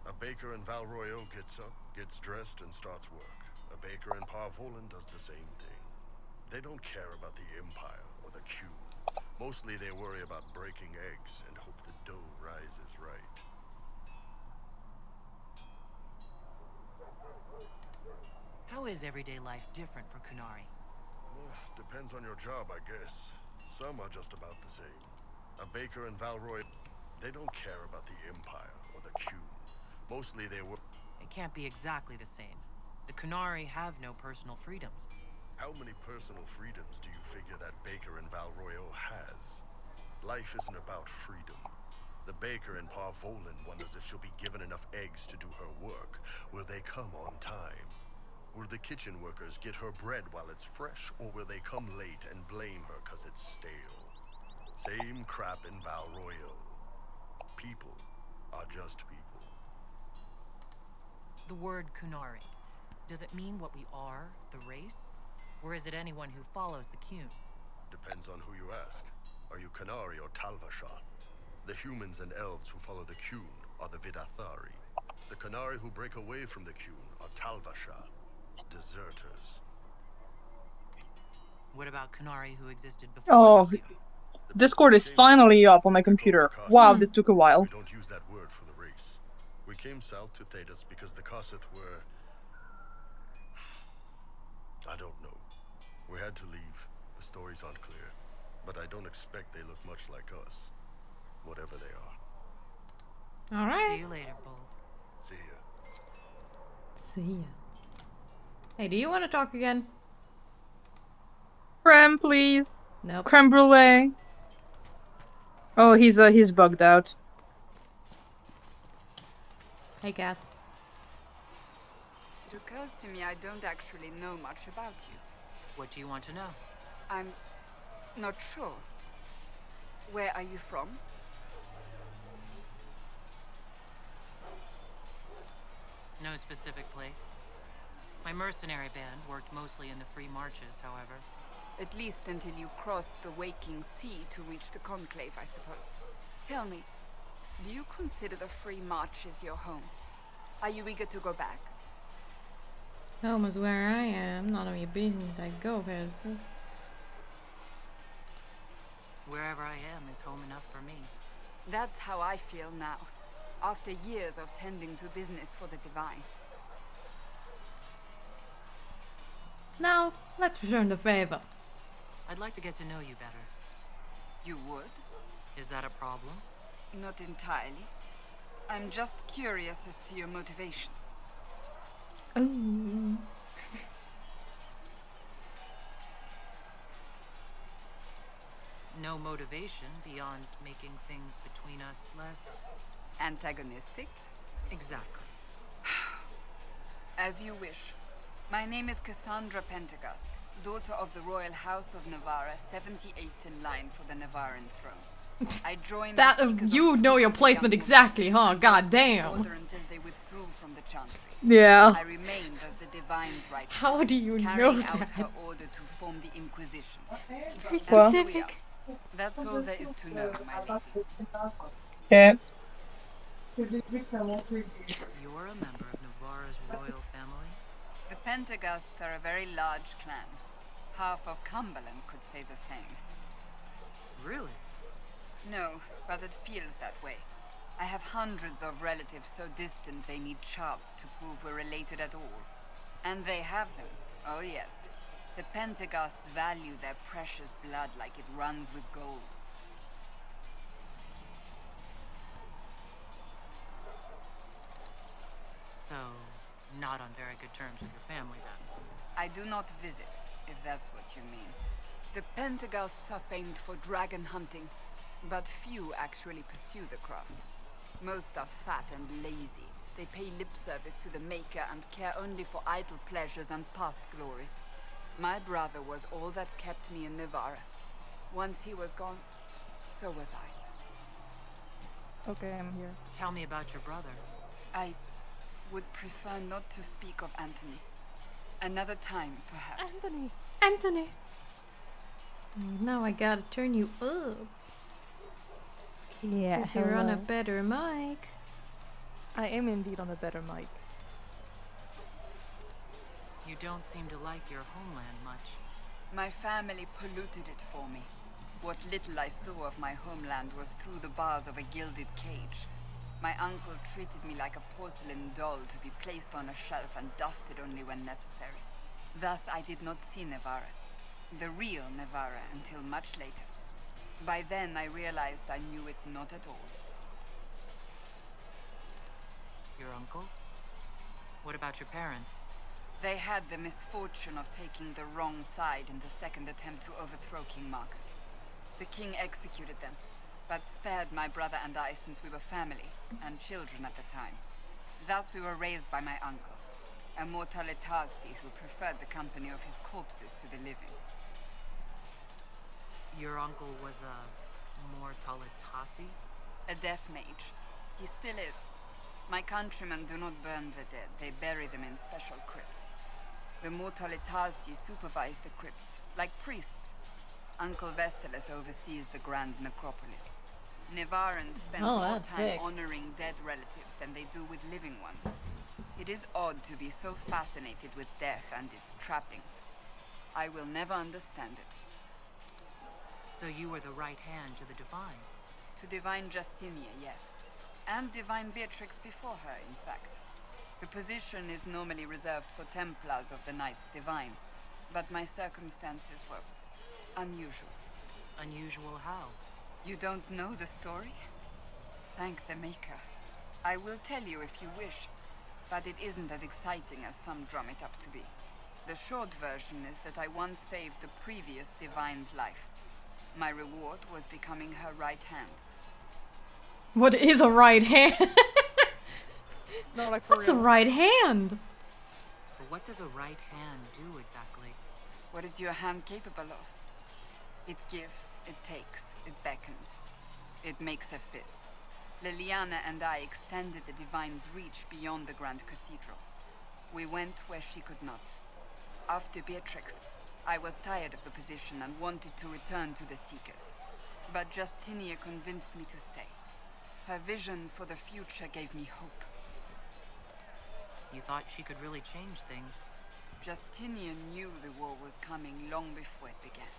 A baker in Val Royeaux gets up, gets dressed, and starts work. A baker in Parvolan does the same thing. They don't care about the Empire or the Qun. Mostly they worry about breaking eggs and hope the dough rises right. How is everyday life different for Kunari? Depends on your job, I guess. Some are just about the same. A baker in Val Royeaux, they don't care about the Empire or the Qun. Mostly they were. It can't be exactly the same. The Kunari have no personal freedoms. How many personal freedoms do you figure that baker in Val Royeaux has? Life isn't about freedom. The baker in Parvolan wonders if she'll be given enough eggs to do her work. Will they come on time? Will the kitchen workers get her bread while it's fresh, or will they come late and blame her 'cause it's stale? Same crap in Val Royale. People are just people. The word Kunari. Does it mean what we are, the race? Or is it anyone who follows the Qun? Depends on who you ask. Are you Kunari or Talvashath? The humans and elves who follow the Qun are the Vidathari. The Kunari who break away from the Qun are Talvashath, deserters. What about Kunari who existed before the Qun? Discord is finally up on my computer. Wow, this took a while. We don't use that word for the race. We came south to Thedas because the Kossith were... I don't know. We had to leave. The stories aren't clear. But I don't expect they look much like us. Whatever they are. Alright. See you later, Bull. See ya. See ya. Hey, do you want to talk again? Creme, please. Nope. Creme brulee. Oh, he's bugged out. Hey, Cass. It occurs to me I don't actually know much about you. What do you want to know? I'm not sure. Where are you from? No specific place. My mercenary band worked mostly in the free marches, however. At least until you crossed the waking sea to reach the Conclave, I suppose. Tell me, do you consider the free marches your home? Are you eager to go back? Home is where I am. None of your business. I go there. Wherever I am is home enough for me. That's how I feel now, after years of tending to business for the Divine. Now, let's return the favor. I'd like to get to know you better. You would? Is that a problem? Not entirely. I'm just curious as to your motivation. Oh. No motivation beyond making things between us less... Antagonistic? Exactly. As you wish. My name is Cassandra Pentagast, daughter of the Royal House of Navarra, 78th in line for the Navaran throne. I joined that you know your placement exactly, huh? God damn. Until they withdrew from the Chantry. Yeah. I remained as the Divine's right. How do you know carrying that? out her order to form the Inquisition. It's very specific. That's all there is to know, my lady. Okay. You're a member of Navarra's royal family? The Pentagasts are a very large clan. Half of Cumberland could say the same. Really? No, but it feels that way. I have hundreds of relatives so distant they need charts to prove we're related at all. And they have them. Oh yes. The Pentagasts value their precious blood like it runs with gold. So, not on very good terms with your family then? I do not visit, if that's what you mean. The Pentagasts are famed for dragon hunting, but few actually pursue the craft. Most are fat and lazy. They pay lip service to the Maker and care only for idle pleasures and past glories. My brother was all that kept me in Navarra. Once he was gone, so was I. Okay, I'm here. Tell me about your brother. I would prefer not to speak of Anthony. Another time, perhaps. Anthony! Now I gotta turn you up. Yeah, because you're on a better mic. I am indeed on a better mic. You don't seem to like your homeland much. My family polluted it for me. What little I saw of my homeland was through the bars of a gilded cage. My uncle treated me like a porcelain doll to be placed on a shelf and dusted only when necessary. Thus I did not see Navarra, the real Navarra, until much later. By then I realized I knew it not at all. Your uncle? What about your parents? They had the misfortune of taking the wrong side in the second attempt to overthrow King Marcus. The king executed them, but spared my brother and I since we were family, and children at the time. Thus we were raised by my uncle, a Mortalitasi who preferred the company of his corpses to the living. Your uncle was a Mortalitasi? A death mage. He still is. My countrymen do not burn the dead. They bury them in special crypts. The Mortalitasi supervise the crypts, like priests. Uncle Vestalis oversees the grand necropolis. Nevarans spend more time honoring dead relatives than they do with living ones. It is odd to be so fascinated with death and its trappings. I will never understand it. So you were the right hand to the Divine? To Divine Justinia, yes. And Divine Beatrix before her, in fact. The position is normally reserved for Templars of the Knights Divine, but my circumstances were unusual. Unusual how? You don't know the story? Thank the Maker. I will tell you if you wish, but it isn't as exciting as some drum it up to be. The short version is that I once saved the previous Divine's life. My reward was becoming her right hand. What is a right hand? No, like for What's a right hand? But what does a right hand do exactly? What is your hand capable of? It gives, it takes, it beckons. It makes a fist. Liliana and I extended the Divine's reach beyond the Grand Cathedral. We went where she could not. After Beatrix, I was tired of the position and wanted to return to the Seekers. But Justinia convinced me to stay. Her vision for the future gave me hope. You thought she could really change things? Justinia knew the war was coming long before it began.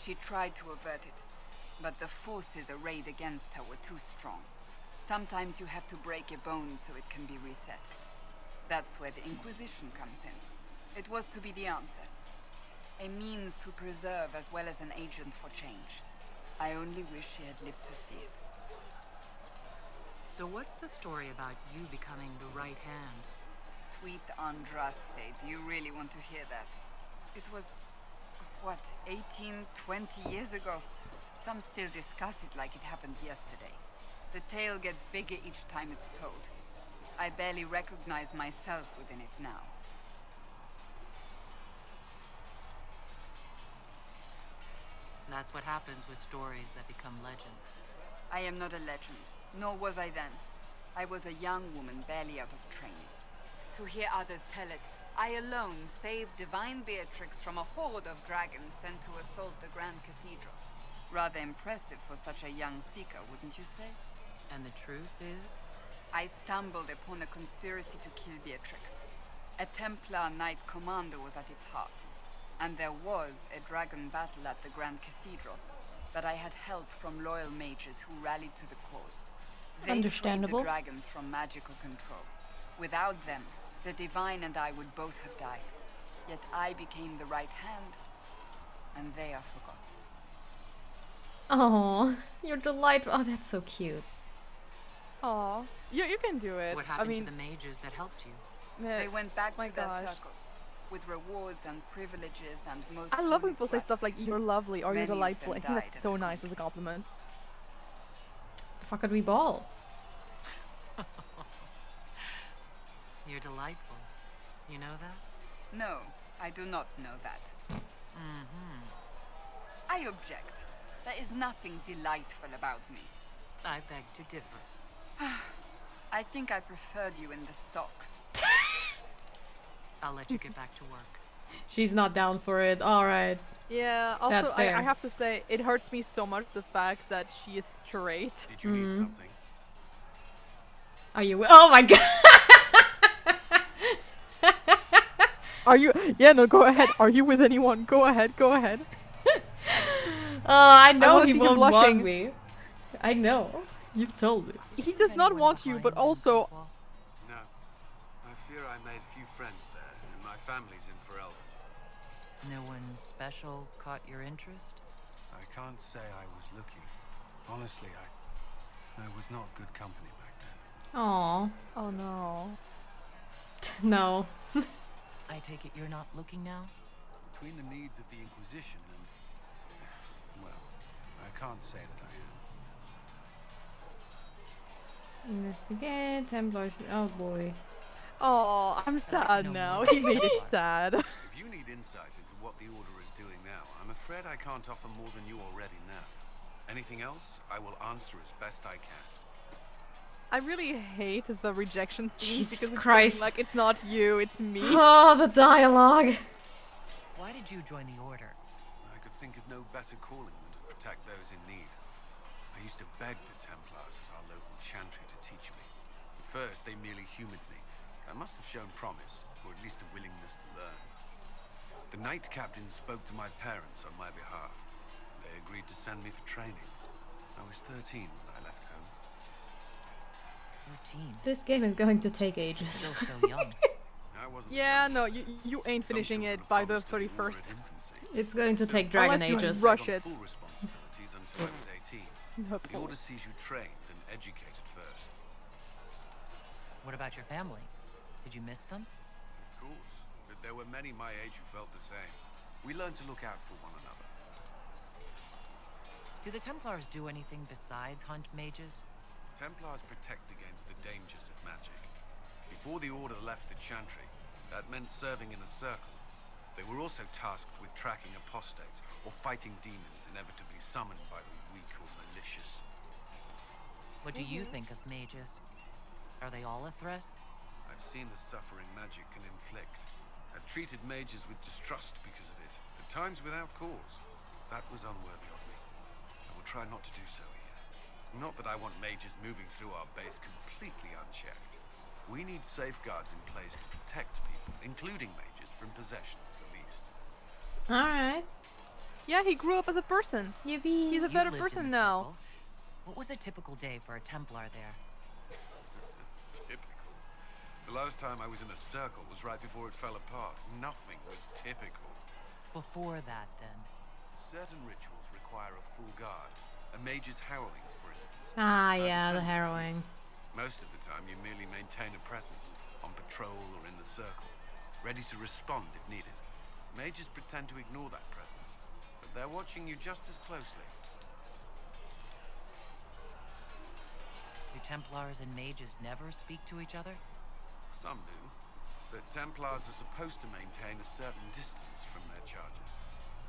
She tried to avert it, but the forces arrayed against her were too strong. Sometimes you have to break a bone so it can be reset. That's where the Inquisition comes in. It was to be the answer. A means to preserve as well as an agent for change. I only wish she had lived to see it. So what's the story about you becoming the right hand? Sweet Andraste, do you really want to hear that? It was, what, 18, 20 years ago? Some still discuss it like it happened yesterday. The tale gets bigger each time it's told. I barely recognize myself within it now. That's what happens with stories that become legends. I am not a legend, nor was I then. I was a young woman barely out of training. To hear others tell it, I alone saved Divine Beatrix from a horde of dragons sent to assault the Grand Cathedral. Rather impressive for such a young seeker, wouldn't you say? And the truth is? I stumbled upon a conspiracy to kill Beatrix. A Templar Knight Commander was at its heart. And there was a dragon battle at the Grand Cathedral, but I had help from loyal mages who rallied to the cause. They freed the dragons from magical control. Without them, the Divine and I would both have died. Yet I became the right hand, and they are forgotten. Oh, you're delightful. Oh, that's so cute. Aw, you can do it. What happened to the mages that helped you? They went back to their circles, with rewards and privileges and most. I love when people say stuff like "you're lovely" or "you're delightful." I think that's so nice as a compliment. Fuck it, we ball. You're delightful. You know that? No, I do not know that. I object. There is nothing delightful about me. I beg to differ. I think I preferred you in the stocks. I'll let you get back to work. She's not down for it. All right. Yeah, also, I have to say, it hurts me so much the fact that she is straight. Did you need something? Are you? Oh my god! Are you? Yeah, no, go ahead. Are you with anyone? Go ahead, go ahead. I know he won't want me. I know. You've told me. He does not want you, but also... No. I fear I made few friends there, and my family's in Ferelden. No one special caught your interest? I can't say I was looking. Honestly, I was not good company back then. Aww. Oh no. No. I take it you're not looking now? Between the needs of the Inquisition and... well, I can't say that I am. Investigate, Templars. Oh boy. Oh, I'm sad now. He made it sad. If you need insight into what the Order is doing now, I'm afraid I can't offer more than you already know. Anything else, I will answer as best I can. I really hate the rejection scene Jesus because it's Christ. like it's not you, it's me. Oh, the dialogue. Why did you join the Order? I could think of no better calling than to protect those in need. I used to beg the Templars as our local chantry to teach me. At first, they merely humored me. I must have shown promise, or at least a willingness to learn. The Knight Captain spoke to my parents on my behalf. They agreed to send me for training. I was 13 when I left home. 13? This game is going to take ages. Still so young. Yeah, no, you ain't finishing it by the 31st. It's going to take dragon ages. Rush it. Full responsibilities until I was 18. The Order sees you trained and educated first. What about your family? Did you miss them? Of course, but there were many my age who felt the same. We learned to look out for one another. Do the Templars do anything besides hunt mages? Templars protect against the dangers of magic. Before the Order left the Chantry, that meant serving in a circle. They were also tasked with tracking apostates or fighting demons inevitably summoned by the weak or malicious. What do you think of mages? Are they all a threat? I've seen the suffering magic can inflict. I've treated mages with distrust because of it, at times without cause. That was unworthy of me. I will try not to do so here. Not that I want mages moving through our base completely unchecked. We need safeguards in place to protect people, including mages, from possession at the least. Alright. Yeah, he grew up as a person. Yippee. He's a better person now. What was a typical day for a Templar there? Typical. The last time I was in a circle was right before it fell apart. Nothing was typical. Before that, then? Certain rituals require a full guard. A mage's harrowing, for instance. Ah, yeah, the harrowing. Most of the time, you merely maintain a presence, on patrol or in the circle, ready to respond if needed. Mages pretend to ignore that presence, but they're watching you just as closely. Do Templars and mages never speak to each other? Some do, but Templars are supposed to maintain a certain distance from their charges.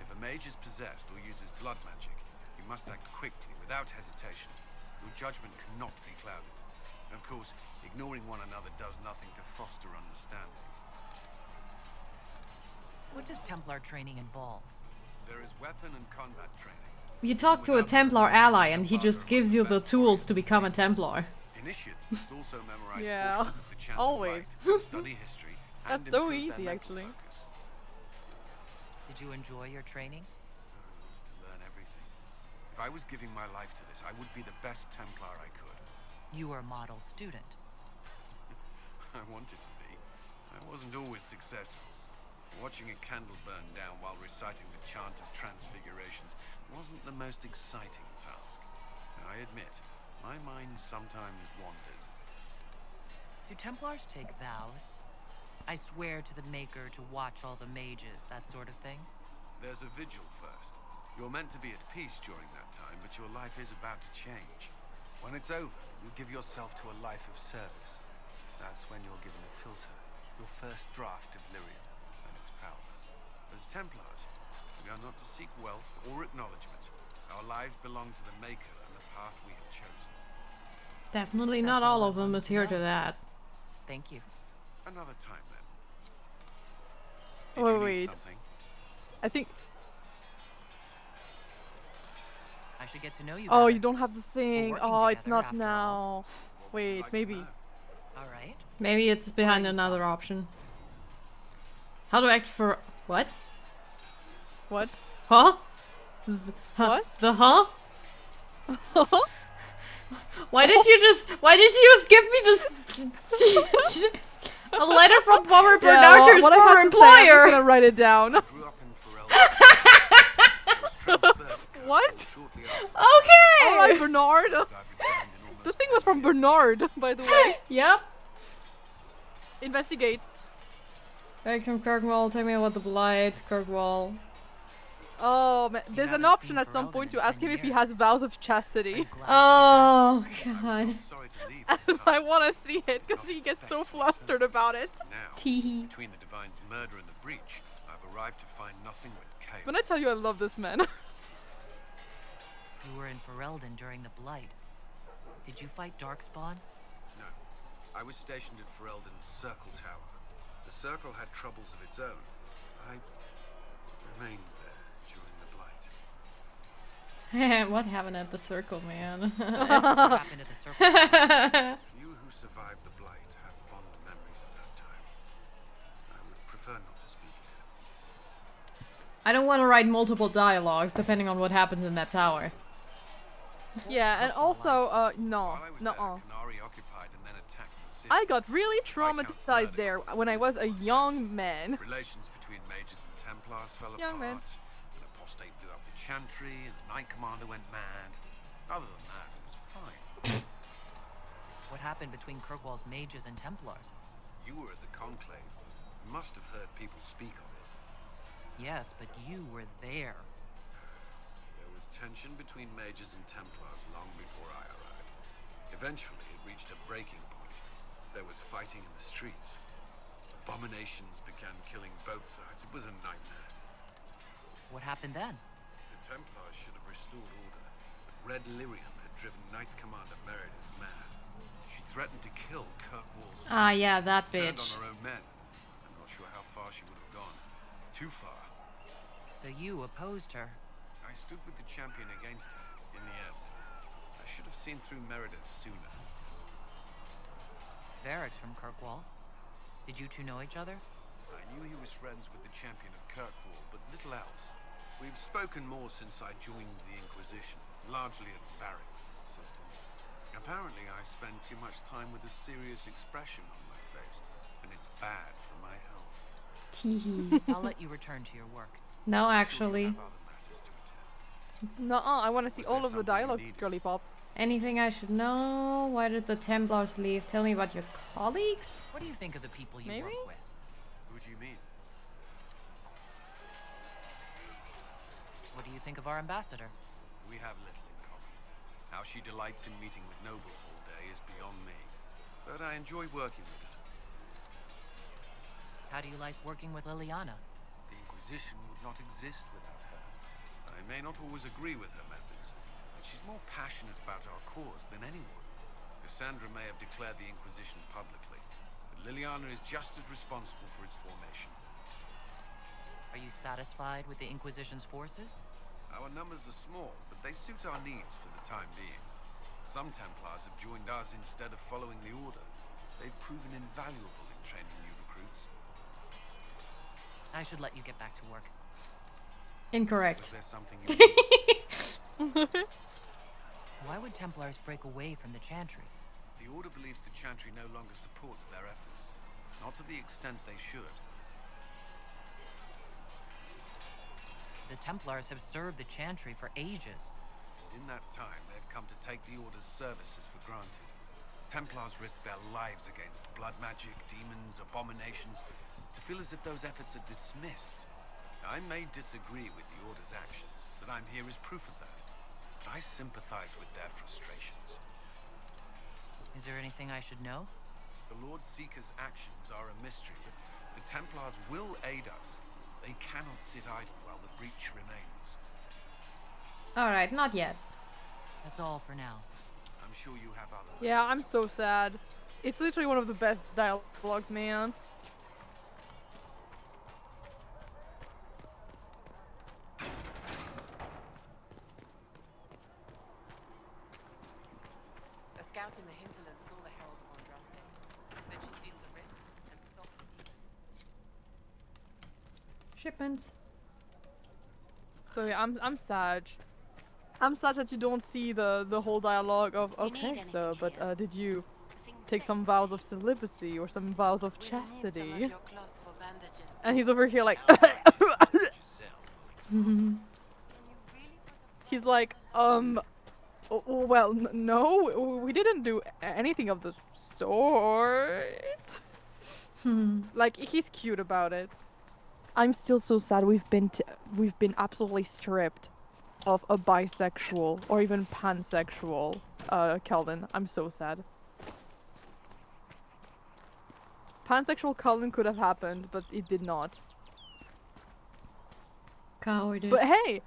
If a mage is possessed or uses blood magic, you must act quickly, without hesitation. Your judgment cannot be clouded. Of course, ignoring one another does nothing to foster understanding. What does Templar training involve? There is weapon and combat training. You talk to a Templar ally and he just gives you the tools to become a Templar. Initiates must also memorize Yeah, portions of the chant always. rite, study history, and That's so improve their easy, mental actually. focus. Did you enjoy your training? I wanted to learn everything. If I was giving my life to this, I would be the best Templar I could. You were a model student. I wanted to be. I wasn't always successful. Watching a candle burn down while reciting the chant of transfigurations wasn't the most exciting task. I admit, my mind sometimes wandered. Do Templars take vows? I swear to the Maker to watch all the mages, that sort of thing? There's a vigil first. You're meant to be at peace during that time, but your life is about to change. When it's over, you give yourself to a life of service. That's when you're given a filter, your first draft of lyrium and its power. As Templars, we are not to seek wealth or acknowledgement. Our lives belong to the Maker and the path we have chosen. Definitely not all of them adhere to that. Thank you. Another time then. Oh, wait. Something? I think... I should get to know you Oh, better. you don't have the thing. working Oh, it's together, not after now. Wait, maybe. All right. Maybe it's behind another option. How to act for... What? What? Huh? What? The huh? Why did you just give me this a letter from former Bernarder's what I former have to say, I'm employer? just gonna write it down. What? Okay! Alright, Bernard. The thing was from Bernard, by the way. Yep. Investigate. Welcome, Kirkwall. Tell me about the blight, Kirkwall. Oh, man. There's an option at some point to ask him if he has vows of chastity. Oh, God. I want to see it because he gets so flustered about it. Now, Teehee. between the Divine's murder and the breach, I've arrived to find nothing but chaos. When I tell you I love this man. You were in Ferelden during the Blight. Did you fight Darkspawn? No. I was stationed at Ferelden's Circle Tower. The Circle had troubles of its own. I remained there during the Blight. What happened at the Circle, man? What happened at the Circle? You who survived the Blight have fond memories of that time. I would prefer not to speak of it. I don't want to write multiple dialogues depending on what happens in that tower. Yeah, and also, no. I got really traumatized there when I was a young man. Relations between mages and Templars fell Young man. apart. An apostate blew up the Chantry, and the Knight Commander went mad. Other than that, it was fine. What happened between Kirkwall's mages and Templars? You were at the Conclave. You must have heard people speak of it. Yes, but you were there. There was tension between mages and Templars long before I arrived. Eventually, it reached a breaking point. There was fighting in the streets. Abominations began killing both sides. It was a nightmare. What happened then? The Templars should have restored order, but Red Lyrium had driven Knight Commander Meredith mad. She threatened to kill Kirkwall's Ah, yeah, that turned bitch. on her own men. I'm not sure how far she would have gone. Too far. So you opposed her? I stood with the champion against her, in the end. I should have seen through Meredith sooner. Varric's from Kirkwall. Did you two know each other? I knew he was friends with the champion of Kirkwall, but little else. We've spoken more since I joined the Inquisition, largely at Varric's insistence. Apparently I spend too much time with a serious expression on my face, and it's bad for my health. Teehee. I'll let you return to your work. No, actually. Nuh-uh, I want to see all of the dialogue, girly pop. Anything I should know? Why did the Templars leave? Tell me about your colleagues? What do you think of the people you Maybe? work with? Who do you mean? What do you think of our ambassador? We have little in common. How she delights in meeting with nobles all day is beyond me. But I enjoy working with her. How do you like working with Liliana? The Inquisition would not exist without her. I may not always agree with her methods, but she's more passionate about our cause than anyone. Cassandra may have declared the Inquisition publicly, but Liliana is just as responsible for its formation. Are you satisfied with the Inquisition's forces? Our numbers are small, but they suit our needs for the time being. Some Templars have joined us instead of following the Order. They've proven invaluable in training new recruits. I should let you get back to work. Incorrect. Was there something you needed? Why would Templars break away from the Chantry? The Order believes the Chantry no longer supports their efforts. Not to the extent they should. The Templars have served the Chantry for ages. In that time, they've come to take the Order's services for granted. Templars risk their lives against blood magic, demons, abominations, to feel as if those efforts are dismissed. I may disagree with the Order's actions, but I'm here as proof of that. I sympathize with their frustrations. Is there anything I should know? The Lord Seeker's actions are a mystery, but the Templars will aid us. They cannot sit idle while the breach remains. Alright, not yet. That's all for now. I'm sure you have other... Yeah, I'm so sad. It's literally one of the best dialogues, man. A scout in the hinterland saw the Herald of Andraste. Then she sealed the rift and stopped the demons. Shipments. So yeah, I'm sad. I'm sad that you don't see the whole dialogue of okay, so but did you take some vows of celibacy or some vows of chastity? And he's over here like he's like well no, we didn't do anything of the sort. Like he's cute about it. I'm still so sad we've been absolutely stripped of a bisexual or even pansexual Kelvin. I'm so sad. Pansexual Kelvin could have happened, but it did not. Cowardice. But hey,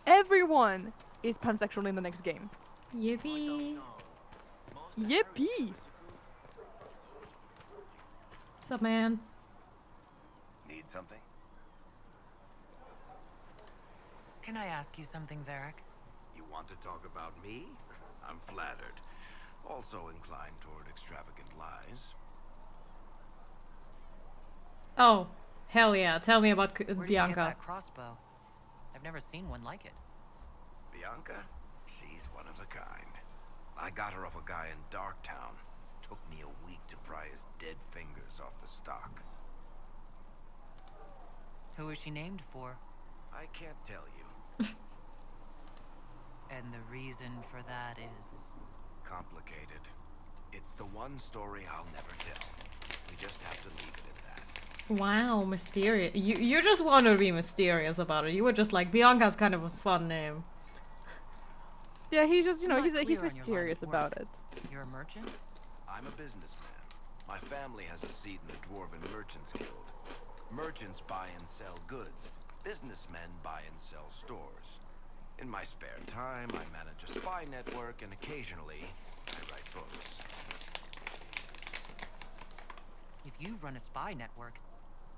everyone is pansexual in the next game. Yippee! Yippee! What's up, man? Need something? Can I ask you something, Varric? You want to talk about me? I'm flattered. Also inclined toward extravagant lies. Oh, hell yeah. Tell me about Where did you Bianca. get that crossbow? I've never seen one like it. Bianca? She's one of a kind. I got her off a guy in Darktown. Took me a week to pry his dead fingers off the stock. Who is she named for? I can't tell you. And the reason for that is... Complicated. It's the one story I'll never tell. We just have to leave it at that. Wow, mysterious. You just want to be mysterious about it. You were just like, Bianca's kind of a fun name. Yeah, he's just, you know, he's mysterious about it. You're a merchant? I'm a businessman. My family has a seat in the Dwarven Merchants Guild. Merchants buy and sell goods. Businessmen buy and sell stores. In my spare time, I manage a spy network, and occasionally, I write books. If you run a spy network,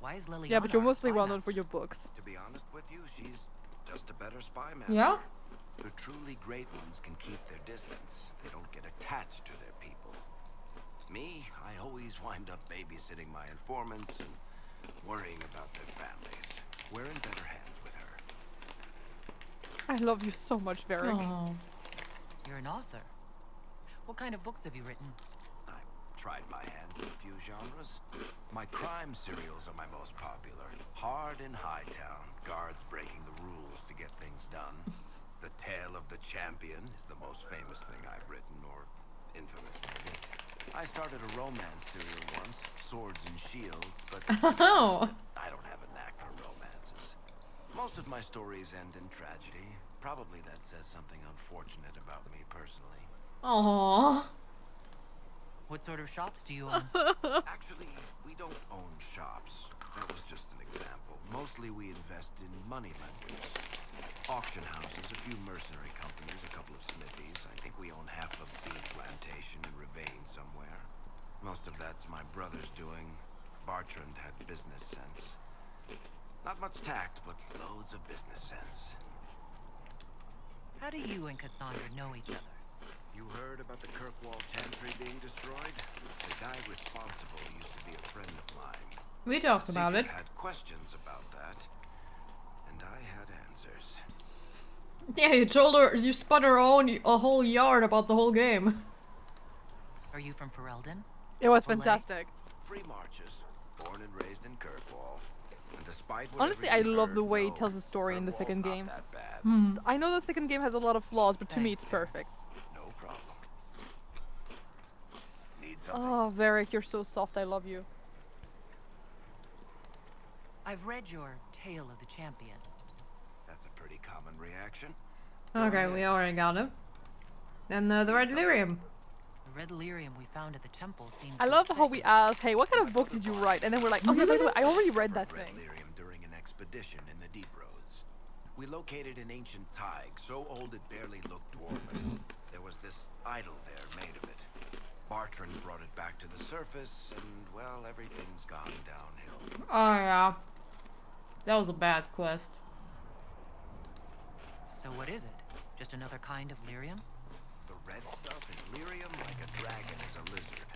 why is Liliana? Yeah, but you're our mostly spy well known master? for your books. To be honest with you, she's just a better spy master. Yeah? The truly great ones can keep their distance. They don't get attached to their people. Me, I always wind up babysitting my informants and worrying about their families. We're in better hands with her. I love you so much, Varric. Oh. You're an author. What kind of books have you written? I've tried my hands in a few genres. My crime serials are my most popular. Hard in Hightown, guards breaking the rules to get things done. The Tale of the Champion is the most famous thing I've written, or infamous maybe. I started a romance serial once, Swords and Shields, but Oh. I don't have a knack for romances. Most of my stories end in tragedy. Probably that says something unfortunate about me personally. Aww. What sort of shops do you own? Actually, we don't own shops. That was just an example. Mostly we invest in money lenders. Auction houses, a few mercenary companies, a couple of smithies. I think we own half a bee plantation in Ravane somewhere. Most of that's my brother's doing. Bartrand had business sense. Not much tact, but loads of business sense. How do you and Cassandra know each other? You heard about the Kirkwall Chantry being destroyed? The guy responsible used to be a friend of mine. We talked about it. Had questions about that, and I had answers. Yeah, you told her, you spun her own a whole yard about the whole game. Are you from Ferelden? It was Olay? fantastic. Free marches, born and raised in Kirkwall. And despite Honestly, I love the way he tells the story in the second game. I know the second game has a lot of flaws, but to me it's perfect. No problem. Need something? Oh, Varric, you're so soft. I love you. I've read your Tale of the Champion. That's a pretty common reaction. Okay, we already got it. Then the Red Lyrium. The red lyrium we found at the temple seemed. I love how we ask, hey, what kind of book did you write? And then we're like, oh yeah, by the way, I already read that thing. Lyrium during an expedition in the Deep Roads. We located an ancient Tig, so old it barely looked dwarven. There was this idol there made of it. Bartrand brought it back to the surface, and, well, everything's gone downhill. Oh yeah. That was a bad quest. So what is it? Just another kind of lyrium? The red stuff is lyrium like a dragon is a lizard.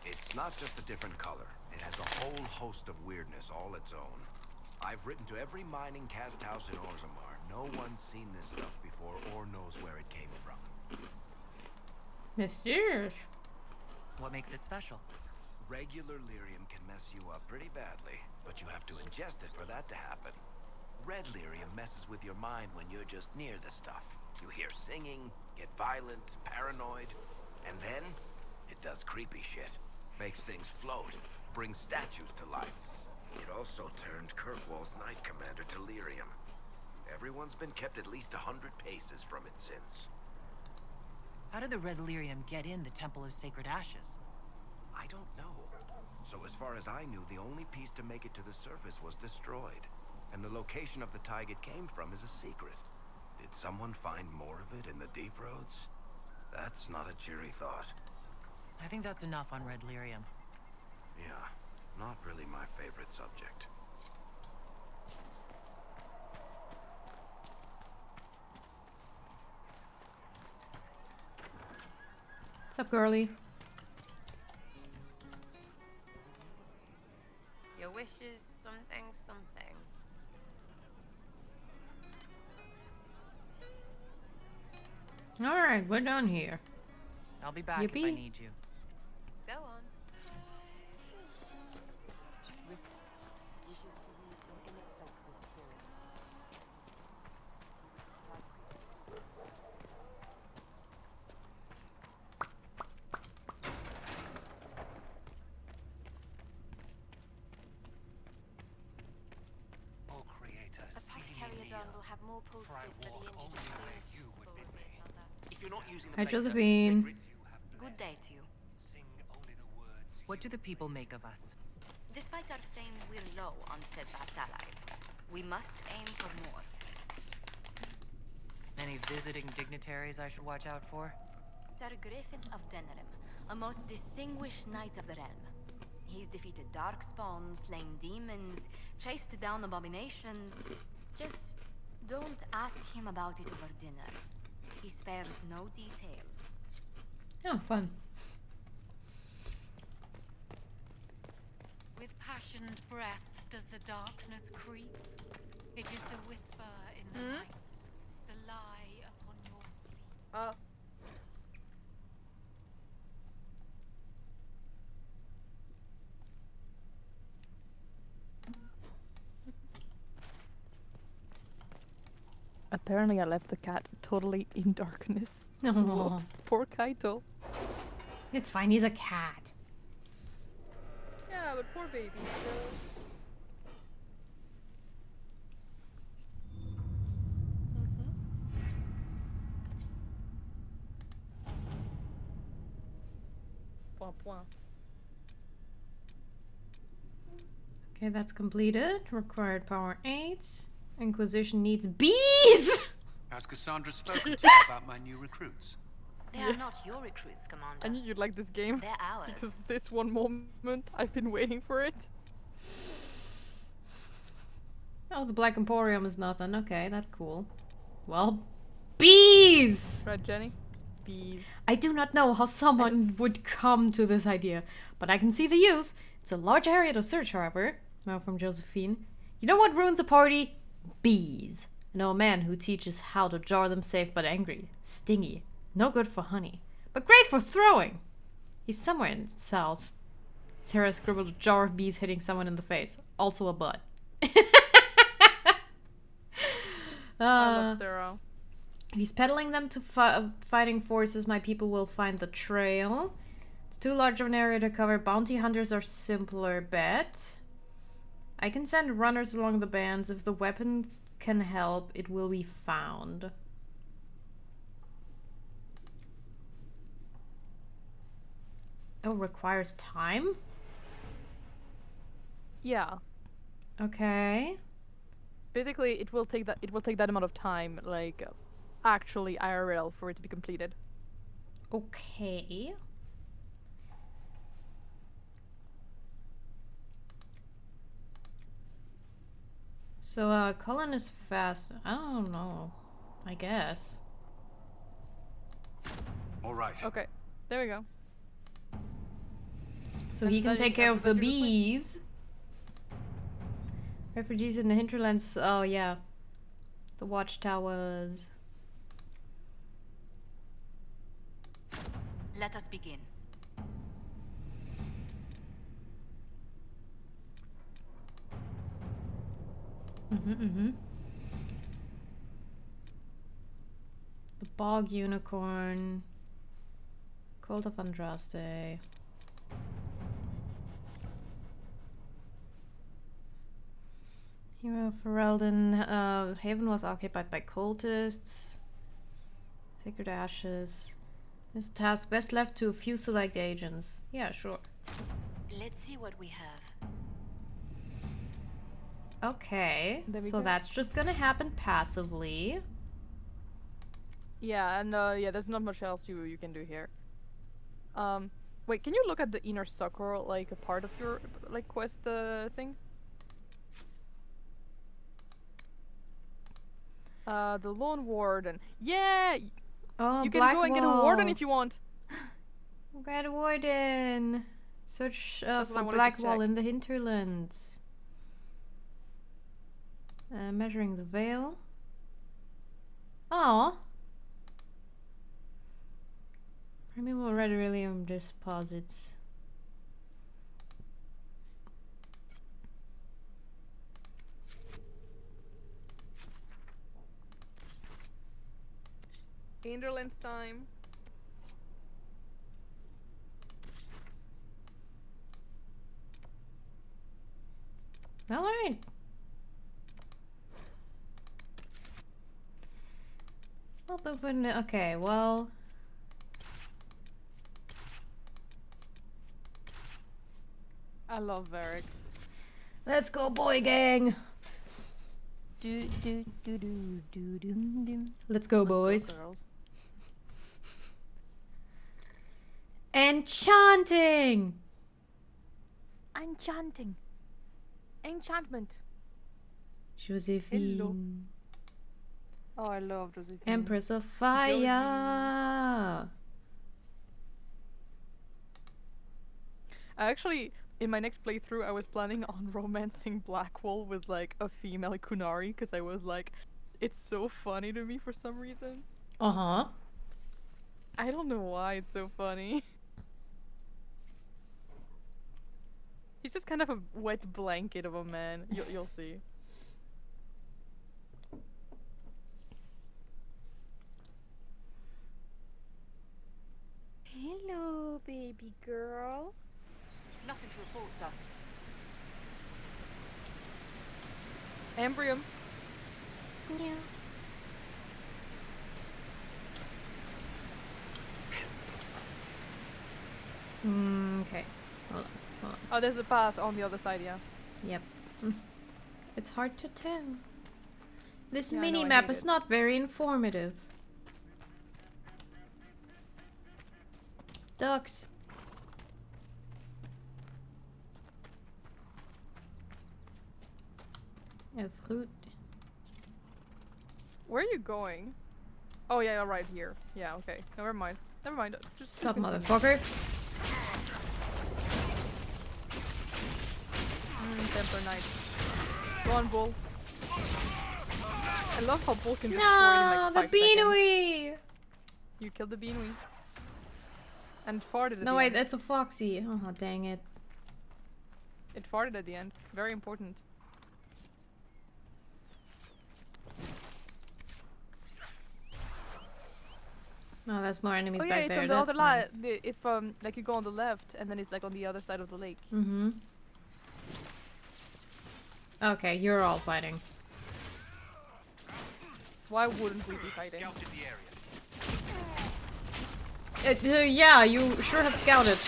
It's not just a different color. It has a whole host of weirdness all its own. I've written to every mining cast house in Orzammar. No one's seen this stuff before or knows where it came from. Mysterious. What makes it special? Regular lyrium can mess you up pretty badly, but you have to ingest it for that to happen. Red lyrium messes with your mind when you're just near the stuff. You hear singing, get violent, paranoid, and then it does creepy shit. Makes things float, brings statues to life. It also turned Kirkwall's Knight Commander to lyrium. Everyone's been kept at least 100 paces from it since. How did the red lyrium get in the Temple of Sacred Ashes? I don't know. So as far as I knew, the only piece to make it to the surface was destroyed. And the location of the Tig it came from is a secret. Did someone find more of it in the deep roads? That's not a cheery thought. I think that's enough on Red Lyrium. Yeah, not really my favorite subject. What's up, girly? Your wish is something, something. Alright, we're done here. I'll be back if I need you. Go on. Will have more pulses for the injured as soon as possible. If you're not using the Hi, blazer, Josephine. Good day to you. What do the people make of us? Despite our fame, we're low on steadfast allies. We must aim for more. Any visiting dignitaries I should watch out for? Sir Griffin of Denerim, a most distinguished knight of the realm. He's defeated darkspawn, slain demons, chased down abominations. Just don't ask him about it over dinner. He spares no detail. Oh, fun. With passionate breath does the darkness creep. It is the whisper in the night, the lie upon your sleep. Apparently I left the cat totally in darkness. Aw. Whoops, poor Kaito. It's fine, he's a cat. Yeah, but poor baby still. Point, point. Okay, that's completed. Required power 8. Inquisition needs bees! Has Cassandra spoken to you about my new recruits? They are not your recruits, Commander. I knew you'd like this game. They're ours. Because this one moment, I've been waiting for it. Oh, the Black Emporium is nothing. Okay, that's cool. Well, bees! Right, Jenny? Bees. I do not know how someone would come to this idea, but I can see the use. It's a large area to search, however. Now from Josephine. You know what ruins a party? Bees. I know a man who teaches how to jar them safe but angry. Stingy. No good for honey. But great for throwing. He's somewhere in the south. Sarah scribbled a jar of bees hitting someone in the face. Also a butt. I love Sarah. He's peddling them to fighting forces. My people will find the trail. It's too large of an area to cover. Bounty hunters are simpler bet. I can send runners along the bands. If the weapons can help, it will be found. Oh, requires time? Yeah. Okay. Basically, it will take that amount of time, like actually IRL, for it to be completed. Okay. So, Cullen is fast. I don't know. I guess. All right. Okay, there we go. So he can take care of the bees. Refugees in the hinterlands. Oh, yeah. The watchtowers. Let us begin. The bog unicorn. Cult of Andraste. Hero of Ferelden. Haven was occupied by cultists. Sacred Ashes. This task best left to a few select agents. Yeah, sure. Let's see what we have. Okay, There we so go. that's just gonna happen passively. Yeah, and yeah, there's not much else you can do here. Wait, can you look at the inner succor, like a part of your like quest thing? The lone warden. Yeah. Oh, you can go and get a warden if you want. Get a warden. Search for Blackwall in the hinterlands. Measuring the veil. Oh. Primeval red beryllium deposits. Hinterlands time. Alright. Okay, well. I love Varric. Let's go, boy gang. Let's go, boys. Enchanting. Enchanting. Enchantment. Josephine. Hello. Oh, I love Josephine. Empress of Fire. Actually, in my next playthrough, I was planning on romancing Blackwall with like a female Kunari because I was like, it's so funny to me for some reason. Uh-huh. I don't know why it's so funny. He's just kind of a wet blanket of a man. You'll see. Hello, baby girl. Nothing to report, sir. Ambrium. Yeah. Okay. Hold on. Oh, there's a path on the other side, yeah. Yep. It's hard to tell. This Yeah, mini-map is not very informative. Ducks. A fruit. Where are you going? Oh yeah, right here. Yeah, okay. Never mind. Never mind. Sup, motherfucker. Temper Knight. Go on, Bull. I love how Bull can destroy No, in like 5 the seconds. Beanui! You killed the Beanui. And farted at No, the wait, end. that's a Foxy. Oh, dang it. It farted at the end. Very important. No, there's more enemies Oh back yeah, it's there. on the That's other side. It's from, like, you go on the left, and then it's like on the other side of the lake. Mm-hmm. Okay, you're all fighting. Why wouldn't we be fighting? Yeah, you sure have scouted.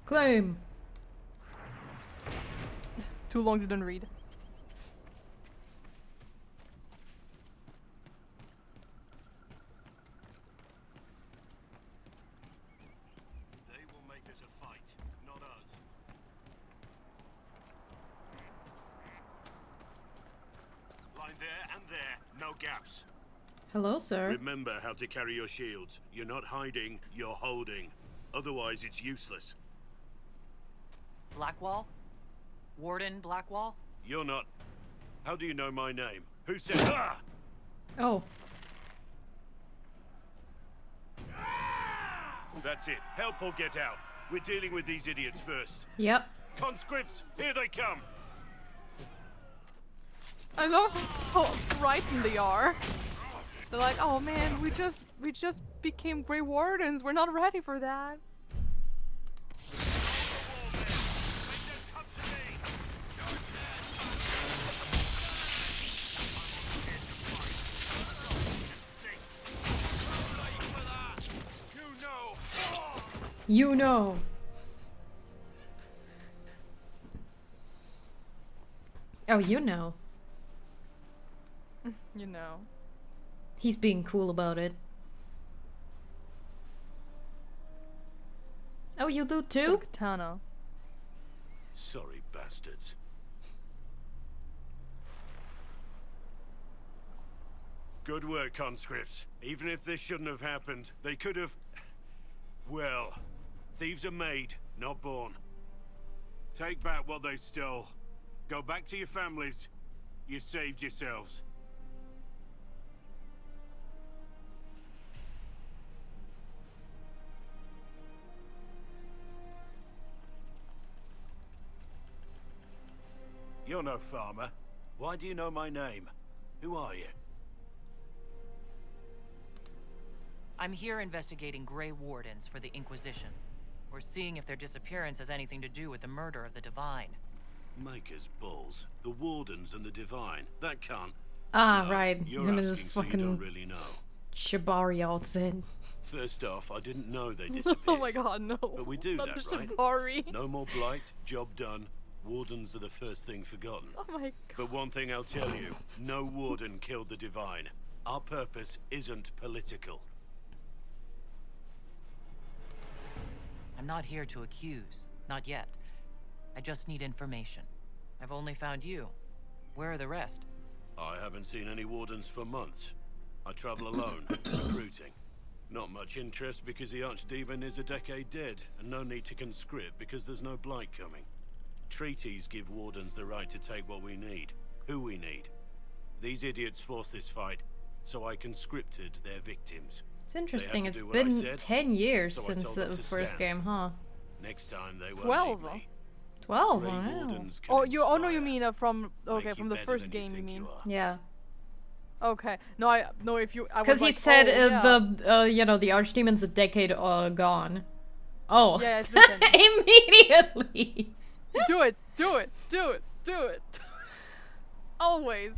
Claim. Too long didn't read. They will make this a fight, not us. Line there and there, no gaps. Hello, sir. Remember how to carry your shields. You're not hiding, you're holding. Otherwise, it's useless. Blackwall? Warden Blackwall? You're not. How do you know my name? Who said ah? Oh. That's it. Help or get out. We're dealing with these idiots first. Yep. Conscripts, here they come. I love how frightened they are. They're like, oh man, we just became Grey Wardens. We're not ready for that. You know. Oh, you know. You know. He's being cool about it. Oh, you do too? Katana. Sorry, bastards. Good work, conscripts. Even if this shouldn't have happened, they could have... Well, thieves are made, not born. Take back what they stole. Go back to your families. You saved yourselves. You're no farmer. Why do you know my name? Who are you? I'm here investigating Grey Wardens for the Inquisition. We're seeing if their disappearance has anything to do with the murder of the Divine. Maker's balls. The Wardens and the Divine. That can't... Ah, No, right. you're Him and his asking so you fucking don't really know. Shibari outfit. First off, I didn't know they disappeared. Oh my god, no. But we do Not that, the right? Shibari. No more blight, job done. Wardens are the first thing forgotten. Oh my god. But one thing I'll tell you, no Warden killed the Divine. Our purpose isn't political. I'm not here to accuse. Not yet. I just need information. I've only found you. Where are the rest? I haven't seen any Wardens for months. I travel alone, recruiting. Not much interest because the Archdemon is a decade dead, and no need to conscript because there's no blight coming. Treaties give Wardens the right to take what we need, who we need. These idiots forced this fight, so I conscripted their victims. It's interesting, it's been 10 years since the first game, huh? Next time they won't 12. need me. 12, Grey wow. Wardens can Oh, you. Oh no, you inspire. mean from? Okay, Make from you the better first than you game. You think mean? you are. Yeah. Okay. No, I if you. Because he like, said oh, yeah. you know, the Archdemon's a decade gone. Oh. Yeah, it's been 10. Immediately. Do it. Do it. Do it. Do it. Always.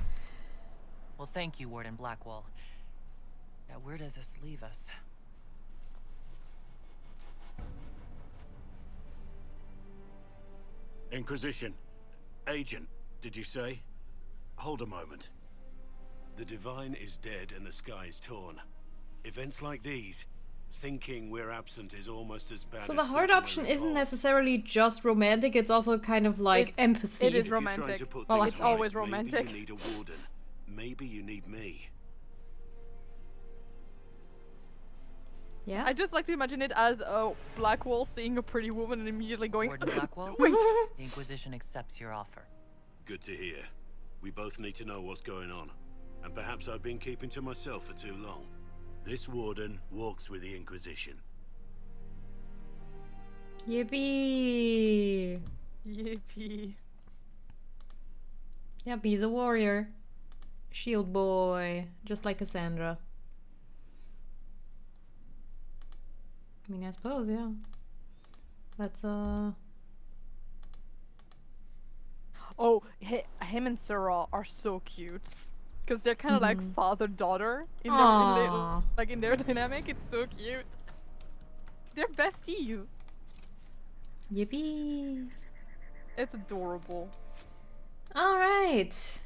Well, thank you, Warden Blackwall. Now, where does this leave us? Inquisition. Agent, did you say? Hold a moment. The Divine is dead and the sky is torn. Events like these, thinking we're absent is almost as bad So as the hard thinking option we're isn't involved. necessarily just romantic, it's also kind of like empathy. It is If you're trying romantic. to put Well, things it's right, always romantic. Maybe you need a warden. Maybe you need me. Yeah. I just like to imagine it as a Blackwall seeing a pretty woman and immediately going. Warden Blackwall? Wait. The Inquisition accepts your offer. Good to hear. We both need to know what's going on. And perhaps I've been keeping to myself for too long. This warden walks with the Inquisition. Yippee! Yippee. Yep, he's a warrior. Shield boy. Just like Cassandra. I mean, I suppose, yeah. Let's, Oh, him and Sarah are so cute. Because they're kind of like father-daughter in in their dynamic. It's so cute. They're besties. Yippee! It's adorable. Alright.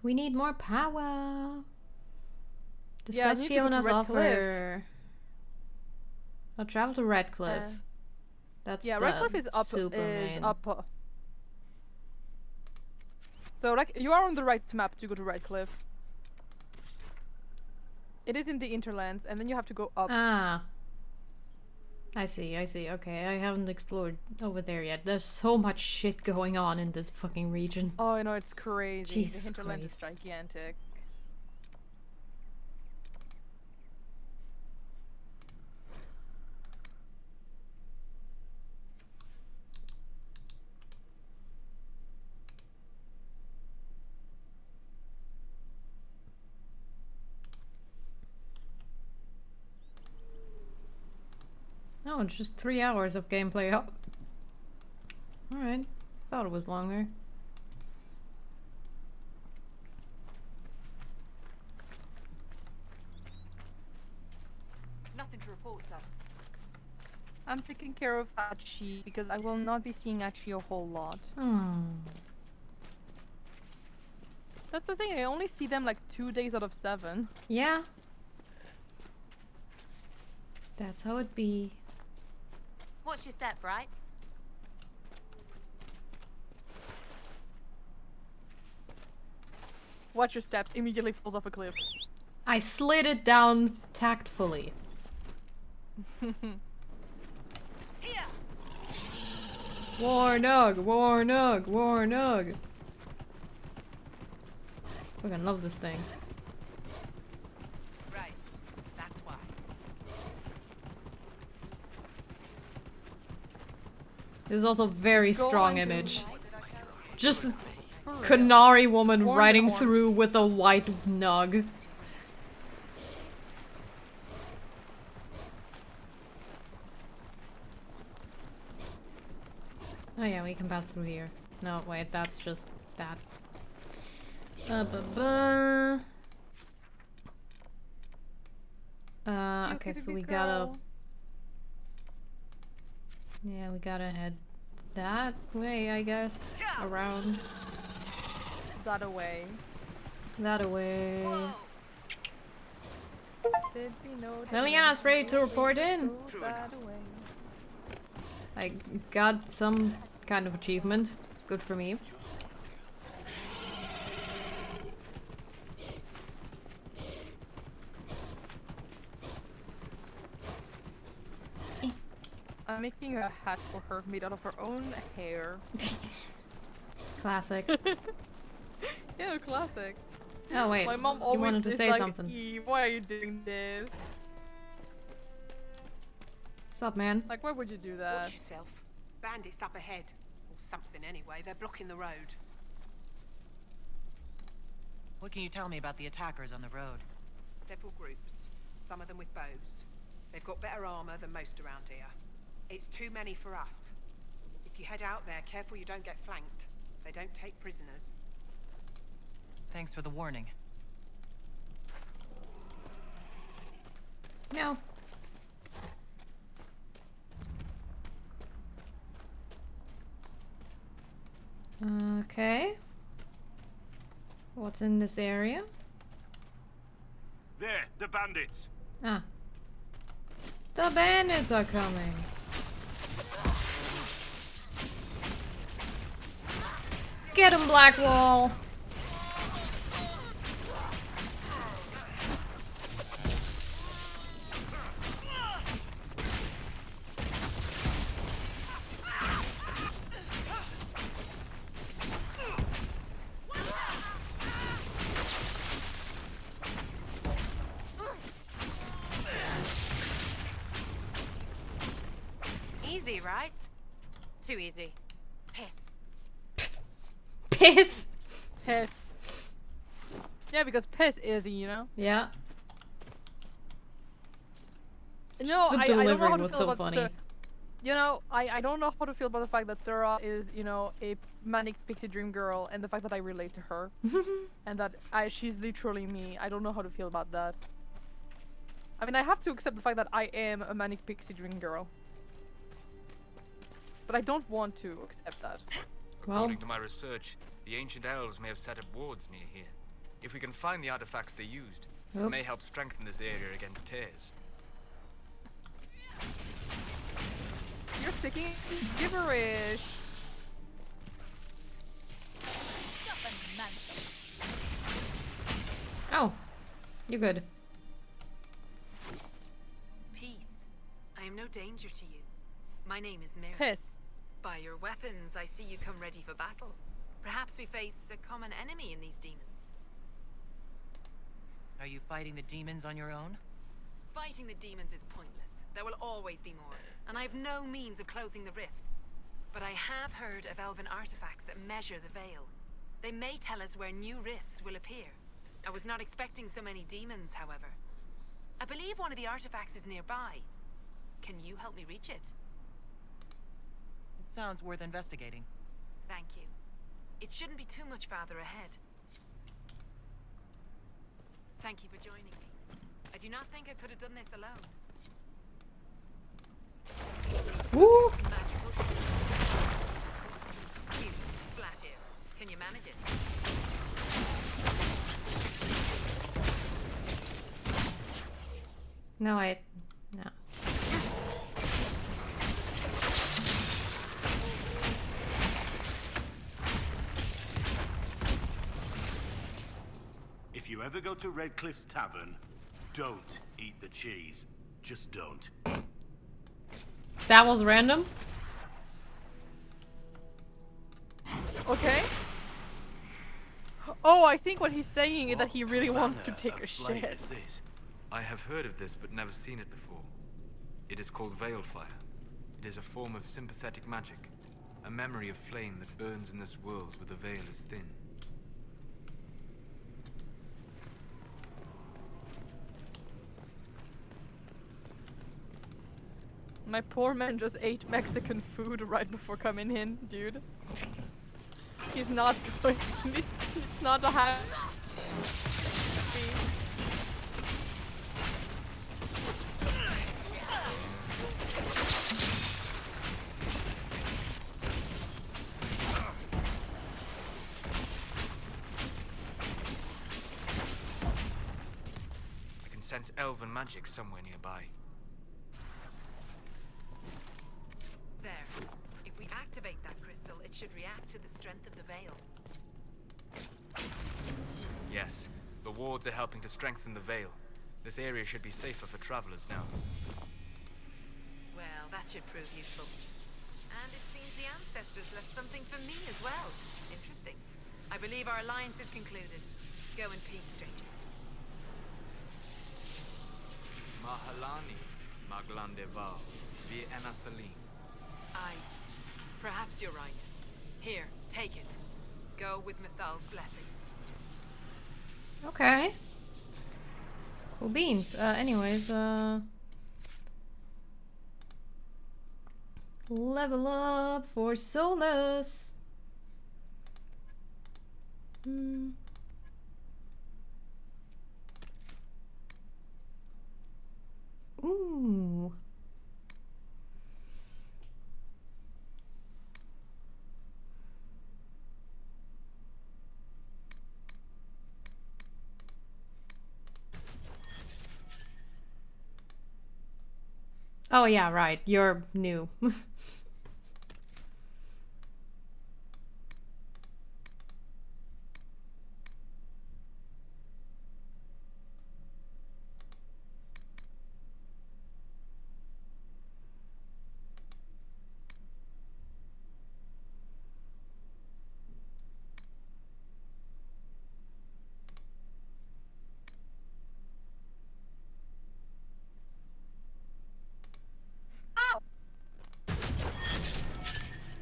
We need more power. Yeah, I Discuss need to go to Fiona's Redcliffe. offer. I'll travel to Redcliffe. That's yeah, the Redcliffe is up. Superman. So like you are on the right map to go to Redcliffe. It is in the Interlands, and then you have to go up. Ah. I see, okay. I haven't explored over there yet. There's so much shit going on in this fucking region. Oh, I know, it's crazy. Jesus the Hinterland is Christ. gigantic. Oh, it's just 3 hours of gameplay. Oh. Alright. Thought it was longer. Nothing to report, sir. I'm taking care of Hachi because I will not be seeing Hachi a whole lot. Hmm. That's the thing, I only see them like 2 days out of 7. Yeah. That's how it be. Watch your step, right? Watch your steps, immediately falls off a cliff. I slid it down tactfully. Warnog! Warnog! Warnog! We're gonna love this thing. Right. That's why. This is also a very strong image. Just Canary woman riding through with a white nug. Oh yeah, we can pass through here. No, wait, that's just that. Okay, so we gotta... Yeah, we gotta head that way, I guess. Around. That away. That away. Liliana's Liliana's ready to report in. That away. I got some kind of achievement. Good for me. I'm making a hat for her made out of her own hair. Classic. Yeah, classic. Oh wait, my mom you always wanted to is say like, something. Eve, why are you doing this? What's up, man? Like, why would you do that? Watch yourself. Bandits up ahead. Or something anyway. They're blocking the road. What can you tell me about the attackers on the road? Several groups. Some of them with bows. They've got better armor than most around here. It's too many for us. If you head out there, careful you don't get flanked. They don't take prisoners. Thanks for the warning. No. Okay. What's in this area? There, the bandits. Ah. The bandits are coming. Get him, Blackwall. Easy, right? Too easy. Piss. Piss. Piss. Yeah, because piss is, you know? Yeah. No, the I don't know how delivering to was feel so about funny. You know, I don't know how to feel about the fact that Sarah is, you know, a manic pixie dream girl, and the fact that I relate to her. And that she's literally me. I don't know how to feel about that. I mean, I have to accept the fact that I am a manic pixie dream girl. But I don't want to accept that. According to my research, the ancient elves may have set up wards near here. If we can find the artifacts they used, it may help strengthen this area against tears. You're speaking gibberish. Oh, you're good. Peace. I am no danger to you. My name is Maris. Piss. By your weapons, I see you come ready for battle. Perhaps we face a common enemy in these demons. Are you fighting the demons on your own? Fighting the demons is pointless. There will always be more, and I have no means of closing the rifts. But I have heard of elven artifacts that measure the veil. They may tell us where new rifts will appear. I was not expecting so many demons, however. I believe one of the artifacts is nearby. Can you help me reach it? It sounds worth investigating. Thank you. It shouldn't be too much farther ahead. Thank you for joining me. I do not think I could have done this alone. Woo! Magical. Cute, flat here. Can you manage it? No. If you ever go to Redcliffe's Tavern, don't eat the cheese. Just don't. That was random? Okay. Oh, I think what he's saying is that he really wants to take a shit. I have heard of this, but never seen it before. It is called Veilfire. It is a form of sympathetic magic. A memory of flame that burns in this world where the veil is thin. My poor man just ate Mexican food right before coming in, dude. He's not going. It's not a happy. I can sense elven magic somewhere nearby. There. If we activate that crystal, it should react to the strength of the veil. Yes, the wards are helping to strengthen the veil. This area should be safer for travelers now. Well, that should prove useful. And it seems the ancestors left something for me as well. Interesting. I believe our alliance is concluded. Go in peace, stranger. Mahalani, Maglandeval, Vi Enasalim. Perhaps you're right. Here, take it. Go with Mithal's blessing. Okay. Cool beans. Anyways, level up for Solus. Ooh. Oh yeah, right. You're new.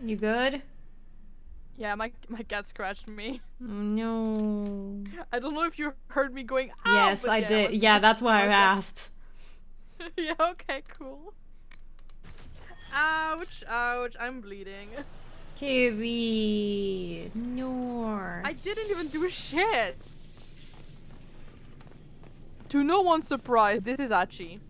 You good? Yeah, my cat scratched me. No. I don't know if you heard me going. Ow, Yes, I did. Yeah, that's why I asked. Yeah. Okay. Cool. Ouch! Ouch! I'm bleeding. Kiwi. No. I didn't even do shit. To no one's surprise, this is Achi.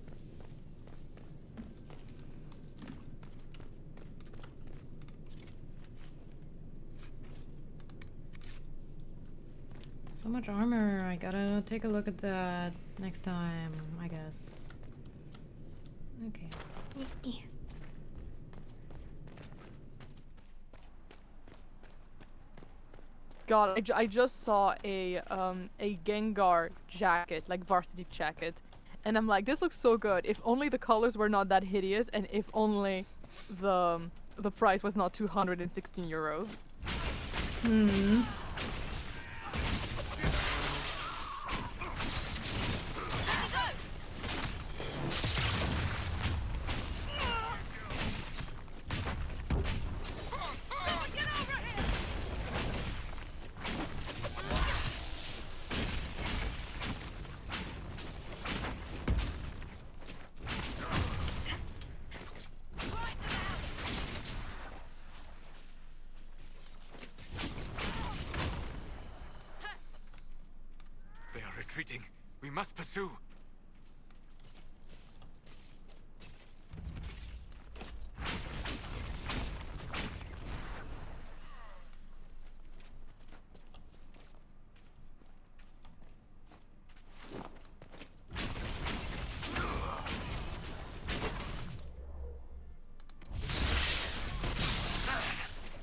So much armor. I gotta take a look at that next time, I guess. Okay. God, I just saw a Gengar jacket, like varsity jacket, and I'm like, this looks so good. If only the colors were not that hideous, and if only the price was not 216 euros. Hmm. retreating. We must pursue.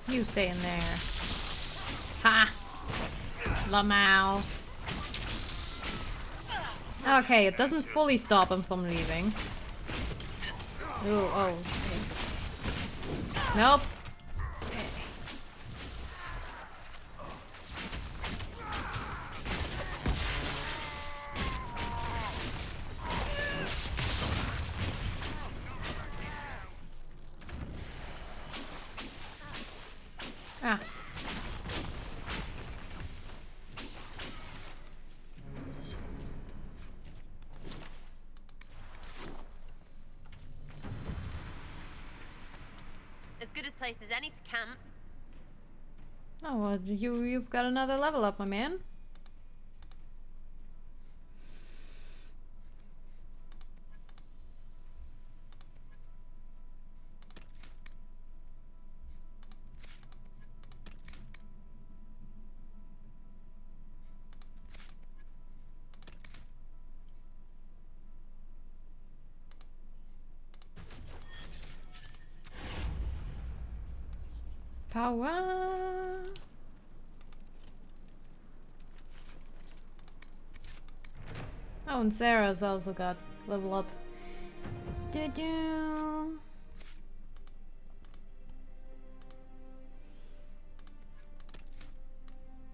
You stay in there. Ha! Lamau. Okay, it doesn't fully stop him from leaving. Ooh, oh. Okay. Nope. Ah. As good a place as any to camp. Oh, well, you've got another level up, my man. Power. Oh, and Sarah's also got level up. Do-do.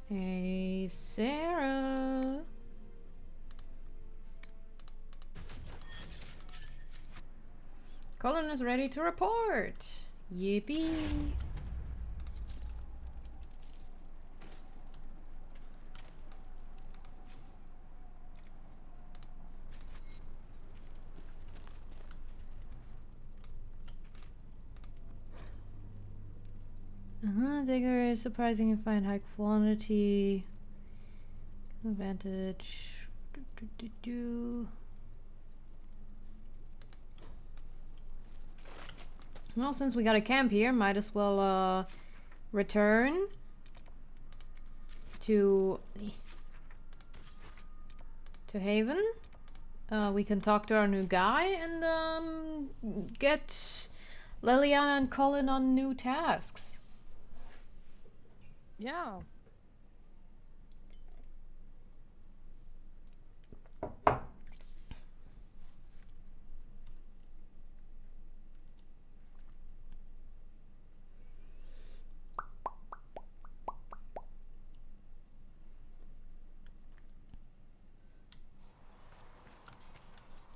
Hey, Sarah. Colin is ready to report. Yippee. Digger is surprising and find high quantity. Advantage. Well, since we got a camp here, might as well return to Haven. We can talk to our new guy and get Liliana and Colin on new tasks. Yeah.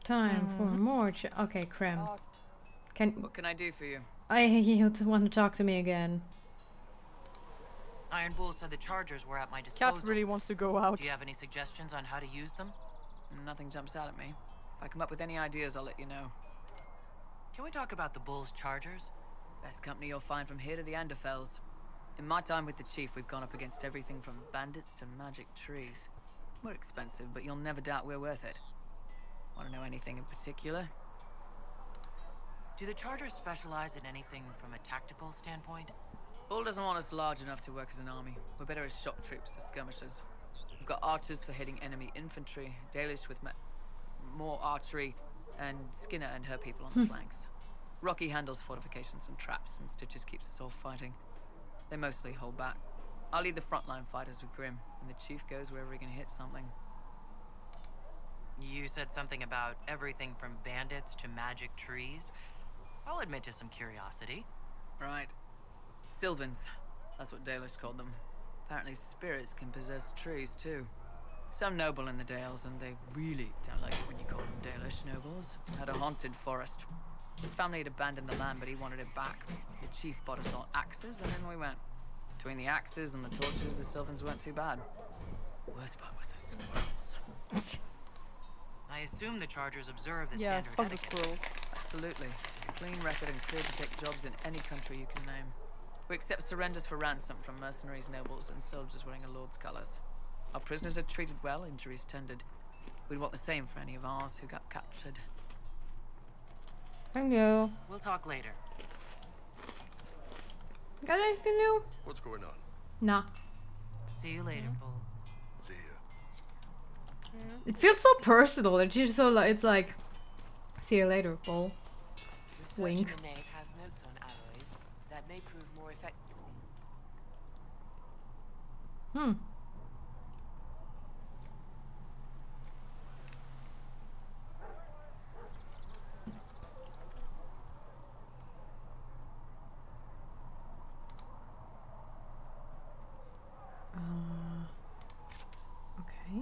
Time for more okay, Krem. What can I do for you? You want to talk to me again. Iron Bull said the chargers were at my disposal. Cat really wants to go out. Do you have any suggestions on how to use them? Nothing jumps out at me. If I come up with any ideas, I'll let you know. Can we talk about the Bull's chargers? Best company you'll find from here to the Anderfells. In my time with the Chief, we've gone up against everything from bandits to magic trees. We're expensive, but you'll never doubt we're worth it. Want to know anything in particular? Do the chargers specialize in anything from a tactical standpoint? Bull doesn't want us large enough to work as an army. We're better as shock troops, as skirmishers. We've got archers for hitting enemy infantry, Dalish with more archery, and Skinner and her people on the flanks. Rocky handles fortifications and traps, and Stitches keeps us all fighting. They mostly hold back. I'll lead the frontline fighters with Grim, and the Chief goes wherever he can hit something. You said something about everything from bandits to magic trees. I'll admit to some curiosity. Right. Sylvans. That's what Dalish called them. Apparently spirits can possess trees too. Some noble in the Dales, and they really don't like it when you call them Dalish nobles, had a haunted forest. His family had abandoned the land, but he wanted it back. The Chief bought us all axes, and in we went. Between the axes and the torches, the Sylvans weren't too bad. The worst part was the squirrels. I assume the chargers observe the yeah, standard fuck the etiquette. squirrels. Absolutely. Clean record and clear to take jobs in any country you can name. We accept surrenders for ransom from mercenaries, nobles, and soldiers wearing a lord's colors. Our prisoners are treated well, injuries tended. We'd want the same for any of ours who got captured. Thank you. We'll talk later. Got anything new? What's going on? Nah. See you later, Bull. See ya. It feels so personal. It's just so like, it's like, see you later, Bull. Wink. Research in the nave has notes on alloys that may prove more effective. Okay.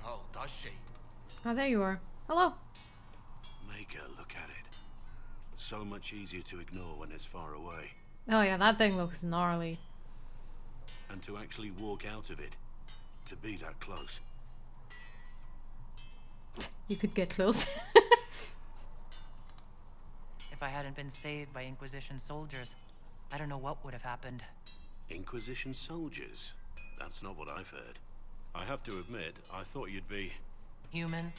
Oh, does she? Oh, there you are. Hello. Make her look at it. So much easier to ignore when it's far away. Oh yeah, that thing looks gnarly. And to actually walk out of it. To be that close. You could get close. If I hadn't been saved by Inquisition soldiers, I don't know what would have happened. Inquisition soldiers? That's not what I've heard. I have to admit, I thought you'd be... Human?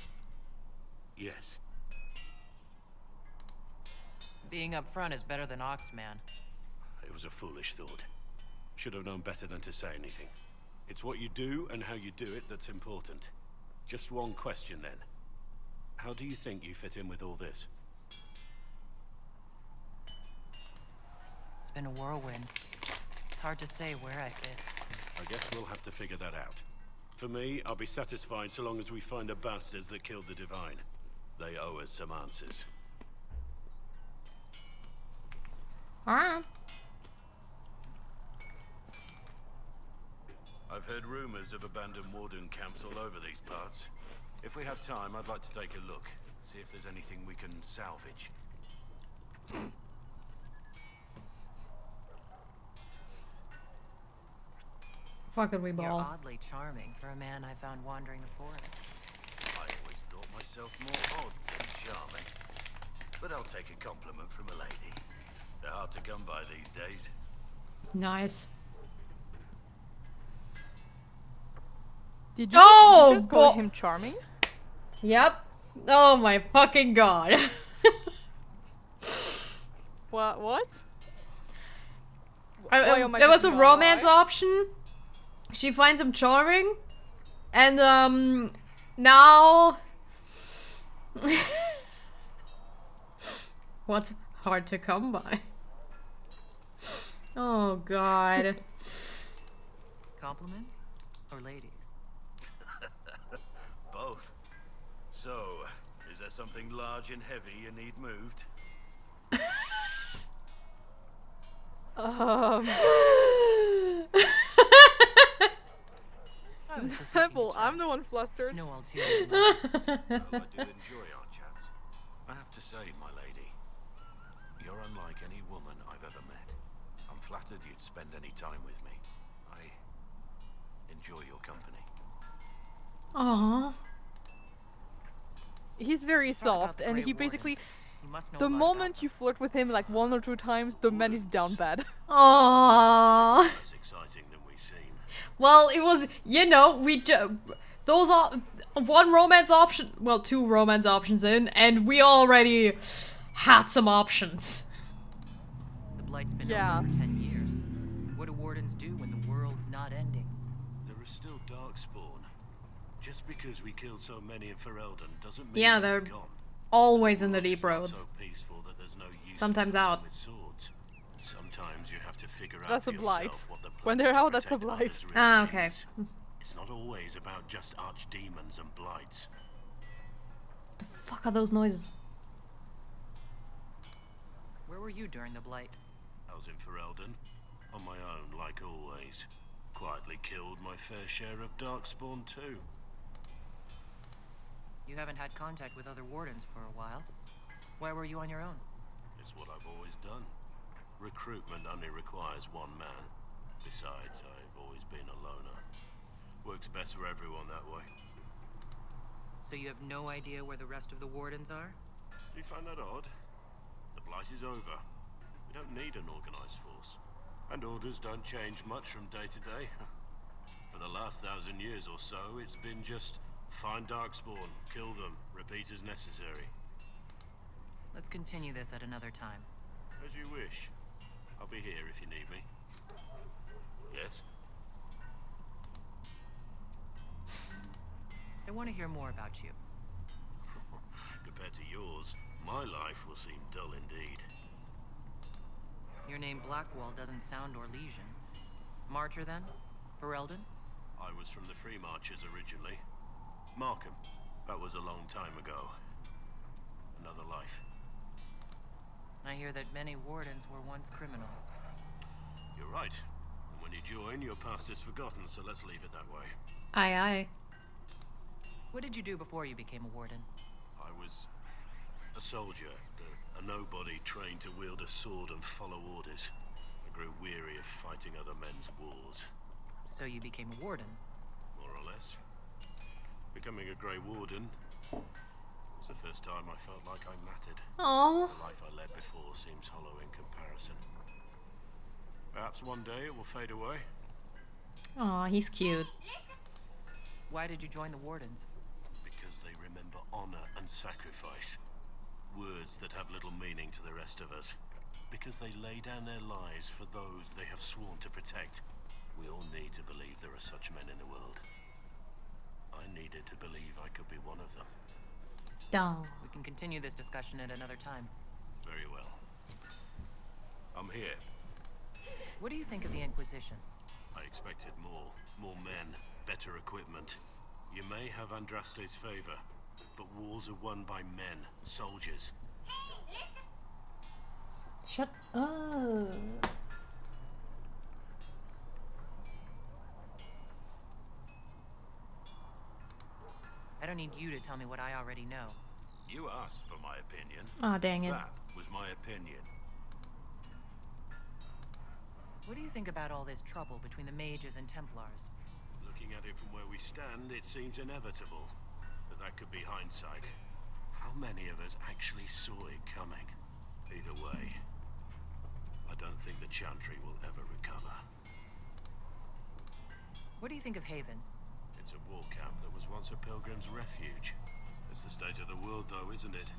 Yes. Being up front is better than Oxman. It was a foolish thought. Should have known better than to say anything. It's what you do and how you do it that's important. Just one question then. How do you think you fit in with all this? It's been a whirlwind. It's hard to say where I fit. I guess we'll have to figure that out. For me, I'll be satisfied so long as we find the bastards that killed the Divine. They owe us some answers. Alright. I've heard rumors of abandoned warden camps all over these parts. If we have time, I'd like to take a look. See if there's anything we can salvage. Fucking we ball. You're oddly charming for a man I found wandering the forest. I always thought myself more odd than charming. But I'll take a compliment from a lady. They're hard to come by these days. Nice. Did you just call him charming? Yep. Oh my fucking god. What? There was a romance option. She finds him charming. And now what's hard to come by? Oh god. Compliments? Or ladies? Both. So, is there something large and heavy you need moved? Nebel, I'm the one flustered. No ulterior. Well, I do enjoy our chats. I have to say, my lady, you're unlike any woman I've ever met. I'm flattered you'd spend any time with me. I enjoy your company. Aww. He's very soft, and he basically... The moment you flirt with him like 1 or 2 times, the man is down bad. Aww. Less exciting than we seem. Well, it was, you know, those are one romance option, well, 2 romance options in, and we already had some options. The Blight's been over for 10 years. What do wardens do when the world's not ending? There is still Darkspawn. Just because we killed so many in Ferelden doesn't mean Yeah, they're they're gone. always in the deep roads. So peaceful that there's no use Sometimes out. with swords. Sometimes you have to figure out That's for a blight. yourself what the When pledge they're to out, that's a protect blight. others really Ah, okay. means. It's not always about just archdemons and blights. The fuck are those noises? Where were you during the Blight? I was in Ferelden, on my own, like always. Quietly killed my fair share of Darkspawn too. You haven't had contact with other wardens for a while. Why were you on your own? It's what I've always done. Recruitment only requires one man. Besides, I've always been a loner. Works best for everyone that way. So you have no idea where the rest of the wardens are? Do you find that odd? The Blight is over. We don't need an organized force. And orders don't change much from day to day. For the last 1,000 years or so, it's been just find Darkspawn, kill them, repeat as necessary. Let's continue this at another time. As you wish. I'll be here if you need me. Yes? I want to hear more about you. Compared to yours, my life will seem dull indeed. Your name Blackwall doesn't sound Orlesian. Marcher then? Ferelden? I was from the Free Marchers originally. Markham. That was a long time ago. Another life. I hear that many wardens were once criminals. You're right. And when you join, your past is forgotten, so let's leave it that way. Aye, aye. What did you do before you became a warden? I was a soldier, a nobody trained to wield a sword and follow orders. I grew weary of fighting other men's wars. So you became a warden? More or less. Becoming a Grey Warden was the first time I felt like I mattered. Aww. The life I led before seems hollow in comparison. Perhaps one day it will fade away. Aw, he's cute. Why did you join the wardens? Because they remember honor and sacrifice. Words that have little meaning to the rest of us. Because they lay down their lives for those they have sworn to protect. We all need to believe there are such men in the world. I needed to believe I could be one of them. Dumb. We can continue this discussion at another time. Very well. I'm here. What do you think of the Inquisition? I expected more. More men. Better equipment. You may have Andraste's favor, but wars are won by men. Soldiers. Shut up. I don't need you to tell me what I already know. You asked for my opinion. Aw, dang it. That was my opinion. What do you think about all this trouble between the mages and Templars? Looking at it from where we stand, it seems inevitable. But that could be hindsight. How many of us actually saw it coming? Either way, I don't think the Chantry will ever recover. What do you think of Haven? It's a war camp that was once a pilgrim's refuge. It's the state of the world, though, isn't it?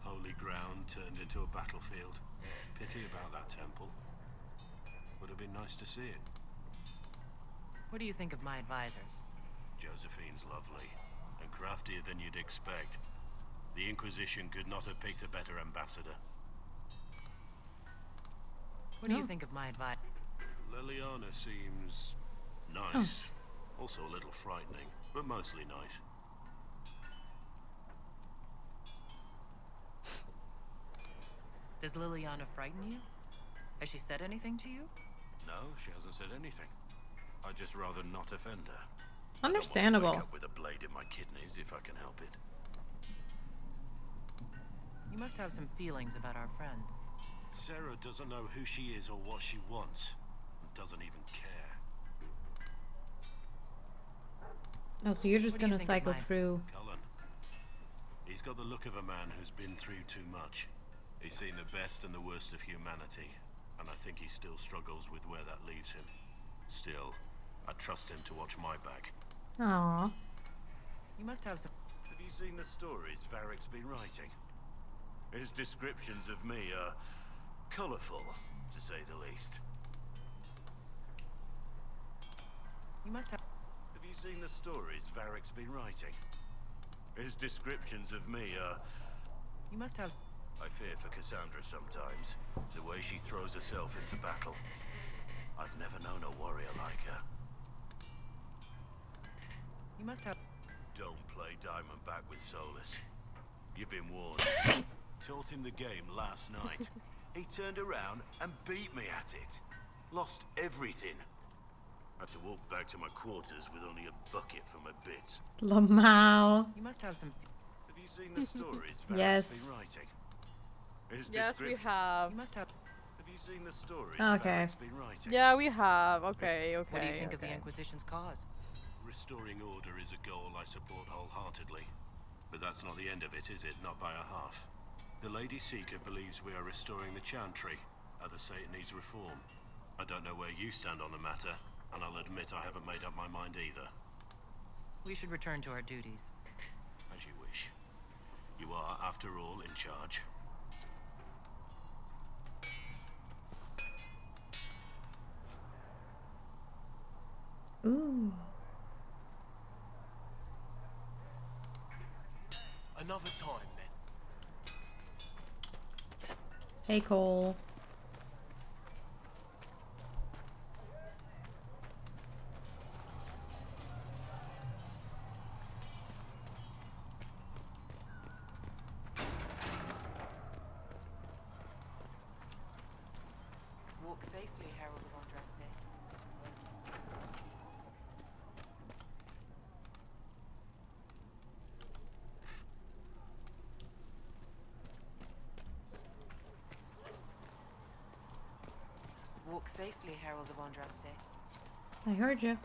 Holy ground turned into a battlefield. Pity about that temple. Would have been nice to see it. What do you think of my advisors? Josephine's lovely, and craftier than you'd expect. The Inquisition could not have picked a better ambassador. What do you think of my advice? Liliana seems nice. Also a little frightening, but mostly nice. Does Liliana frighten you? Has she said anything to you? No, she hasn't said anything. I'd just rather not offend her. Understandable. I don't want to wake up with a blade in my kidneys if I can help it. You must have some feelings about our friends. Sarah doesn't know who she is or what she wants. And doesn't even care. Oh, so you're just gonna cycle through. Cullen. He's got the look of a man who's been through too much. He's seen the best and the worst of humanity. And I think he still struggles with where that leaves him. Still, I trust him to watch my back. Aww. You must have some... Have you seen the stories Varric's been writing? His descriptions of me are colourful, to say the least. You must have... Have you seen the stories Varric's been writing? His descriptions of me are... You must have... I fear for Cassandra sometimes. The way she throws herself into battle. I've never known a warrior like her. You must have... Don't play Diamondback with Solus. You've been warned. Taught him the game last night. He turned around and beat me at it. Lost everything. Had to walk back to my quarters with only a bucket for my bits. Lamau. You must have some... Have you seen the stories Varric's Yes. been writing? His Yes, we have. You must have... Have you seen the stories Okay. Varric's been writing? Yeah, we have. Okay, okay. What do you think of okay. the Inquisition's cause? Restoring order is a goal I support wholeheartedly. But that's not the end of it, is it? Not by a half. The Lady Seeker believes we are restoring the Chantry. Others say it needs reform. I don't know where you stand on the matter, and I'll admit I haven't made up my mind either. We should return to our duties. As you wish. You are, after all, in charge. Ooh. Another time, then. Hey, Cole. Walk safely, Herald of Andraste. Walk safely, Herald of Andraste. I heard you.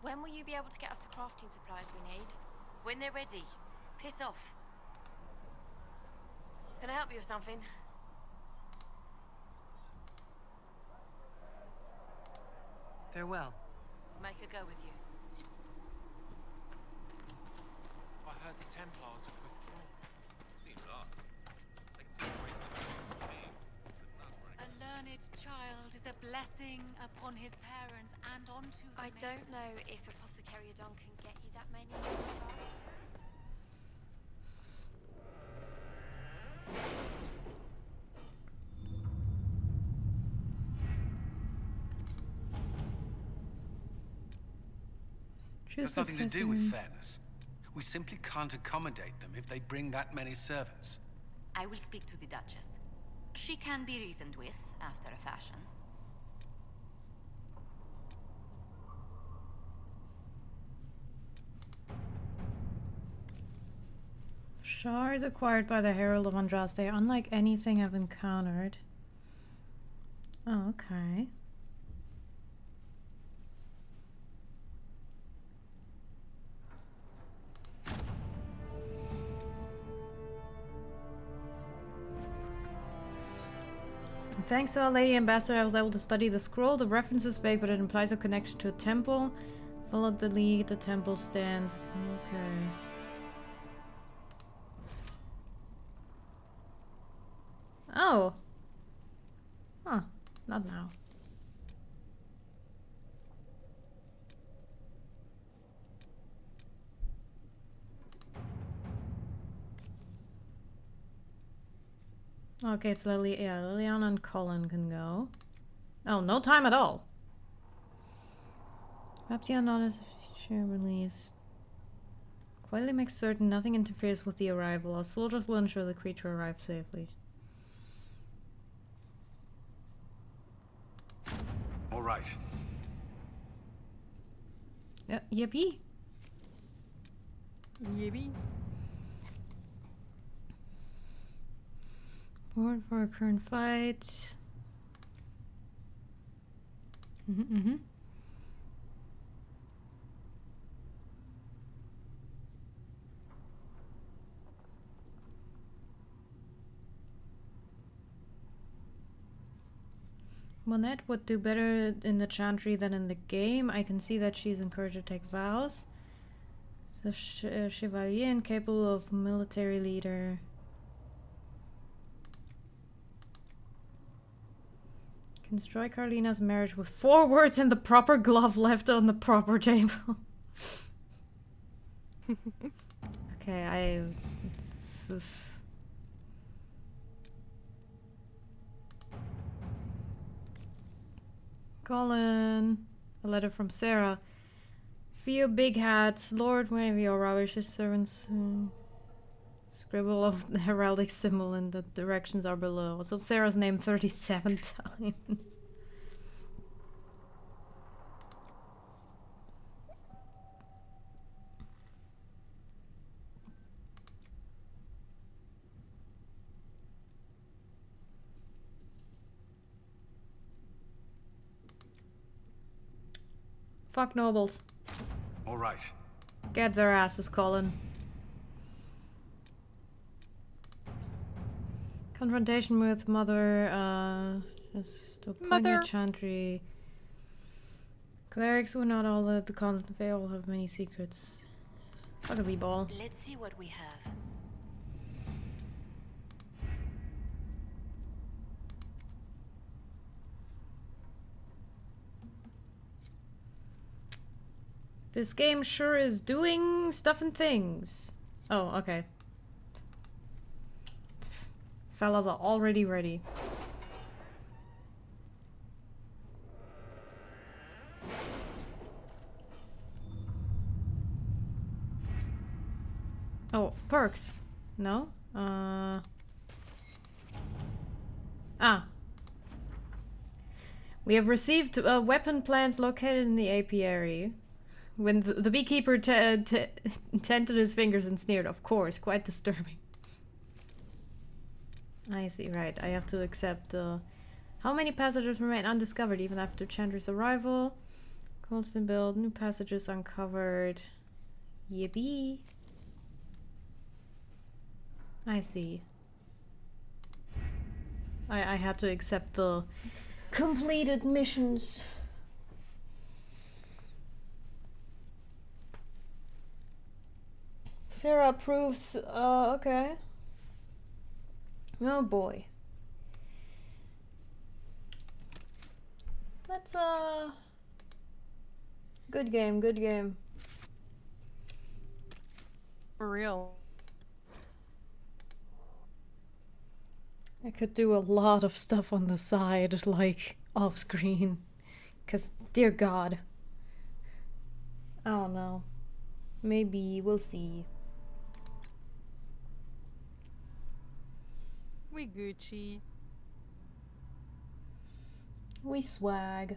When will you be able to get us the crafting supplies we need? When they're ready. Piss off. Can I help you with something? Farewell. Make her go with you. I heard the Templars have withdrawn. Seems odd. I can see a great change, but not right. A learned child is a blessing upon his parents and onto the I don't know if Apothecary Adon can get you that many. Has nothing to do with fairness. We simply can't accommodate them if they bring that many servants. I will speak to the Duchess. She can be reasoned with, after a fashion. Shards acquired by the Herald of Andraste, unlike anything I've encountered. Oh, okay. Thanks to our Lady Ambassador, I was able to study the scroll. The reference is vague, but it implies a connection to a temple. Followed the lead, the temple stands. Okay. Oh. Huh. Not now. Okay, it's Lily. Yeah, Liliana and Colin can go. Oh, no time at all. Perhaps you are not as sure relieves. Quietly make certain nothing interferes with the arrival. Our soldiers will ensure the creature arrives safely. All right. Yippee. Yippee. Board for a current fight. Monette would do better in the Chantry than in the game. I can see that she's encouraged to take vows. The Chevalier and capable of military leader. Can destroy Carlina's marriage with 4 words and the proper glove left on the proper table. Okay, Colin. A letter from Sarah. Few big hats. Lord, whenever you rubbish his servants. Scribble of the heraldic symbol and the directions are below. So Sarah's name 37 times. Fuck nobles. All right. Get their asses, Colin. Confrontation with Mother, just to appoint a chantry. Clerics were not all at the convent. They all have many secrets. Fuck a b-ball. Let's see what we have. This game sure is doing stuff and things. Oh, okay. Fellas are already ready. Oh, perks. No? Ah. We have received weapon plans located in the apiary. When the beekeeper tented his fingers and sneered, of course, quite disturbing. I see, right. I have to accept how many passages remain undiscovered even after Chandler's arrival. Coal's been built, new passages uncovered. Yippee. I see. I had to accept the completed missions. Sarah approves. Okay. Oh boy. That's good game, good game. For real. I could do a lot of stuff on the side, like off screen. Cause dear God. I don't know. Maybe we'll see. We Gucci. We swag.